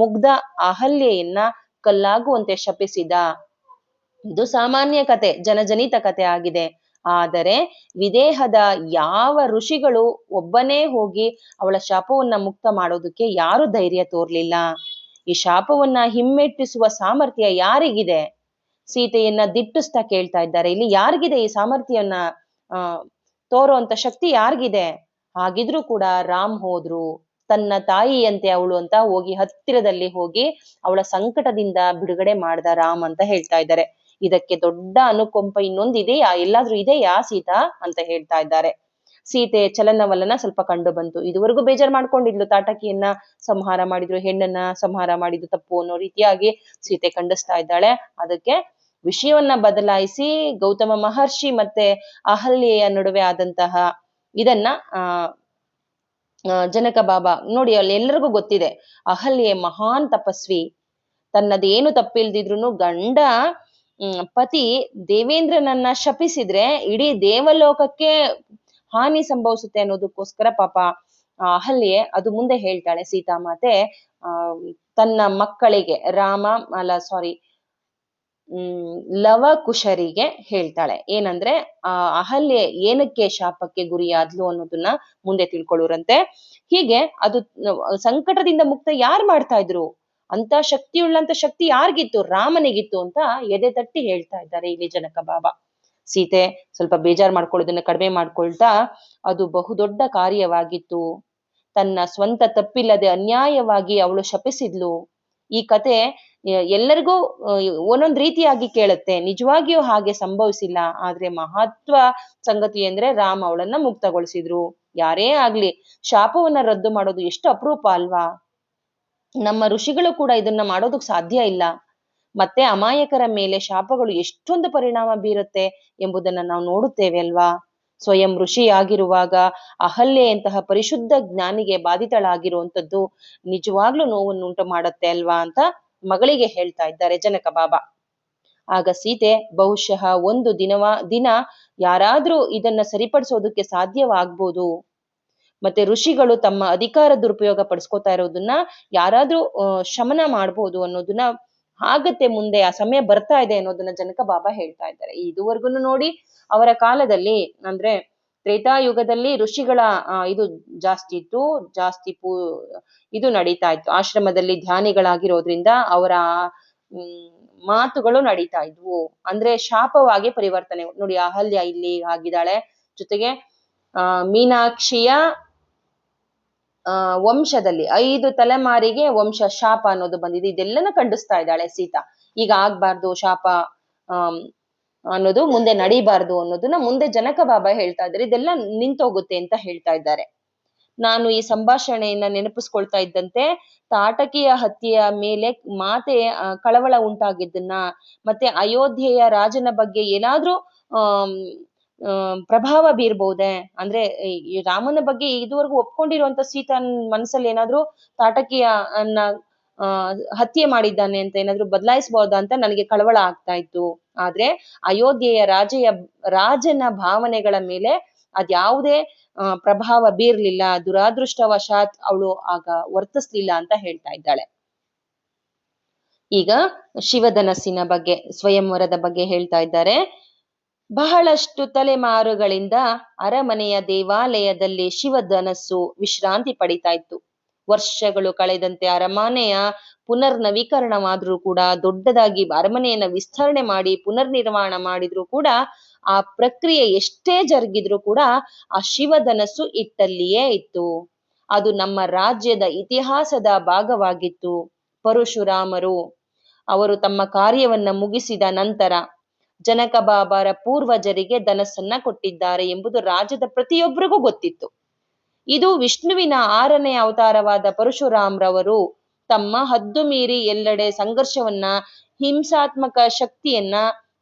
ಮುಗ್ಧ ಅಹಲ್ಯೆಯನ್ನ ಕಲ್ಲಾಗುವಂತೆ ಶಪಿಸಿದ. ಇದು ಸಾಮಾನ್ಯ ಕತೆ, ಜನಜನಿತ ಕತೆ ಆಗಿದೆ. ಆದರೆ ವಿದೇಹದ ಯಾವ ಋಷಿಗಳು ಒಬ್ಬನೇ ಹೋಗಿ ಅವಳ ಶಾಪವನ್ನ ಮುಕ್ತ ಮಾಡೋದಕ್ಕೆ ಯಾರು ಧೈರ್ಯ ತೋರ್ಲಿಲ್ಲ. ಈ ಶಾಪವನ್ನ ಹಿಮ್ಮೆಟ್ಟಿಸುವ ಸಾಮರ್ಥ್ಯ ಯಾರಿಗಿದೆ? ಸೀತೆಯನ್ನ ದಿಟ್ಟಿಸ್ತಾ ಕೇಳ್ತಾ ಇದ್ದಾರೆ, ಇಲ್ಲಿ ಯಾರಿಗಿದೆ ಈ ಸಾಮರ್ಥ್ಯವನ್ನ ಆ ತೋರುವಂತ ಶಕ್ತಿ ಯಾರಿಗಿದೆ? ಹಾಗಿದ್ರೂ ಕೂಡ ರಾಮ್ ಹೋದ್ರು, ತನ್ನ ತಾಯಿಯಂತೆ ಅವಳು ಅಂತ ಹೋಗಿ ಹತ್ತಿರದಲ್ಲಿ ಹೋಗಿ ಅವಳ ಸಂಕಟದಿಂದ ಬಿಡುಗಡೆ ಮಾಡ್ದ ರಾಮ್ ಅಂತ ಹೇಳ್ತಾ ಇದ್ದಾರೆ. ಇದಕ್ಕೆ ದೊಡ್ಡ ಅನುಕಂಪ ಇನ್ನೊಂದು ಇದೆಯಾ, ಎಲ್ಲಾದ್ರೂ ಇದೆಯಾ ಸೀತಾ ಅಂತ ಹೇಳ್ತಾ ಇದ್ದಾರೆ. ಸೀತೆ ಚಲನವಲನ ಸ್ವಲ್ಪ ಕಂಡು ಬಂತು. ಇದುವರೆಗೂ ಬೇಜಾರ್ ಮಾಡ್ಕೊಂಡಿದ್ಲು, ತಾಟಕಿಯನ್ನ ಸಂಹಾರ ಮಾಡಿದ್ರು, ಹೆಣ್ಣನ್ನ ಸಂಹಾರ ಮಾಡಿದ್ದು ತಪ್ಪು ಅನ್ನೋ ರೀತಿಯಾಗಿ ಸೀತೆ ಖಂಡಿಸ್ತಾ ಇದ್ದಾಳೆ. ಅದಕ್ಕೆ ವಿಷಯವನ್ನ ಬದಲಾಯಿಸಿ ಗೌತಮ ಮಹರ್ಷಿ ಮತ್ತೆ ಅಹಲ್ಯೆಯ ನಡುವೆ ಆದಂತಹ ಇದನ್ನ ಜನಕ ಬಾಬಾ ನೋಡಿ, ಅಲ್ಲಿ ಎಲ್ಲರಿಗೂ ಗೊತ್ತಿದೆ ಅಹಲ್ಯೆ ಮಹಾನ್ ತಪಸ್ವಿ, ತನ್ನದೇನು ತಪ್ಪಿಲ್ದಿದ್ರು ಗಂಡ ಪತಿ ದೇವೇಂದ್ರನನ್ನ ಶಪಿಸಿದ್ರೆ ಇಡೀ ದೇವಲೋಕಕ್ಕೆ ಹಾನಿ ಸಂಭವಿಸುತ್ತೆ ಅನ್ನೋದಕ್ಕೋಸ್ಕರ ಪಾಪ ಅಹಲ್ಯೆ ಅದು ಮುಂದೆ ಹೇಳ್ತಾಳೆ ಸೀತಾಮಾತೆ ತನ್ನ ಮಕ್ಕಳಿಗೆ ಲವಕುಶರಿಗೆ ಹೇಳ್ತಾಳೆ ಏನಂದ್ರೆ ಅಹಲ್ಯೆ ಏನಕ್ಕೆ ಶಾಪಕ್ಕೆ ಗುರಿಯಾದ್ಲು ಅನ್ನೋದನ್ನ ಮುಂದೆ ತಿಳ್ಕೊಳ್ಳುರಂತೆ. ಹೀಗೆ ಅದು ಸಂಕಟದಿಂದ ಮುಕ್ತ ಯಾರು ಮಾಡ್ತಾ ಇದ್ರು, ಅಂತ ಶಕ್ತಿಯುಳ್ಳಂತ ಶಕ್ತಿ ಯಾರಿಗಿತ್ತು? ರಾಮನಿಗಿತ್ತು ಅಂತ ಎದೆ ತಟ್ಟಿ ಹೇಳ್ತಾ ಇದ್ದಾರೆ ಇಲ್ಲಿ ಜನಕ ಬಾಬಾ. ಸೀತೆ ಸ್ವಲ್ಪ ಬೇಜಾರ್ ಮಾಡ್ಕೊಳ್ಳೋದನ್ನ ಕಡಿಮೆ ಮಾಡ್ಕೊಳ್ತಾ, ಅದು ಬಹುದೊಡ್ಡ ಕಾರ್ಯವಾಗಿತ್ತು, ತನ್ನ ಸ್ವಂತ ತಪ್ಪಿಲ್ಲದೆ ಅನ್ಯಾಯವಾಗಿ ಅವಳು ಶಪಿಸಿದ್ಲು. ಈ ಕತೆ ಎಲ್ಲರಿಗೂ ಒಂದೊಂದ್ ರೀತಿಯಾಗಿ ಕೇಳುತ್ತೆ, ನಿಜವಾಗಿಯೂ ಹಾಗೆ ಸಂಭವಿಸಿಲ್ಲ. ಆದ್ರೆ ಮಹತ್ವ ಸಂಗತಿ ಅಂದ್ರೆ ರಾಮ್ ಅವಳನ್ನ ಮುಕ್ತಗೊಳಿಸಿದ್ರು. ಯಾರೇ ಆಗ್ಲಿ ಶಾಪವನ್ನ ರದ್ದು ಮಾಡೋದು ಎಷ್ಟು ಅಪರೂಪ ಅಲ್ವಾ? ನಮ್ಮ ಋಷಿಗಳು ಕೂಡ ಇದನ್ನ ಮಾಡೋದಕ್ ಸಾಧ್ಯ ಇಲ್ಲ. ಮತ್ತೆ ಅಮಾಯಕರ ಮೇಲೆ ಶಾಪಗಳು ಎಷ್ಟೊಂದು ಪರಿಣಾಮ ಬೀರುತ್ತೆ ಎಂಬುದನ್ನ ನಾವು ನೋಡುತ್ತೇವೆ ಅಲ್ವಾ? ಸ್ವಯಂ ಋಷಿಯಾಗಿರುವಾಗ ಅಹಲ್ಯೆಯಂತಹ ಪರಿಶುದ್ಧ ಜ್ಞಾನಿಗೆ ಬಾಧಿತಳಾಗಿರುವಂತದ್ದು ನಿಜವಾಗ್ಲೂ ನೋವನ್ನುಂಟು ಮಾಡತ್ತೆ ಅಲ್ವಾ ಅಂತ ಮಗಳಿಗೆ ಹೇಳ್ತಾ ಇದ್ದಾರೆ ಜನಕ ಬಾಬಾ. ಆಗ ಸೀತೆ ಬಹುಶಃ ಒಂದು ದಿನ ಯಾರಾದ್ರೂ ಇದನ್ನ ಸರಿಪಡಿಸೋದಕ್ಕೆ ಸಾಧ್ಯವಾಗ್ಬೋದು, ಮತ್ತೆ ಋಷಿಗಳು ತಮ್ಮ ಅಧಿಕಾರ ದುರುಪಯೋಗ ಪಡಿಸ್ಕೊತಾ ಇರೋದನ್ನ ಯಾರಾದ್ರೂ ಶಮನ ಮಾಡ್ಬೋದು ಅನ್ನೋದನ್ನ ಆಗತ್ತೆ, ಮುಂದೆ ಆ ಸಮಯ ಬರ್ತಾ ಇದೆ ಅನ್ನೋದನ್ನ ಜನಕ ಬಾಬಾ ಹೇಳ್ತಾ ಇದ್ದಾರೆ. ಇದುವರೆಗೂ ನೋಡಿ ಅವರ ಕಾಲದಲ್ಲಿ ಅಂದ್ರೆ ತ್ರೇತಾಯುಗದಲ್ಲಿ ಋಷಿಗಳ ಇದು ಜಾಸ್ತಿ ಇತ್ತು, ಇದು ನಡೀತಾ ಇತ್ತು. ಆಶ್ರಮದಲ್ಲಿ ಧ್ಯಾನಿಗಳಾಗಿರೋದ್ರಿಂದ ಅವರ ಮಾತುಗಳು ನಡೀತಾ ಇದ್ವು. ಅಂದ್ರೆ ಶಾಪವಾಗಿ ಪರಿವರ್ತನೆ ನೋಡಿ, ಅಹಲ್ಯ ಇಲ್ಲಿ ಆಗಿದ್ದಾಳೆ, ಜೊತೆಗೆ ಮೀನಾಕ್ಷಿಯ ವಂಶದಲ್ಲಿ 5 ತಲೆಮಾರಿಗೆ ವಂಶ ಶಾಪ ಅನ್ನೋದು ಬಂದಿದೆ. ಇದೆಲ್ಲನ ಖಂಡಿಸ್ತಾ ಇದ್ದಾಳೆ ಸೀತಾ. ಈಗ ಆಗ್ಬಾರ್ದು ಶಾಪ ಅನ್ನೋದು, ಮುಂದೆ ನಡಿಬಾರ್ದು ಅನ್ನೋದನ್ನ ಮುಂದೆ ಜನಕ ಬಾಬಾ ಹೇಳ್ತಾ ಇದ್ದಾರೆ. ಇದೆಲ್ಲ ನಿಂತೋಗುತ್ತೆ ಅಂತ ಹೇಳ್ತಾ ಇದ್ದಾರೆ. ನಾನು ಈ ಸಂಭಾಷಣೆಯನ್ನ ನೆನಪಿಸ್ಕೊಳ್ತಾ ಇದ್ದಂತೆ ತಾಟಕಿಯ ಹತ್ಯೆಯ ಮೇಲೆ ಮಾತೆ ಕಳವಳ ಉಂಟಾಗಿದ್ದನ್ನ, ಮತ್ತೆ ಅಯೋಧ್ಯೆಯ ರಾಜನ ಬಗ್ಗೆ ಏನಾದ್ರೂ ಪ್ರಭಾವ ಬೀರ್ಬಹುದೇ, ಅಂದ್ರೆ ಈ ರಾಮನ ಬಗ್ಗೆ ಇದುವರೆಗೂ ಒಪ್ಕೊಂಡಿರುವಂತ ಸೀತನ್ ಮನಸ್ಸಲ್ಲಿ ಏನಾದ್ರೂ ತಾಟಕಿಯ ಹತ್ಯೆ ಮಾಡಿದ್ದಾನೆ ಅಂತ ಏನಾದ್ರೂ ಬದಲಾಯಿಸಬಹುದಾ ಅಂತ ನನಗೆ ಕಳವಳ ಆಗ್ತಾ ಇತ್ತು. ಆದ್ರೆ ಅಯೋಧ್ಯೆಯ ರಾಜನ ಭಾವನೆಗಳ ಮೇಲೆ ಅದ್ಯಾವುದೇ ಪ್ರಭಾವ ಬೀರ್ಲಿಲ್ಲ, ದುರಾದೃಷ್ಟವಶಾತ್ ಅವಳು ಆಗ ವರ್ತಿಸ್ಲಿಲ್ಲ ಅಂತ ಹೇಳ್ತಾ ಇದ್ದಾಳೆ. ಈಗ ಶಿವಧನಸ್ಸಿನ ಬಗ್ಗೆ, ಸ್ವಯಂವರದ ಬಗ್ಗೆ ಹೇಳ್ತಾ ಇದ್ದಾರೆ. ಬಹಳಷ್ಟು ತಲೆಮಾರುಗಳಿಂದ ಅರಮನೆಯ ದೇವಾಲಯದಲ್ಲಿ ಶಿವಧನಸ್ಸು ವಿಶ್ರಾಂತಿ ಪಡಿತಾ ಇತ್ತು. ವರ್ಷಗಳು ಕಳೆದಂತೆ ಅರಮನೆಯ ಪುನರ್ ನವೀಕರಣವಾದ್ರೂ ಕೂಡ, ದೊಡ್ಡದಾಗಿ ಅರಮನೆಯನ್ನ ವಿಸ್ತರಣೆ ಮಾಡಿ ಪುನರ್ ನಿರ್ಮಾಣ ಮಾಡಿದ್ರು ಕೂಡ, ಆ ಪ್ರಕ್ರಿಯೆ ಎಷ್ಟೇ ಜರುಗಿದ್ರು ಕೂಡ ಆ ಶಿವಧನಸ್ಸು ಇಟ್ಟಲ್ಲಿಯೇ ಇತ್ತು. ಅದು ನಮ್ಮ ರಾಜ್ಯದ ಇತಿಹಾಸದ ಭಾಗವಾಗಿತ್ತು. ಪರಶುರಾಮರು ಅವರು ತಮ್ಮ ಕಾರ್ಯವನ್ನ ಮುಗಿಸಿದ ನಂತರ ಜನಕ ಬಾಬಾರ ಪೂರ್ವಜರಿಗೆ ಧನಸ್ಸನ್ನ ಕೊಟ್ಟಿದ್ದಾರೆ ಎಂಬುದು ರಾಜ್ಯದ ಪ್ರತಿಯೊಬ್ಬರಿಗೂ ಗೊತ್ತಿತ್ತು. ಇದು ವಿಷ್ಣುವಿನ 6ನೇ ಅವತಾರವಾದ ಪರಶುರಾಮ್ರವರು ತಮ್ಮ ಹದ್ದು ಮೀರಿ ಎಲ್ಲೆಡೆ ಸಂಘರ್ಷವನ್ನ, ಹಿಂಸಾತ್ಮಕ ಶಕ್ತಿಯನ್ನ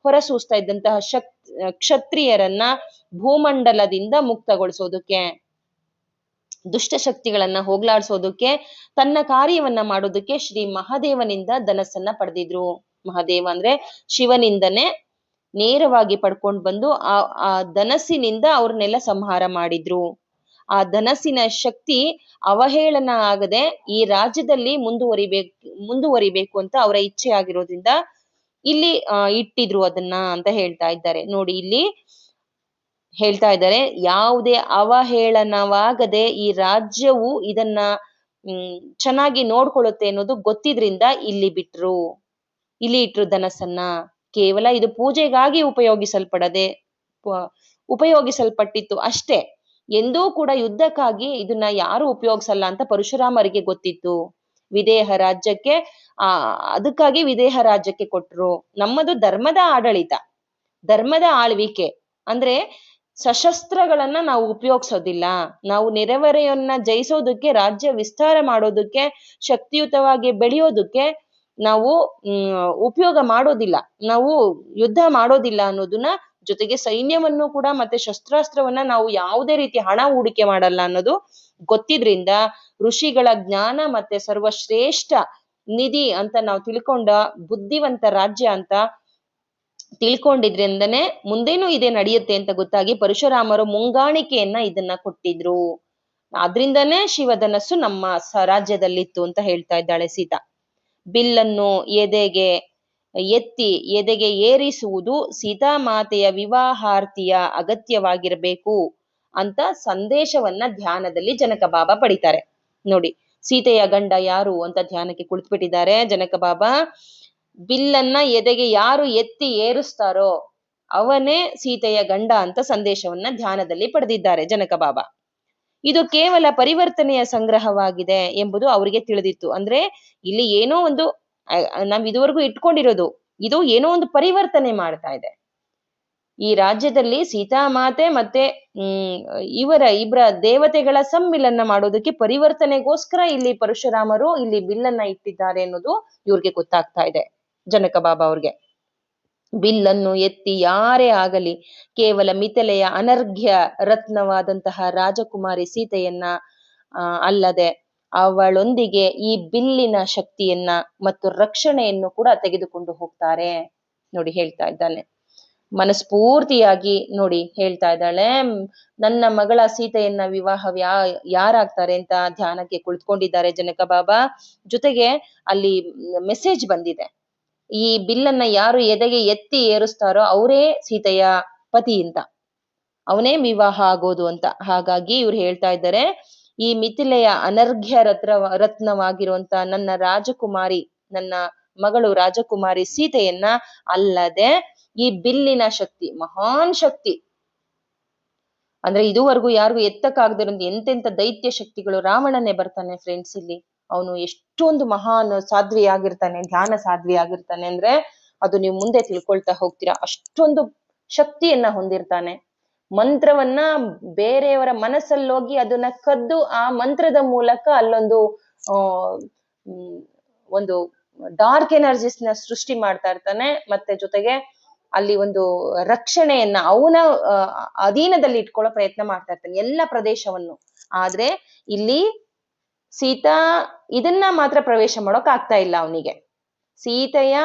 ಹೊರಸೂಸ್ತಾ ಇದ್ದಂತಹ ಕ್ಷತ್ರಿಯರನ್ನ ಭೂಮಂಡಲದಿಂದ ಮುಕ್ತಗೊಳಿಸೋದಕ್ಕೆ, ದುಷ್ಟಶಕ್ತಿಗಳನ್ನ ಹೋಗ್ಲಾಡ್ಸೋದಕ್ಕೆ, ತನ್ನ ಕಾರ್ಯವನ್ನ ಮಾಡೋದಕ್ಕೆ ಶ್ರೀ ಮಹಾದೇವನಿಂದ ಧನಸ್ಸನ್ನ ಪಡೆದಿದ್ರು. ಮಹಾದೇವ ಅಂದ್ರೆ ಶಿವನಿಂದನೇ ನೇರವಾಗಿ ಪಡ್ಕೊಂಡು ಬಂದು ಆ ಧನಸ್ಸಿನಿಂದ ಅವ್ರನ್ನೆಲ್ಲ ಸಂಹಾರ ಮಾಡಿದ್ರು. ಆ ಧನಸ್ಸಿನ ಶಕ್ತಿ ಅವಹೇಳನ ಆಗದೆ ಈ ರಾಜ್ಯದಲ್ಲಿ ಮುಂದುವರಿಬೇಕು ಅಂತ ಅವರ ಇಚ್ಛೆ ಆಗಿರೋದ್ರಿಂದ ಇಲ್ಲಿ ಇಟ್ಟಿದ್ರು ಅದನ್ನ ಅಂತ ಹೇಳ್ತಾ ಇದ್ದಾರೆ. ನೋಡಿ, ಇಲ್ಲಿ ಹೇಳ್ತಾ ಇದ್ದಾರೆ, ಯಾವುದೇ ಅವಹೇಳನವಾಗದೆ ಈ ರಾಜ್ಯವು ಇದನ್ನ ಚೆನ್ನಾಗಿ ನೋಡ್ಕೊಳ್ಳುತ್ತೆ ಅನ್ನೋದು ಗೊತ್ತಿದ್ರಿಂದ ಇಲ್ಲಿ ಇಟ್ರು ಧನಸ್ಸನ್ನ. ಕೇವಲ ಇದು ಪೂಜೆಗಾಗಿ ಉಪಯೋಗಿಸಲ್ಪಟ್ಟಿತ್ತು ಅಷ್ಟೇ. ಎಂದೂ ಕೂಡ ಯುದ್ಧಕ್ಕಾಗಿ ಇದನ್ನ ಯಾರು ಉಪಯೋಗಿಸಲ್ಲ ಅಂತ ಪರಶುರಾಮರಿಗೆ ಗೊತ್ತಿತ್ತು. ವಿದೇಹ ರಾಜ್ಯಕ್ಕೆ ಅದಕ್ಕಾಗಿ ವಿದೇಹ ರಾಜ್ಯಕ್ಕೆ ಕೊಟ್ರು. ನಮ್ಮದು ಧರ್ಮದ ಆಡಳಿತ, ಧರ್ಮದ ಆಳ್ವಿಕೆ. ಅಂದ್ರೆ ಸಶಸ್ತ್ರಗಳನ್ನ ನಾವು ಉಪಯೋಗಿಸೋದಿಲ್ಲ. ನಾವು ನೆರೆಹೊರೆಯನ್ನ ಜಯಿಸೋದಕ್ಕೆ, ರಾಜ್ಯ ವಿಸ್ತಾರ ಮಾಡೋದಕ್ಕೆ, ಶಕ್ತಿಯುತವಾಗಿ ಬೆಳೆಯೋದಕ್ಕೆ ನಾವು ಉಪಯೋಗ ಮಾಡೋದಿಲ್ಲ. ನಾವು ಯುದ್ಧ ಮಾಡೋದಿಲ್ಲ ಅನ್ನೋದನ್ನ, ಜೊತೆಗೆ ಸೈನ್ಯವನ್ನು ಕೂಡ ಮತ್ತೆ ಶಸ್ತ್ರಾಸ್ತ್ರವನ್ನ ನಾವು ಯಾವುದೇ ರೀತಿ ಹಣ ಹೂಡಿಕೆ ಮಾಡಲ್ಲ ಅನ್ನೋದು ಗೊತ್ತಿದ್ರಿಂದ ಋಷಿಗಳ ಜ್ಞಾನ ಮತ್ತೆ ಸರ್ವಶ್ರೇಷ್ಠ ನಿಧಿ ಅಂತ ನಾವು ತಿಳ್ಕೊಂಡ ಬುದ್ಧಿವಂತ ರಾಜ್ಯ ಅಂತ ತಿಳ್ಕೊಂಡಿದ್ರಿಂದನೇ ಮುಂದೇನು ಇದೇ ನಡೆಯುತ್ತೆ ಅಂತ ಗೊತ್ತಾಗಿ ಪರಶುರಾಮರು ಮುಂಗಾಣಿಕೆಯನ್ನ ಇದನ್ನ ಕೊಟ್ಟಿದ್ರು. ಅದ್ರಿಂದನೇ ಶಿವಧನಸ್ಸು ನಮ್ಮ ರಾಜ್ಯದಲ್ಲಿತ್ತು ಅಂತ ಹೇಳ್ತಾ ಇದ್ದಾಳೆ ಸೀತಾ. ಬಿಲ್ಲನ್ನು ಎದೆಗೆ ಏರಿಸುವುದು ಸೀತಾಮಾತೆಯ ವಿವಾಹಾರ್ತಿಯ ಅಗತ್ಯವಾಗಿರಬೇಕು ಅಂತ ಸಂದೇಶವನ್ನ ಧ್ಯಾನದಲ್ಲಿ ಜನಕ ಬಾಬಾ ಪಡಿತಾರೆ. ನೋಡಿ, ಸೀತೆಯ ಗಂಡ ಯಾರು ಅಂತ ಧ್ಯಾನಕ್ಕೆ ಕುಳಿತುಬಿಟ್ಟಿದ್ದಾರೆ ಜನಕ ಬಾಬಾ. ಬಿಲ್ಲನ್ನ ಎದೆಗೆ ಯಾರು ಎತ್ತಿ ಏರಿಸ್ತಾರೋ ಅವನೇ ಸೀತೆಯ ಗಂಡ ಅಂತ ಸಂದೇಶವನ್ನ ಧ್ಯಾನದಲ್ಲಿ ಪಡೆದಿದ್ದಾರೆ ಜನಕ ಬಾಬಾ. ಇದು ಕೇವಲ ಪರಿವರ್ತನೆಯ ಸಂಗ್ರಹವಾಗಿದೆ ಎಂಬುದು ಅವರಿಗೆ ತಿಳಿದಿತ್ತು. ಅಂದ್ರೆ ಇಲ್ಲಿ ಏನೋ ಒಂದು ನಾವ್ ಇದುವರೆಗೂ ಇಟ್ಕೊಂಡಿರೋದು, ಇದು ಏನೋ ಒಂದು ಪರಿವರ್ತನೆ ಮಾಡ್ತಾ ಇದೆ. ಈ ರಾಜ್ಯದಲ್ಲಿ ಸೀತಾಮಾತೆ ಮತ್ತೆ ಇಬ್ಬರ ದೇವತೆಗಳ ಸಮ್ಮಿಲನ ಮಾಡೋದಕ್ಕೆ ಪರಿವರ್ತನೆಗೋಸ್ಕರ ಇಲ್ಲಿ ಪರಶುರಾಮರು ಇಲ್ಲಿ ಬಿಲ್ಲನ್ನ ಇಟ್ಟಿದ್ದಾರೆ ಅನ್ನೋದು ಇವ್ರಿಗೆ ಗೊತ್ತಾಗ್ತಾ ಇದೆ ಜನಕ ಬಾಬಾ ಅವ್ರಿಗೆ. ಬಿಲ್ಲನ್ನು ಎತ್ತಿ ಯಾರೇ ಆಗಲಿ ಕೇವಲ ಮಿಥಿಲೆಯ ಅನರ್ಘ್ಯ ರತ್ನವಾದಂತಹ ರಾಜಕುಮಾರಿ ಸೀತೆಯನ್ನ ಅಲ್ಲದೆ ಅವಳೊಂದಿಗೆ ಈ ಬಿಲ್ಲಿನ ಶಕ್ತಿಯನ್ನ ಮತ್ತು ರಕ್ಷಣೆಯನ್ನು ಕೂಡ ತೆಗೆದುಕೊಂಡು ಹೋಗ್ತಾರೆ. ನೋಡಿ, ಹೇಳ್ತಾ ಇದ್ದಾನೆ ಮನಸ್ಫೂರ್ತಿಯಾಗಿ. ನೋಡಿ, ಹೇಳ್ತಾ ಇದ್ದಾಳೆ, ನನ್ನ ಮಗಳ ಸೀತೆಯನ್ನ ವಿವಾಹ ಯಾರಾಗ್ತಾರೆ ಅಂತ ಧ್ಯಾನಕ್ಕೆ ಕುಳಿತುಕೊಂಡಿದ್ದಾರೆ ಜನಕ ಬಾಬಾ. ಜೊತೆಗೆ ಅಲ್ಲಿ ಮೆಸೇಜ್ ಬಂದಿದೆ, ಈ ಬಿಲ್ಲನ್ನ ಯಾರು ಎದೆಗೆ ಎತ್ತಿ ಏರಿಸ್ತಾರೋ ಅವರೇ ಸೀತೆಯ ಪತಿ ಅಂತ, ಅವನೇ ವಿವಾಹ ಆಗೋದು ಅಂತ. ಹಾಗಾಗಿ ಇವ್ರು ಹೇಳ್ತಾ ಇದ್ದಾರೆ, ಈ ಮಿಥಿಲೆಯ ಅನರ್ಘ್ಯ ರತ್ನವಾಗಿರುವಂತ ನನ್ನ ಮಗಳು ರಾಜಕುಮಾರಿ ಸೀತೆಯನ್ನ ಅಲ್ಲದೆ ಈ ಬಿಲ್ಲಿನ ಶಕ್ತಿ, ಮಹಾನ್ ಶಕ್ತಿ, ಅಂದ್ರೆ ಇದುವರೆಗೂ ಯಾರಿಗೂ ಎತ್ತಕ್ಕಾಗದಿರೋ ಎಂತೆಂತ ದೈತ್ಯ ಶಕ್ತಿಗಳು. ರಾವಣನೇ ಬರ್ತಾನೆ ಫ್ರೆಂಡ್ಸ್ ಇಲ್ಲಿ. ಅವನು ಎಷ್ಟೊಂದು ಮಹಾನ್ ಸಾಧ್ವಿ ಆಗಿರ್ತಾನೆ, ಧ್ಯಾನ ಸಾಧ್ವಿ ಆಗಿರ್ತಾನೆ ಅಂದ್ರೆ ಅದು ನೀವು ಮುಂದೆ ತಿಳ್ಕೊಳ್ತಾ ಹೋಗ್ತೀರಾ. ಅಷ್ಟೊಂದು ಶಕ್ತಿಯನ್ನ ಹೊಂದಿರ್ತಾನೆ. ಮಂತ್ರವನ್ನ ಬೇರೆಯವರ ಮನಸ್ಸಲ್ಲೋಗಿ ಅದನ್ನ ಕದ್ದು ಆ ಮಂತ್ರದ ಮೂಲಕ ಅಲ್ಲೊಂದು ಒಂದು ಡಾರ್ಕ್ ಎನರ್ಜಿಸ್ನ ಸೃಷ್ಟಿ ಮಾಡ್ತಾ ಇರ್ತಾನೆ. ಮತ್ತೆ ಜೊತೆಗೆ ಅಲ್ಲಿ ಒಂದು ರಕ್ಷಣೆಯನ್ನ ಅವನ ಅಧೀನದಲ್ಲಿ ಇಟ್ಕೊಳ್ಳೋ ಪ್ರಯತ್ನ ಮಾಡ್ತಾ ಇರ್ತಾನೆ ಎಲ್ಲ ಪ್ರದೇಶವನ್ನು. ಆದ್ರೆ ಇಲ್ಲಿ ಸೀತಾ ಇದನ್ನ ಮಾತ್ರ ಪ್ರವೇಶ ಮಾಡೋಕ್ ಆಗ್ತಾ ಇಲ್ಲ ಅವನಿಗೆ. ಸೀತೆಯ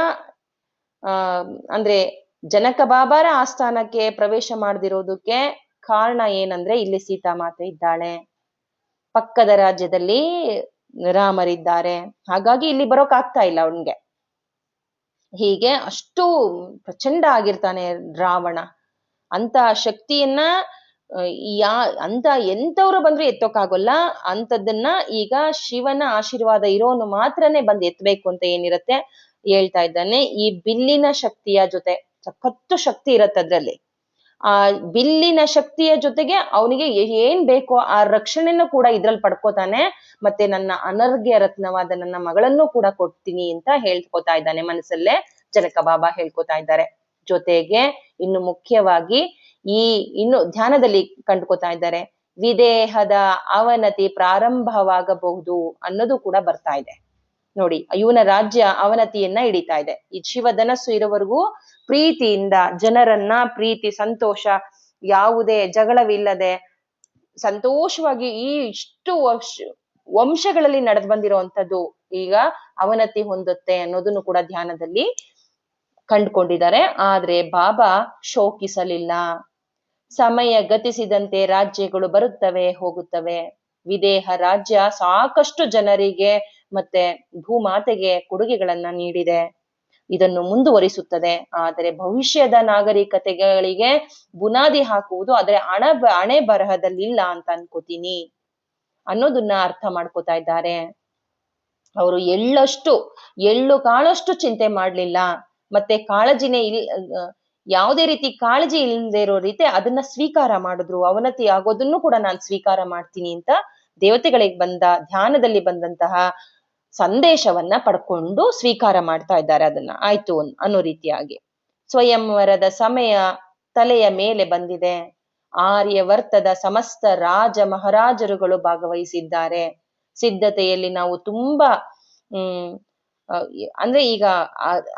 ಅಂದ್ರೆ ಜನಕ ಬಾಬಾರ ಆಸ್ಥಾನಕ್ಕೆ ಪ್ರವೇಶ ಮಾಡದಿರೋದಕ್ಕೆ ಕಾರಣ ಏನಂದ್ರೆ ಇಲ್ಲಿ ಸೀತಾಮಾತೆ ಇದ್ದಾಳೆ, ಪಕ್ಕದ ರಾಜ್ಯದಲ್ಲಿ ರಾಮರಿದ್ದಾರೆ, ಹಾಗಾಗಿ ಇಲ್ಲಿ ಬರೋಕ್ ಆಗ್ತಾ ಇಲ್ಲ ಅವನ್ಗೆ. ಹೀಗೆ ಅಷ್ಟು ಪ್ರಚಂಡ ಆಗಿರ್ತಾನೆ ರಾವಣ. ಅಂತ ಶಕ್ತಿಯನ್ನ ಅಂತ ಎಂತವ್ರು ಬಂದ್ರು ಎತ್ತೋಕ್ಕಾಗಲ್ಲ. ಅಂತದನ್ನ ಈಗ ಶಿವನ ಆಶೀರ್ವಾದ ಇರೋನು ಮಾತ್ರನೇ ಬಂದು ಎತ್ತಬೇಕು ಅಂತ ಏನಿರತ್ತೆ ಹೇಳ್ತಾ ಇದ್ದಾನೆ. ಈ ಬಿಲ್ಲಿನ ಶಕ್ತಿಯ ಜೊತೆ ಸಖತ್ತು ಶಕ್ತಿ ಇರತ್ತೆ ಅದ್ರಲ್ಲಿ. ಆ ಬಿಲ್ಲಿನ ಶಕ್ತಿಯ ಜೊತೆಗೆ ಅವನಿಗೆ ಏನ್ ಬೇಕೋ ಆ ರಕ್ಷಣೆನೂ ಕೂಡ ಇದ್ರಲ್ಲಿ ಪಡ್ಕೋತಾನೆ. ಮತ್ತೆ ನನ್ನ ಅನರ್ಘ್ಯ ರತ್ನವಾದ ನನ್ನ ಮಗಳನ್ನು ಕೂಡ ಕೊಡ್ತೀನಿ ಅಂತ ಹೇಳ್ಕೊತಾ ಇದ್ದಾನೆ ಮನಸ್ಸಲ್ಲೇ ಜನಕ ಬಾಬಾ ಹೇಳ್ಕೊತಾ ಇದ್ದಾರೆ. ಜೊತೆಗೆ ಇನ್ನು ಮುಖ್ಯವಾಗಿ ಇನ್ನು ಧ್ಯಾನದಲ್ಲಿ ಕಂಡುಕೊತಾ ಇದ್ದಾರೆ, ವಿದೇಹದ ಅವನತಿ ಪ್ರಾರಂಭವಾಗಬಹುದು ಅನ್ನೋದು ಕೂಡ ಬರ್ತಾ ಇದೆ. ನೋಡಿ, ಇವನ ರಾಜ್ಯ ಅವನತಿಯನ್ನ ಹಿಡಿತಾ ಇದೆ. ಈ ಶಿವಧನಸ್ಸು ಇರೋವರೆಗೂ ಪ್ರೀತಿಯಿಂದ ಜನರನ್ನ ಸಂತೋಷ, ಯಾವುದೇ ಜಗಳವಿಲ್ಲದೆ ಸಂತೋಷವಾಗಿ ಇಷ್ಟು ವಂಶಗಳಲ್ಲಿ ನಡೆದು ಬಂದಿರುವಂತದ್ದು ಈಗ ಅವನತಿ ಹೊಂದುತ್ತೆ ಅನ್ನೋದನ್ನು ಕೂಡ ಧ್ಯಾನದಲ್ಲಿ ಕಂಡುಕೊಂಡಿದ್ದಾರೆ. ಆದ್ರೆ ಬಾಬಾ ಶೋಕಿಸಲಿಲ್ಲ. ಸಮಯ ಗತಿಸಿದಂತೆ ರಾಜ್ಯಗಳು ಬರುತ್ತವೆ ಹೋಗುತ್ತವೆ. ವಿದೇಹ ರಾಜ್ಯ ಸಾಕಷ್ಟು ಜನರಿಗೆ ಮತ್ತೆ ಭೂಮಾತೆಗೆ ಕೊಡುಗೆಗಳನ್ನ ನೀಡಿದೆ. ಇದನ್ನು ಮುಂದುವರಿಸುತ್ತದೆ. ಆದರೆ ಭವಿಷ್ಯದ ನಾಗರಿಕತೆಗಳಿಗೆ ಬುನಾದಿ ಹಾಕುವುದು ಅದರ ಹಣೆ ಬರಹದಲ್ಲಿಲ್ಲ ಅಂತ ಅನ್ಕೋತೀನಿ ಅನ್ನೋದನ್ನ ಅರ್ಥ ಮಾಡ್ಕೋತಾ ಇದ್ದಾರೆ. ಅವರು ಎಳ್ಳು ಕಾಳಷ್ಟು ಚಿಂತೆ ಮಾಡ್ಲಿಲ್ಲ, ಮತ್ತೆ ಕಾಳಜಿನೇ ಯಾವುದೇ ರೀತಿ ಕಾಳಜಿ ಇಲ್ಲದೆ ಇರೋ ರೀತಿ ಅದನ್ನ ಸ್ವೀಕಾರ ಮಾಡಿದ್ರು. ಅವನತಿ ಆಗೋದನ್ನು ಕೂಡ ನಾನು ಸ್ವೀಕಾರ ಮಾಡ್ತೀನಿ ಅಂತ ದೇವತೆಗಳಿಗೆ ಧ್ಯಾನದಲ್ಲಿ ಬಂದಂತಹ ಸಂದೇಶವನ್ನ ಪಡ್ಕೊಂಡು ಸ್ವೀಕಾರ ಮಾಡ್ತಾ ಇದ್ದಾರೆ. ಅದನ್ನ ಆಯ್ತು ಅನ್ನೋ ರೀತಿಯಾಗಿ ಸ್ವಯಂವರದ ಸಮಯ ತಲೆಯ ಮೇಲೆ ಬಂದಿದೆ. ಆರ್ಯವರ್ತದ ಸಮಸ್ತ ರಾಜ ಮಹಾರಾಜರುಗಳು ಭಾಗವಹಿಸಿದ್ದಾರೆ. ಸಿದ್ಧತೆಯಲ್ಲಿ ನಾವು ತುಂಬಾ ಅಂದ್ರೆ ಈಗ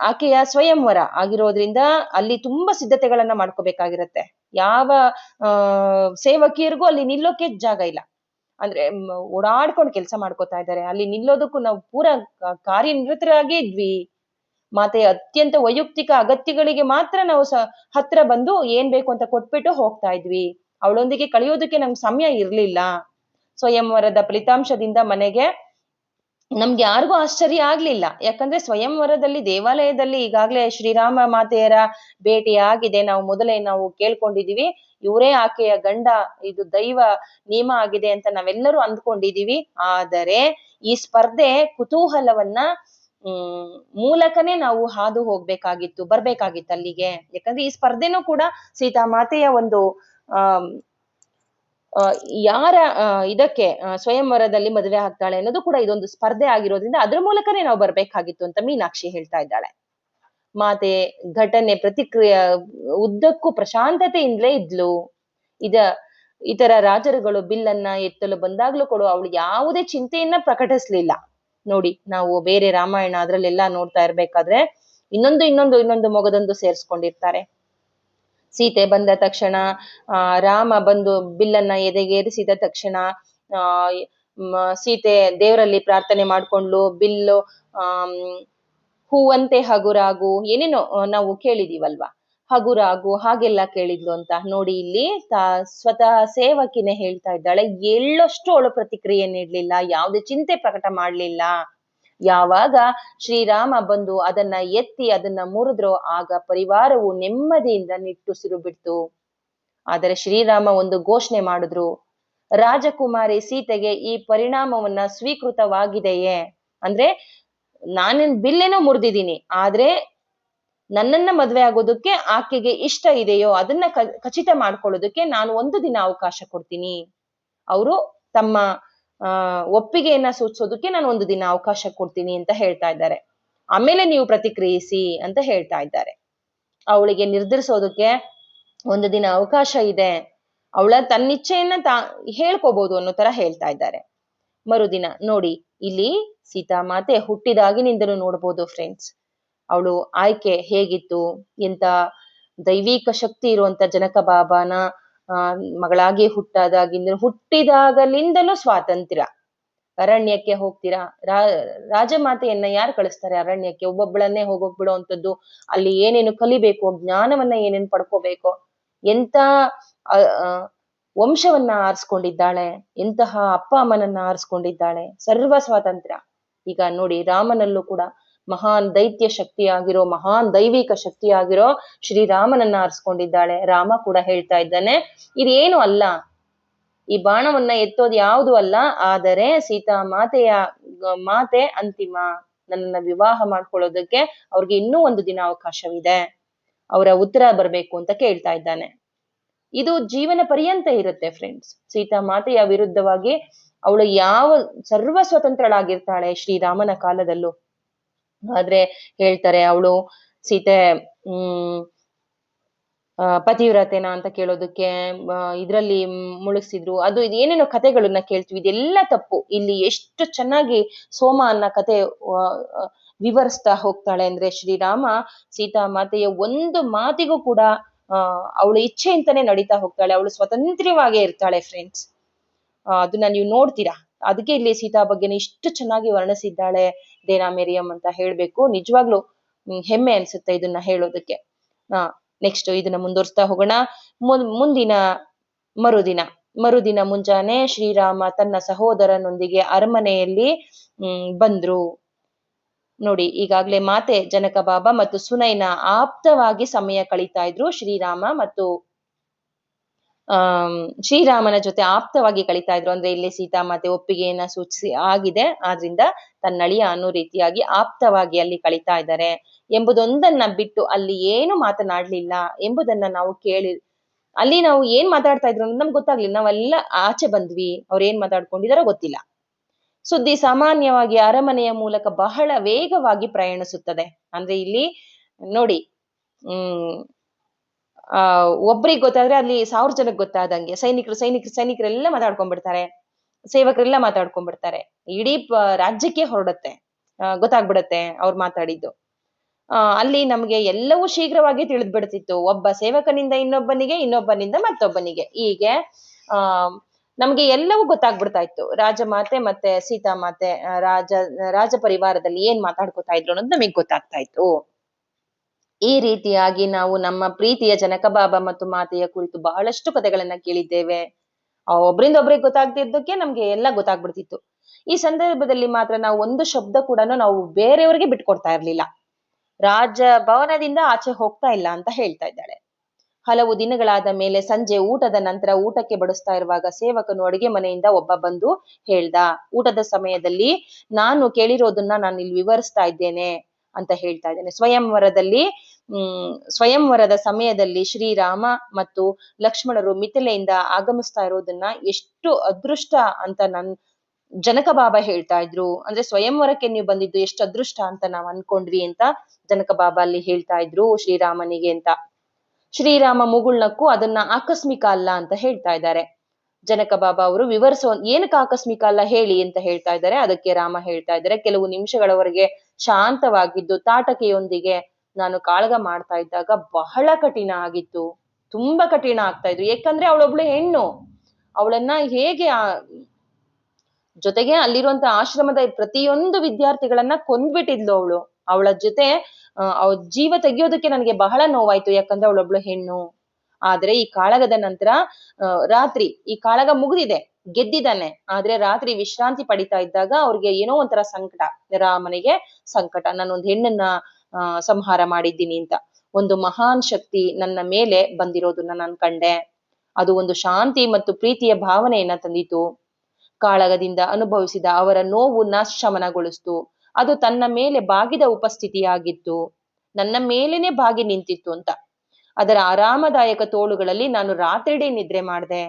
ಆಕೆಯ ಸ್ವಯಂವರ ಆಗಿರೋದ್ರಿಂದ ಅಲ್ಲಿ ತುಂಬಾ ಸಿದ್ಧತೆಗಳನ್ನ ಮಾಡ್ಕೋಬೇಕಾಗಿರತ್ತೆ. ಯಾವ ಸೇವಕಿಯರಿಗೂ ಅಲ್ಲಿ ನಿಲ್ಲೋಕೆ ಜಾಗ ಇಲ್ಲ. ಅಂದ್ರೆ ಓಡಾಡ್ಕೊಂಡು ಕೆಲಸ ಮಾಡ್ಕೋತಾ ಇದ್ದಾರೆ. ಅಲ್ಲಿ ನಿಲ್ಲೋದಕ್ಕೂ ನಾವು ಪೂರಾ ಕಾರ್ಯನಿರತರಾಗಿ ಇದ್ವಿ. ಮಾತೆಯ ಅತ್ಯಂತ ವೈಯಕ್ತಿಕ ಅಗತ್ಯಗಳಿಗೆ ಮಾತ್ರ ನಾವು ಹತ್ರ ಬಂದು ಏನ್ ಬೇಕು ಅಂತ ಕೊಟ್ಬಿಟ್ಟು ಹೋಗ್ತಾ ಇದ್ವಿ. ಅವಳೊಂದಿಗೆ ಕಳೆಯೋದಕ್ಕೆ ನಮ್ಗೆ ಸಮಯ ಇರ್ಲಿಲ್ಲ. ಸ್ವಯಂವರದ ಫಲಿತಾಂಶದಿಂದ ನಮ್ಗೆ ಯಾರಿಗೂ ಆಶ್ಚರ್ಯ ಆಗ್ಲಿಲ್ಲ. ಯಾಕಂದ್ರೆ ಸ್ವಯಂವರದಲ್ಲಿ ದೇವಾಲಯದಲ್ಲಿ ಈಗಾಗ್ಲೇ ಶ್ರೀರಾಮ ಮಾತೆಯರ ಭೇಟಿ ಆಗಿದೆ. ನಾವು ಕೇಳ್ಕೊಂಡಿದೀವಿ, ಇವರೇ ಆಕೆಯ ಗಂಡ, ಇದು ದೈವ ನಿಯಮ ಆಗಿದೆ ಅಂತ ನಾವೆಲ್ಲರೂ ಅಂದ್ಕೊಂಡಿದೀವಿ. ಆದರೆ ಈ ಸ್ಪರ್ಧೆ ಕುತೂಹಲವನ್ನ ಮೂಲಕನೇ ನಾವು ಹಾದು ಬರ್ಬೇಕಾಗಿತ್ತು ಅಲ್ಲಿಗೆ. ಯಾಕಂದ್ರೆ ಈ ಸ್ಪರ್ಧೆನೂ ಕೂಡ ಸೀತಾಮಾತೆಯ ಒಂದು ಯಾರ ಇದಕ್ಕೆ ಸ್ವಯಂವರದಲ್ಲಿ ಮದುವೆ ಆಗ್ತಾಳೆ ಅನ್ನೋದು ಕೂಡ ಇದೊಂದು ಸ್ಪರ್ಧೆ ಆಗಿರೋದ್ರಿಂದ ಅದ್ರ ಮೂಲಕನೇ ನಾವು ಬರ್ಬೇಕಾಗಿತ್ತು ಅಂತ ಮೀನಾಕ್ಷಿ ಹೇಳ್ತಾ ಇದ್ದಾಳೆ. ಮಾತೆ ಘಟನೆ ಪ್ರತಿಕ್ರಿಯೆ ಉದ್ದಕ್ಕೂ ಪ್ರಶಾಂತತೆಯಿಂದಲೇ ಇದ್ಲು. ಇತರ ರಾಜರುಗಳು ಬಿಲ್ಲನ್ನ ಎತ್ತಲು ಬಂದಾಗ್ಲೂ ಕೂಡ ಅವಳು ಯಾವುದೇ ಚಿಂತೆಯನ್ನ ಪ್ರಕಟಿಸ್ಲಿಲ್ಲ. ನೋಡಿ, ನಾವು ಬೇರೆ ರಾಮಾಯಣ ಅದ್ರಲ್ಲೆಲ್ಲಾ ನೋಡ್ತಾ ಇರ್ಬೇಕಾದ್ರೆ ಇನ್ನೊಂದು ಮೊಗದೊಂದು ಸೇರಿಸ್ಕೊಂಡಿರ್ತಾರೆ. ಸೀತೆ ಬಂದ ತಕ್ಷಣ ರಾಮ ಬಂದು ಬಿಲ್ಲನ್ನ ಎದೆಗೇರಿಸಿದ ತಕ್ಷಣ ಸೀತೆ ದೇವರಲ್ಲಿ ಪ್ರಾರ್ಥನೆ ಮಾಡ್ಕೊಂಡ್ಲು. ಬಿಲ್ಲು ಹೂವಂತೆ ಹಗುರಾಗು, ಏನೇನೋ ನಾವು ಕೇಳಿದೀವಲ್ವಾ, ಹಗುರಾಗು ಹಾಗೆಲ್ಲ ಕೇಳಿದ್ಲು ಅಂತ. ನೋಡಿ, ಇಲ್ಲಿ ಸ್ವತಃ ಸೇವಕಿನೇ ಹೇಳ್ತಾ ಇದ್ದಾಳೆ, ಎಳ್ಳಷ್ಟು ಅವಳು ಪ್ರತಿಕ್ರಿಯೆ ನೀಡ್ಲಿಲ್ಲ, ಯಾವುದೇ ಚಿಂತೆ ಪ್ರಕಟ ಮಾಡ್ಲಿಲ್ಲ. ಯಾವಾಗ ಶ್ರೀರಾಮ ಬಂದು ಅದನ್ನ ಎತ್ತಿ ಅದನ್ನ ಮುರಿದ್ರೋ ಆಗ ಪರಿವಾರವು ನೆಮ್ಮದಿಯಿಂದ ನಿಟ್ಟುಸಿರು ಬಿಡ್ತು. ಆದರೆ ಶ್ರೀರಾಮ ಒಂದು ಘೋಷಣೆ ಮಾಡಿದ್ರು, ರಾಜಕುಮಾರಿ ಸೀತೆಗೆ ಈ ಪರಿಣಾಮವನ್ನ ಸ್ವೀಕೃತವಾಗಿದೆಯೇ? ಅಂದ್ರೆ ನಾನೇನ್ ಬಿಲ್ಲೇನೋ ಮುರಿದಿದ್ದೀನಿ, ಆದ್ರೆ ನನ್ನನ್ನ ಮದ್ವೆ ಆಗೋದಕ್ಕೆ ಆಕೆಗೆ ಇಷ್ಟ ಇದೆಯೋ ಅದನ್ನ ಖಚಿತ ಮಾಡ್ಕೊಳ್ಳೋದಕ್ಕೆ ನಾನು 1 ದಿನ ಅವಕಾಶ ಕೊಡ್ತೀನಿ. ಅವರು ತಮ್ಮ ಒಪ್ಪಿಗೆಯನ್ನ ಸೂಚಿಸೋದಕ್ಕೆ ನಾನು 1 ದಿನ ಅವಕಾಶ ಕೊಡ್ತೀನಿ ಅಂತ ಹೇಳ್ತಾ ಇದ್ದಾರೆ. ಆಮೇಲೆ ನೀವು ಪ್ರತಿಕ್ರಿಯಿಸಿ ಅಂತ ಹೇಳ್ತಾ ಇದ್ದಾರೆ. ಅವಳಿಗೆ ನಿರ್ಧರಿಸೋದಕ್ಕೆ 1 ದಿನ ಅವಕಾಶ ಇದೆ, ಅವಳ ತನ್ನಿಚ್ಛೆಯನ್ನ ಹೇಳ್ಕೋಬಹುದು ಅನ್ನೋ ತರ ಹೇಳ್ತಾ ಇದ್ದಾರೆ. ಮರುದಿನ ನೋಡಿ, ಇಲ್ಲಿ ಸೀತಾಮಾತೆ ಹುಟ್ಟಿದಾಗಿನಿಂದಲೂ ನೋಡ್ಬೋದು ಫ್ರೆಂಡ್ಸ್, ಅವಳು ಆಯ್ಕೆ ಹೇಗಿತ್ತು, ಎಂತ ದೈವಿಕ ಶಕ್ತಿ ಇರುವಂತ ಜನಕ ಬಾಬಾನ ಮಗಳಾಗಿ ಹುಟ್ಟಿದಾಗಲಿಂದಲೂ ಸ್ವಾತಂತ್ರ್ಯ. ಅರಣ್ಯಕ್ಕೆ ಹೋಗ್ತೀರಾ, ರಾಜಮಾತೆಯನ್ನ ಯಾರು ಕಳಿಸ್ತಾರೆ ಅರಣ್ಯಕ್ಕೆ? ಒಬ್ಬೊಬ್ಬಳನ್ನೇ ಹೋಗ್ಬಿಡೋ ಅಂತದ್ದು. ಅಲ್ಲಿ ಏನೇನು ಕಲಿಬೇಕು, ಜ್ಞಾನವನ್ನ ಏನೇನು ಪಡ್ಕೋಬೇಕು, ಎಂತ ವಂಶವನ್ನ ಆರಿಸ್ಕೊಂಡಿದ್ದಾಳೆ, ಎಂತಹ ಅಪ್ಪ ಅಮ್ಮನನ್ನ ಆರಿಸ್ಕೊಂಡಿದ್ದಾಳೆ, ಸರ್ವ ಸ್ವಾತಂತ್ರ್ಯ. ಈಗ ನೋಡಿ, ರಾಮನಲ್ಲೂ ಕೂಡ ಮಹಾನ್ ದೈತ್ಯ ಶಕ್ತಿಯಾಗಿರೋ, ಮಹಾನ್ ದೈವಿಕ ಶಕ್ತಿಯಾಗಿರೋ ಶ್ರೀರಾಮನನ್ನ ಆರಿಸ್ಕೊಂಡಿದ್ದಾಳೆ. ರಾಮ ಕೂಡ ಹೇಳ್ತಾ ಇದ್ದಾನೆ, ಇದೇನು ಅಲ್ಲ, ಈ ಬಾಣವನ್ನ ಎತ್ತೋದು ಯಾವುದು ಅಲ್ಲ, ಆದರೆ ಸೀತಾ ಮಾತೆ ಅಂತಿಮ. ನನ್ನನ್ನ ವಿವಾಹ ಮಾಡ್ಕೊಳ್ಳೋದಕ್ಕೆ ಅವ್ರಿಗೆ ಇನ್ನೂ 1 ದಿನ ಅವಕಾಶವಿದೆ, ಅವರ ಉತ್ತರ ಬರ್ಬೇಕು ಅಂತ ಕೇಳ್ತಾ ಇದ್ದಾನೆ. ಇದು ಜೀವನ ಪರ್ಯಂತ ಇರುತ್ತೆ ಫ್ರೆಂಡ್ಸ್. ಸೀತಾ ಮಾತೆಯ ವಿರುದ್ಧವಾಗಿ ಅವಳು ಸರ್ವ ಸ್ವತಂತ್ರಳಾಗಿರ್ತಾಳೆ ಶ್ರೀರಾಮನ ಕಾಲದಲ್ಲೂ. ಆದ್ರೆ ಹೇಳ್ತಾರೆ, ಅವಳು ಸೀತೆ ಪತಿವ್ರತೆನ ಅಂತ ಕೇಳೋದಕ್ಕೆ ಇದ್ರಲ್ಲಿ ಮುಳುಗಿಸಿದ್ರು, ಅದು ಏನೇನೋ ಕಥೆಗಳನ್ನ ಕೇಳ್ತೀವಿ. ಇದೆಲ್ಲ ತಪ್ಪು. ಇಲ್ಲಿ ಎಷ್ಟು ಚೆನ್ನಾಗಿ ಸೋಮ ಅನ್ನೋ ಕತೆ ವಿವರಿಸ್ತಾ ಹೋಗ್ತಾಳೆ ಅಂದ್ರೆ, ಶ್ರೀರಾಮ ಸೀತಾ ಮಾತೆಯ ಒಂದು ಮಾತಿಗೂ ಕೂಡ ಅವಳು ಇಚ್ಛೆಯಿಂದನೇ ನಡೀತಾ ಹೋಗ್ತಾಳೆ. ಅವಳು ಸ್ವತಂತ್ರವಾಗೇ ಇರ್ತಾಳೆ ಫ್ರೆಂಡ್ಸ್. ಅದನ್ನ ನೀವು ನೋಡ್ತೀರಾ. ಅದಕ್ಕೆ ಇಲ್ಲಿ ಸೀತಾ ಬಗ್ಗೆನೇ ಇಷ್ಟು ಚೆನ್ನಾಗಿ ವರ್ಣಿಸಿದ್ದಾಳೆ ದೇನಾ ಮೇರಿಯಂ ಅಂತ ಹೇಳ್ಬೇಕು. ನಿಜವಾಗ್ಲು ಹೆಮ್ಮೆ ಅನ್ಸುತ್ತೆ ಇದನ್ನ ಹೇಳೋದಕ್ಕೆ. ನೆಕ್ಸ್ಟ್ ಇದನ್ನ ಮುಂದುವರಿಸ್ತಾ ಹೋಗೋಣ. ಮುಂದಿನ ಮರುದಿನ ಮುಂಜಾನೆ ಶ್ರೀರಾಮ ತನ್ನ ಸಹೋದರನೊಂದಿಗೆ ಅರಮನೆಯಲ್ಲಿ ಬಂದ್ರು. ನೋಡಿ ಈಗಾಗ್ಲೇ ಮಾತೆ ಜನಕ ಬಾಬಾ ಮತ್ತು ಸುನೈನ ಆಪ್ತವಾಗಿ ಸಮಯ ಕಳೀತಾ ಇದ್ರು. ಶ್ರೀರಾಮನ ಜೊತೆ ಆಪ್ತವಾಗಿ ಕಳೀತಾ ಇದ್ರು. ಅಂದ್ರೆ ಇಲ್ಲಿ ಸೀತಾಮಾತೆ ಒಪ್ಪಿಗೆಯನ್ನ ಸೂಚಿಸಿ ಆಗಿದೆ, ಆದ್ರಿಂದ ತನ್ನಳಿಯ ಅನ್ನೋ ರೀತಿಯಾಗಿ ಆಪ್ತವಾಗಿ ಅಲ್ಲಿ ಕಳೀತಾ ಇದ್ದಾರೆ ಎಂಬುದೊಂದನ್ನ ಬಿಟ್ಟು ಅಲ್ಲಿ ಏನು ಮಾತನಾಡ್ಲಿಲ್ಲ ಎಂಬುದನ್ನ ನಾವು ಅಲ್ಲಿ ನಾವು ಏನ್ ಮಾತಾಡ್ತಾ ಇದ್ರು ಅನ್ನೋದು ನಮ್ಗೆ ಗೊತ್ತಾಗ್ಲಿಲ್ಲ. ನಾವೆಲ್ಲ ಆಚೆ ಬಂದ್ವಿ, ಅವ್ರು ಏನ್ ಮಾತಾಡ್ಕೊಂಡಿದಾರೋ ಗೊತ್ತಿಲ್ಲ. ಸುದ್ದಿ ಸಾಮಾನ್ಯವಾಗಿ ಅರಮನೆಯ ಮೂಲಕ ಬಹಳ ವೇಗವಾಗಿ ಪ್ರಯಾಣಿಸುತ್ತದೆ. ಅಂದ್ರೆ ಇಲ್ಲಿ ನೋಡಿ, ಒಬ್ರಿಗೆ ಗೊತ್ತಾದ್ರೆ ಅಲ್ಲಿ 1000 ಜನಕ್ಕೆ ಗೊತ್ತಾದಂಗೆ ಸೈನಿಕರೆಲ್ಲ ಮಾತಾಡ್ಕೊಂಡ್ಬಿಡ್ತಾರೆ, ಸೇವಕರೆಲ್ಲ ಮಾತಾಡ್ಕೊಂಡ್ಬಿಡ್ತಾರೆ, ಇಡೀ ರಾಜ್ಯಕ್ಕೆ ಹೊರಡುತ್ತೆ, ಗೊತ್ತಾಗ್ಬಿಡತ್ತೆ ಅವ್ರು ಮಾತಾಡಿದ್ದು. ಅಲ್ಲಿ ನಮ್ಗೆ ಎಲ್ಲವೂ ಶೀಘ್ರವಾಗಿ ತಿಳಿದ್ ಬಿಡ್ತಿತ್ತು. ಒಬ್ಬ ಸೇವಕನಿಂದ ಇನ್ನೊಬ್ಬನಿಗೆ, ಇನ್ನೊಬ್ಬನಿಂದ ಮತ್ತೊಬ್ಬನಿಗೆ, ಹೀಗೆ ನಮ್ಗೆ ಎಲ್ಲವೂ ಗೊತ್ತಾಗ್ಬಿಡ್ತಾ ಇತ್ತು. ರಾಜಮಾತೆ ಮತ್ತೆ ಸೀತಾಮಾತೆ ರಾಜ ಪರಿವಾರದಲ್ಲಿ ಏನ್ ಮಾತಾಡ್ಕೊತಾ ಇದ್ರು ಅನ್ನೋದು ನಮಗ್ ಗೊತ್ತಾಗ್ತಾ ಇತ್ತು. ಈ ರೀತಿಯಾಗಿ ನಾವು ನಮ್ಮ ಪ್ರೀತಿಯ ಜನಕ ಬಾಬಾ ಮತ್ತು ಮಾತೆಯ ಕುರಿತು ಬಹಳಷ್ಟು ಕಥೆಗಳನ್ನ ಕೇಳಿದ್ದೇವೆ. ಒಬ್ರಿಂದ ಒಬ್ರಿಗೆ ಗೊತ್ತಾಗ್ತಿದ್ದಕ್ಕೆ ನಮ್ಗೆ ಎಲ್ಲ ಗೊತ್ತಾಗ್ಬಿಡ್ತಿತ್ತು. ಈ ಸಂದರ್ಭದಲ್ಲಿ ಮಾತ್ರ ನಾವು ಒಂದು ಶಬ್ದ ಕೂಡ ನಾವು ಬೇರೆಯವ್ರಿಗೆ ಬಿಟ್ಕೊಡ್ತಾ ಇರ್ಲಿಲ್ಲ. ರಾಜಭವನದಿಂದ ಆಚೆ ಹೋಗ್ತಾ ಇಲ್ಲ ಅಂತ ಹೇಳ್ತಾ ಇದ್ದಾಳೆ. ಹಲವು ದಿನಗಳಾದ ಮೇಲೆ ಸಂಜೆ ಊಟದ ನಂತರ ಊಟಕ್ಕೆ ಬಡಿಸ್ತಾ ಇರುವಾಗ ಸೇವಕನು ಅಡುಗೆ ಮನೆಯಿಂದ ಒಬ್ಬ ಬಂದು ಹೇಳ್ದ, ಊಟದ ಸಮಯದಲ್ಲಿ ನಾನು ಕೇಳಿರೋದನ್ನ ನಾನು ಇಲ್ಲಿ ವಿವರಿಸ್ತಾ ಇದ್ದೇನೆ ಅಂತ ಹೇಳ್ತಾ ಇದ್ದೇನೆ. ಸ್ವಯಂವರದ ಸಮಯದಲ್ಲಿ ಶ್ರೀರಾಮ ಮತ್ತು ಲಕ್ಷ್ಮಣರು ಮಿಥಿಲೆಯಿಂದ ಆಗಮಿಸ್ತಾ ಇರೋದನ್ನ ಎಷ್ಟು ಅದೃಷ್ಟ ಅಂತ ಜನಕ ಬಾಬಾ ಹೇಳ್ತಾ ಇದ್ರು. ಅಂದ್ರೆ ಸ್ವಯಂವರಕ್ಕೆ ನೀವು ಬಂದಿದ್ದು ಎಷ್ಟು ಅದೃಷ್ಟ ಅಂತ ನಾವ್ ಅನ್ಕೊಂಡ್ವಿ ಅಂತ ಜನಕ ಬಾಬಾ ಅಲ್ಲಿ ಹೇಳ್ತಾ ಇದ್ರು ಶ್ರೀರಾಮನಿಗೆ ಅಂತ. ಶ್ರೀರಾಮ ಮುಗುಳ್ನಕ್ಕೂ ಅದನ್ನ ಆಕಸ್ಮಿಕ ಅಲ್ಲ ಅಂತ ಹೇಳ್ತಾ ಇದ್ದಾರೆ. ಜನಕ ಬಾಬಾ ಅವರು ಏನಕ್ಕೆ ಆಕಸ್ಮಿಕ ಅಲ್ಲ ಹೇಳಿ ಅಂತ ಹೇಳ್ತಾ ಇದ್ದಾರೆ. ಅದಕ್ಕೆ ರಾಮ ಹೇಳ್ತಾ ಇದ್ದಾರೆ, ಕೆಲವು ನಿಮಿಷಗಳವರೆಗೆ ಶಾಂತವಾಗಿದ್ದು ತಾಟಕೆಯೊಂದಿಗೆ ನಾನು ಕಾಳಗ ಮಾಡ್ತಾ ಇದ್ದಾಗ ಬಹಳ ಕಠಿಣ ಆಗಿತ್ತು, ತುಂಬಾ ಕಠಿಣ ಆಗ್ತಾ ಇದ್ರು. ಯಾಕಂದ್ರೆ ಅವಳೊಬ್ಳು ಹೆಣ್ಣು, ಅವಳನ್ನ ಹೇಗೆ ಜೊತೆಗೆ ಅಲ್ಲಿರುವಂತ ಆಶ್ರಮದ ಪ್ರತಿಯೊಂದು ವಿದ್ಯಾರ್ಥಿಗಳನ್ನ ಕೊಂದ್ಬಿಟ್ಟಿದ್ಲು ಅವಳು. ಅವಳ ಜೊತೆ ಅವ್ಳ ಜೀವ ತೆಗಿಯೋದಕ್ಕೆ ನನಗೆ ಬಹಳ ನೋವಾಯ್ತು, ಯಾಕಂದ್ರೆ ಅವಳೊಬ್ಳು ಹೆಣ್ಣು. ಆದ್ರೆ ಈ ಕಾಳಗದ ನಂತರ ರಾತ್ರಿ ಈ ಕಾಳಗ ಮುಗಿದಿದೆ, ಗೆದ್ದಿದ್ದಾನೆ, ಆದ್ರೆ ರಾತ್ರಿ ವಿಶ್ರಾಂತಿ ಪಡಿತಾ ಇದ್ದಾಗ ಅವ್ರಿಗೆ ಏನೋ ಒಂಥರ ಸಂಕಟ, ರಾಮನಿಗೆ ಸಂಕಟ, ನಾನೊಂದು ಹೆಣ್ಣನ್ನ ಸಂಹಾರ ಮಾಡಿದ್ದೀನಿ ಅಂತ. ಒಂದು ಮಹಾನ್ ಶಕ್ತಿ ನನ್ನ ಮೇಲೆ ಬಂದಿರೋದನ್ನ ನಾನು ಕಂಡೆ. ಅದು ಒಂದು ಶಾಂತಿ ಮತ್ತು ಪ್ರೀತಿಯ ಭಾವನೆಯನ್ನ ತಂದಿತು. ಕಾಳಗದಿಂದ ಅನುಭವಿಸಿದ ಅವರ ನೋವನ್ನ ಶಮನಗೊಳಿಸ್ತು. ಅದು ತನ್ನ ಮೇಲೆ ಬಾಗಿದ ಉಪಸ್ಥಿತಿಯಾಗಿತ್ತು, ನನ್ನ ಮೇಲೇನೆ ಬಾಗಿ ನಿಂತಿತ್ತು ಅಂತ. ಅದರ ಆರಾಮದಾಯಕ ತೋಳುಗಳಲ್ಲಿ ನಾನು ರಾತ್ರಿಡೇ ನಿದ್ರೆ ಮಾಡಿದೆ.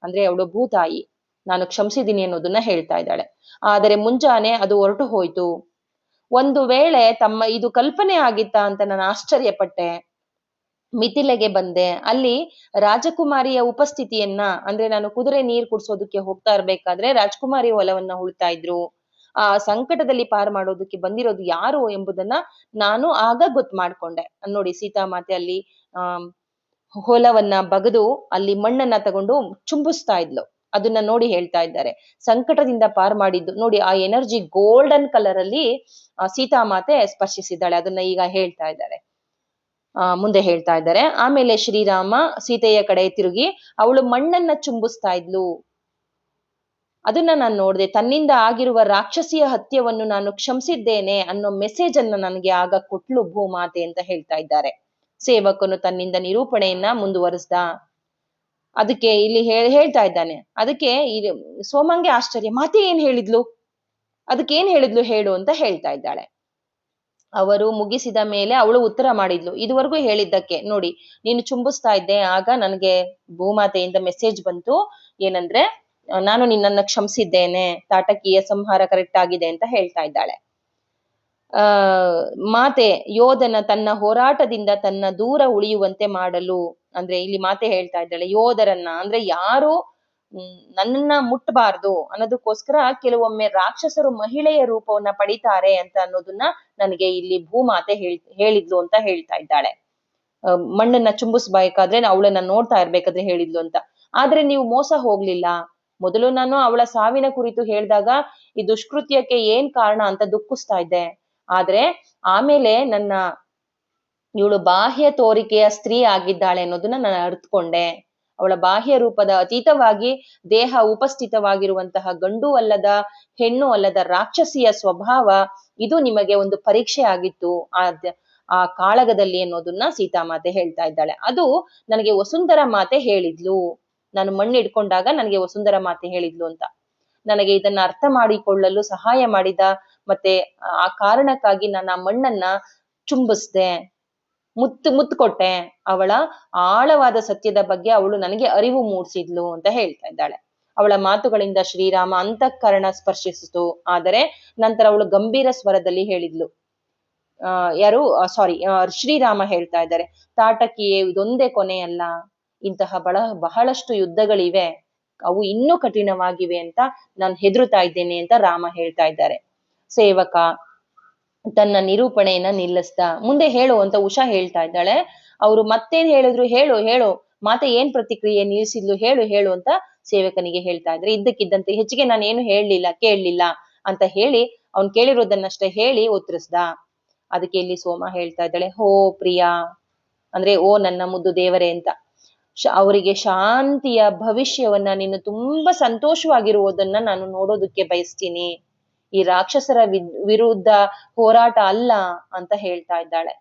ಅಂದ್ರೆ ಅವಳು ಭೂತಾಯಿ, ನಾನು ಕ್ಷಮಿಸಿದ್ದೀನಿ ಅನ್ನೋದನ್ನ ಹೇಳ್ತಾ ಇದ್ದಾಳೆ. ಆದರೆ ಮುಂಜಾನೆ ಅದು ಹೊರಟು ಹೋಯ್ತು. ಒಂದು ವೇಳೆ ಇದು ಕಲ್ಪನೆ ಆಗಿತ್ತಾ ಅಂತ ನಾನು ಆಶ್ಚರ್ಯಪಟ್ಟೆ. ಮಿಥಿಲೆಗೆ ಬಂದೆ. ಅಲ್ಲಿ ರಾಜಕುಮಾರಿಯ ಉಪಸ್ಥಿತಿಯನ್ನ, ಅಂದ್ರೆ ನಾನು ಕುದುರೆ ನೀರ್ ಕುಡ್ಸೋದಕ್ಕೆ ಹೋಗ್ತಾ ಇರ್ಬೇಕಾದ್ರೆ ರಾಜಕುಮಾರಿ ಹೊಲವನ್ನ ಉಳ್ತಾ ಇದ್ರು. ಆ ಸಂಕಟದಲ್ಲಿ ಪಾರ್ ಮಾಡೋದಕ್ಕೆ ಬಂದಿರೋದು ಯಾರು ಎಂಬುದನ್ನ ನಾನು ಆಗ ಗೊತ್ತು ಮಾಡ್ಕೊಂಡೆ. ನೋಡಿ, ಸೀತಾಮಾತೆ ಅಲ್ಲಿ ಹೊಲವನ್ನ ಬಗದು ಅಲ್ಲಿ ಮಣ್ಣನ್ನ ತಗೊಂಡು ಚುಂಬಿಸ್ತಾ ಇದ್ಲು. ಅದನ್ನ ನೋಡಿ ಹೇಳ್ತಾ ಇದ್ದಾರೆ, ಸಂಕಟದಿಂದ ಪಾರ್ ಮಾಡಿದ್ದು ನೋಡಿ. ಆ ಎನರ್ಜಿ ಗೋಲ್ಡನ್ ಕಲರ್ ಅಲ್ಲಿ ಸೀತಾಮಾತೆ ಸ್ಪರ್ಶಿಸಿದ್ದಾಳೆ. ಅದನ್ನ ಈಗ ಹೇಳ್ತಾ ಇದ್ದಾರೆ, ಮುಂದೆ ಹೇಳ್ತಾ ಇದ್ದಾರೆ. ಆಮೇಲೆ ಶ್ರೀರಾಮ ಸೀತೆಯ ಕಡೆ ತಿರುಗಿ ಅವಳು ಮಣ್ಣನ್ನ ಚುಂಬಿಸ್ತಾ ಇದ್ಲು. ಅದನ್ನ ನಾನು ನೋಡ್ದೆ. ತನ್ನಿಂದ ಆಗಿರುವ ರಾಕ್ಷಸಿಯ ಹತ್ಯವನ್ನು ನಾನು ಕ್ಷಮಿಸಿದ್ದೇನೆ ಅನ್ನೋ ಮೆಸೇಜ್ ಅನ್ನ ನನಗೆ ಆಗ ಕೊಟ್ಲು ಭೂಮಾತೆ ಅಂತ ಹೇಳ್ತಾ ಇದ್ದಾರೆ. ಸೇವಕನು ತನ್ನಿಂದ ನಿರೂಪಣೆಯನ್ನ ಮುಂದುವರಿಸ್ದ. ಅದಕ್ಕೆ ಇಲ್ಲಿ ಹೇಳ್ತಾ ಇದ್ದಾನೆ. ಅದಕ್ಕೆ ಸೋಮಂಗೆ ಆಶ್ಚರ್ಯ, ಮಾತೆ ಏನ್ ಹೇಳಿದ್ಲು, ಅದಕ್ಕೇನ್ ಹೇಳಿದ್ಲು ಹೇಳು ಅಂತ ಹೇಳ್ತಾ ಇದ್ದಾಳೆ. ಅವರು ಮುಗಿಸಿದ ಮೇಲೆ ಅವಳು ಉತ್ತರ ಮಾಡಿದ್ಲು, ಇದುವರೆಗೂ ಹೇಳಿದ್ದಕ್ಕೆ. ನೋಡಿ, ನೀನು ಚುಂಬಿಸ್ತಾ ಇದ್ದೆ, ಆಗ ನನಗೆ ಭೂಮಾತೆಯಿಂದ ಮೆಸೇಜ್ ಬಂತು, ಏನಂದ್ರೆ ನಾನು ನಿನ್ನನ್ನ ಕ್ಷಮಿಸಿದ್ದೇನೆ, ತಾಟಕಿಯ ಸಂಹಾರ ಕರೆಕ್ಟ್ ಆಗಿದೆ ಅಂತ ಹೇಳ್ತಾ ಇದ್ದಾಳೆ. ಮಾತೆ ಯೋಧನ ತನ್ನ ಹೋರಾಟದಿಂದ ತನ್ನ ದೂರ ಉಳಿಯುವಂತೆ ಮಾಡಲು, ಅಂದ್ರೆ ಇಲ್ಲಿ ಮಾತೆ ಹೇಳ್ತಾ ಇದ್ದಾಳೆ ಯೋಧರನ್ನ, ಅಂದ್ರೆ ಯಾರು ನನ್ನನ್ನ ಮುಟ್ಟಬಾರ್ದು ಅನ್ನೋದಕ್ಕೋಸ್ಕರ ಕೆಲವೊಮ್ಮೆ ರಾಕ್ಷಸರು ಮಹಿಳೆಯ ರೂಪವನ್ನ ಪಡಿತಾರೆ ಅಂತ ಅನ್ನೋದನ್ನ ನನಗೆ ಇಲ್ಲಿ ಭೂಮಾತೆ ಹೇಳಿದ್ಲು ಅಂತ ಹೇಳ್ತಾ ಇದ್ದಾಳೆ. ಮಣ್ಣನ್ನ ಚುಂಬಿಸ್ಬೇಕಾದ್ರೆ ಅವಳನ್ನ ನೋಡ್ತಾ ಇರ್ಬೇಕಾದ್ರೆ ಹೇಳಿದ್ಲು ಅಂತ. ಆದ್ರೆ ನೀವು ಮೋಸ ಹೋಗ್ಲಿಲ್ಲ. ಮೊದಲು ನಾನು ಅವಳ ಸಾವಿನ ಕುರಿತು ಹೇಳಿದಾಗ ಈ ದುಷ್ಕೃತ್ಯಕ್ಕೆ ಏನ್ ಕಾರಣ ಅಂತ ದುಃಖಿಸ್ತಾ ಇದ್ದೆ. ಆದ್ರೆ ಆಮೇಲೆ ಇವಳು ಬಾಹ್ಯ ತೋರಿಕೆಯ ಸ್ತ್ರೀ ಆಗಿದ್ದಾಳೆ ಅನ್ನೋದನ್ನ ನಾನು ಅರ್ಥಕೊಂಡೆ. ಅವಳ ಬಾಹ್ಯ ರೂಪದ ಅತೀತವಾಗಿ ದೇಹ ಉಪಸ್ಥಿತವಾಗಿರುವಂತಹ ಗಂಡು ಅಲ್ಲದ ಹೆಣ್ಣು ಅಲ್ಲದ ರಾಕ್ಷಸಿಯ ಸ್ವಭಾವ, ಇದು ನಿಮಗೆ ಒಂದು ಪರೀಕ್ಷೆ ಆಗಿತ್ತು ಆ ಕಾಳಗದಲ್ಲಿ ಅನ್ನೋದನ್ನ ಸೀತಾಮಾತೆ ಹೇಳ್ತಾ ಇದ್ದಾಳೆ. ಅದು ನನಗೆ ವಸುಂಧರ ಮಾತೆ ಹೇಳಿದ್ಲು, ನಾನು ಮಣ್ಣು ಇಡ್ಕೊಂಡಾಗ ನನಗೆ ವಸುಂಧರ ಮಾತೆ ಹೇಳಿದ್ಲು ಅಂತ. ನನಗೆ ಇದನ್ನ ಅರ್ಥ ಮಾಡಿಕೊಳ್ಳಲು ಸಹಾಯ ಮಾಡಿದ, ಮತ್ತೆ ಆ ಕಾರಣಕ್ಕಾಗಿ ನಾನು ಆ ಮಣ್ಣನ್ನ ಚುಂಬಿಸ್ದೆ, ಮುತ್ತು ಕೊಟ್ಟೆ. ಅವಳ ಆಳವಾದ ಸತ್ಯದ ಬಗ್ಗೆ ಅವಳು ನನಗೆ ಅರಿವು ಮೂಡಿಸಿದ್ಲು ಅಂತ ಹೇಳ್ತಾ ಇದ್ದಾಳೆ. ಅವಳ ಮಾತುಗಳಿಂದ ಶ್ರೀರಾಮ ಅಂತಃಕರಣ ಸ್ಪರ್ಶಿಸಿತು. ಆದರೆ ನಂತರ ಅವಳು ಗಂಭೀರ ಸ್ವರದಲ್ಲಿ ಹೇಳಿದ್ಲು, ಶ್ರೀರಾಮ ಹೇಳ್ತಾ ಇದ್ದಾರೆ, ತಾಟಕಿಯೇ, ಇದೊಂದೇ ಕೊನೆಯಲ್ಲ, ಇಂತಹ ಬಹಳಷ್ಟು ಯುದ್ಧಗಳಿವೆ, ಅವು ಇನ್ನೂ ಕಠಿಣವಾಗಿವೆ ಅಂತ ನಾನು ಹೆದರುತ್ತಾ ಇದ್ದೇನೆ ಅಂತ ರಾಮ ಹೇಳ್ತಾ ಇದ್ದಾರೆ. ಸೇವಕ ತನ್ನ ನಿರೂಪಣೆಯನ್ನ ನಿಲ್ಲಿಸ್ದ. ಮುಂದೆ ಹೇಳು ಅಂತ ಉಷಾ ಹೇಳ್ತಾ ಇದ್ದಾಳೆ. ಅವ್ರು ಮತ್ತೇನ್ ಹೇಳಿದ್ರು, ಹೇಳು ಮಾತೆ ಏನ್ ಪ್ರತಿಕ್ರಿಯೆ ನಿಲ್ಲಿಸಿದ್ಲು, ಹೇಳು ಅಂತ ಸೇವಕನಿಗೆ ಹೇಳ್ತಾ ಇದ್ರೆ, ಇದ್ದಕ್ಕಿದ್ದಂತೆ ಹೆಚ್ಚಿಗೆ ನಾನು ಏನು ಕೇಳಲಿಲ್ಲ ಅಂತ ಹೇಳಿ ಅವ್ನ್ ಕೇಳಿರೋದನ್ನಷ್ಟೇ ಹೇಳಿ ಉತ್ತರಿಸ್ದ. ಅದಕ್ಕೆ ಇಲ್ಲಿ ಸೋಮ ಹೇಳ್ತಾ ಇದ್ದಾಳೆ, ಹೋ ಪ್ರಿಯಾ, ಅಂದ್ರೆ ಓ ನನ್ನ ಮುದ್ದು ದೇವರೇ ಅಂತ. ಅವರಿಗೆ ಶಾಂತಿಯ ಭವಿಷ್ಯವನ್ನ, ನೀನು ತುಂಬಾ ಸಂತೋಷವಾಗಿರುವುದನ್ನ ನಾನು ನೋಡೋದಕ್ಕೆ ಬಯಸ್ತೀನಿ. ಈ ರಾಕ್ಷಸರ ವಿರುದ್ಧ ಹೋರಾಟ ಅಲ್ಲ ಅಂತ ಹೇಳ್ತಾ ಇದ್ದಾಳೆ.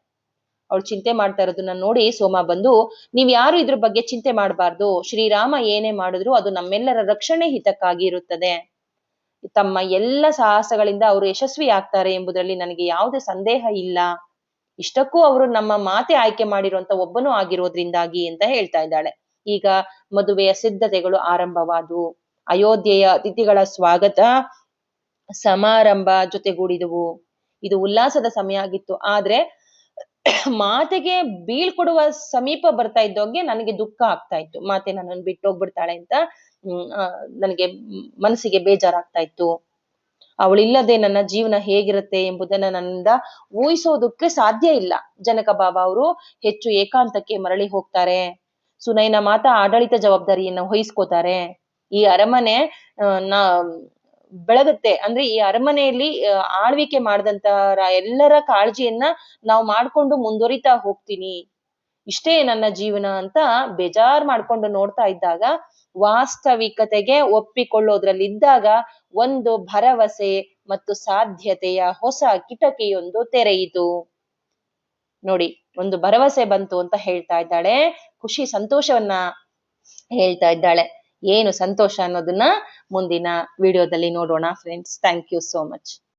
ಅವಳು ಚಿಂತೆ ಮಾಡ್ತಾ ಇರೋದನ್ನ ನೋಡಿ ಸೋಮ ಬಂದು, ನೀವ್ ಯಾರು ಇದ್ರ ಬಗ್ಗೆ ಚಿಂತೆ ಮಾಡಬಾರ್ದು, ಶ್ರೀರಾಮ ಏನೇ ಮಾಡಿದ್ರು ಅದು ನಮ್ಮೆಲ್ಲರ ರಕ್ಷಣೆ ಹಿತಕ್ಕಾಗಿ ಇರುತ್ತದೆ. ತಮ್ಮ ಎಲ್ಲ ಸಾಹಸಗಳಿಂದ ಅವರು ಯಶಸ್ವಿ ಆಗ್ತಾರೆ ಎಂಬುದರಲ್ಲಿ ನನಗೆ ಯಾವುದೇ ಸಂದೇಹ ಇಲ್ಲ. ಇಷ್ಟಕ್ಕೂ ಅವರು ನಮ್ಮ ಮಾತೆ ಆಯ್ಕೆ ಮಾಡಿರುವಂತ ಒಬ್ಬನೂ ಆಗಿರೋದ್ರಿಂದಾಗಿ ಅಂತ ಹೇಳ್ತಾ ಇದ್ದಾಳೆ. ಈಗ ಮದುವೆಯ ಸಿದ್ಧತೆಗಳು ಆರಂಭವಾದವು. ಅಯೋಧ್ಯೆಯ ಅತಿಥಿಗಳ ಸ್ವಾಗತ ಸಮಾರಂಭ ಜೊತೆಗೂಡಿದವು. ಇದು ಉಲ್ಲಾಸದ ಸಮಯ ಆಗಿತ್ತು. ಆದ್ರೆ ಮಾತೆಗೆ ಬೀಳ್ಕೊಡುವ ಸಮೀಪ ಬರ್ತಾ ಇದ್ದೋಗೆ ನನಗೆ ದುಃಖ ಆಗ್ತಾ ಇತ್ತು. ಮಾತೆ ನನ್ನನ್ನು ಬಿಟ್ಟು ಹೋಗ್ಬಿಡ್ತಾಳೆ ಅಂತ ನನಗೆ ಮನಸ್ಸಿಗೆ ಬೇಜಾರಾಗ್ತಾ ಇತ್ತು. ಅವಳಿಲ್ಲದೆ ನನ್ನ ಜೀವನ ಹೇಗಿರುತ್ತೆ ಎಂಬುದನ್ನ ನನ್ನಿಂದ ಊಹಿಸೋದಕ್ಕೆ ಸಾಧ್ಯ ಇಲ್ಲ. ಜನಕ ಬಾಬಾ ಅವರು ಹೆಚ್ಚು ಏಕಾಂತಕ್ಕೆ ಮರಳಿ ಹೋಗ್ತಾರೆ. ಸುನೈನ ಮಾತಾ ಆಡಳಿತ ಜವಾಬ್ದಾರಿಯನ್ನ ವಹಿಸ್ಕೋತಾರೆ. ಈ ಅರಮನೆ ಬೆಳಗುತ್ತೆ. ಅಂದ್ರೆ ಈ ಅರಮನೆಯಲ್ಲಿ ಆಳ್ವಿಕೆ ಮಾಡಿದಂತ ಎಲ್ಲರ ಕಾಳಜಿಯನ್ನ ನಾವು ಮಾಡ್ಕೊಂಡು ಮುಂದುವರಿತಾ ಹೋಗ್ತೀನಿ. ಇಷ್ಟೇ ನನ್ನ ಜೀವನ ಅಂತ ಬೇಜಾರ್ ಮಾಡ್ಕೊಂಡು ನೋಡ್ತಾ ಇದ್ದಾಗ, ವಾಸ್ತವಿಕತೆಗೆ ಒಪ್ಪಿಕೊಳ್ಳೋದ್ರಲ್ಲಿದ್ದಾಗ ಒಂದು ಭರವಸೆ ಮತ್ತು ಸಾಧ್ಯತೆಯ ಹೊಸ ಕಿಟಕಿಯೊಂದು ತೆರೆಯಿತು. ನೋಡಿ, ಒಂದು ಭರವಸೆ ಬಂತು ಅಂತ ಹೇಳ್ತಾ ಇದ್ದಾಳೆ. ಖುಷಿ ಸಂತೋಷವನ್ನ ಹೇಳ್ತಾ ಇದ್ದಾಳೆ. ಏನು ಸಂತೋಷ ಅನ್ನೋದನ್ನ ಮುಂದಿನ ವಿಡಿಯೋದಲ್ಲಿ ನೋಡೋಣ friends. Thank you so much.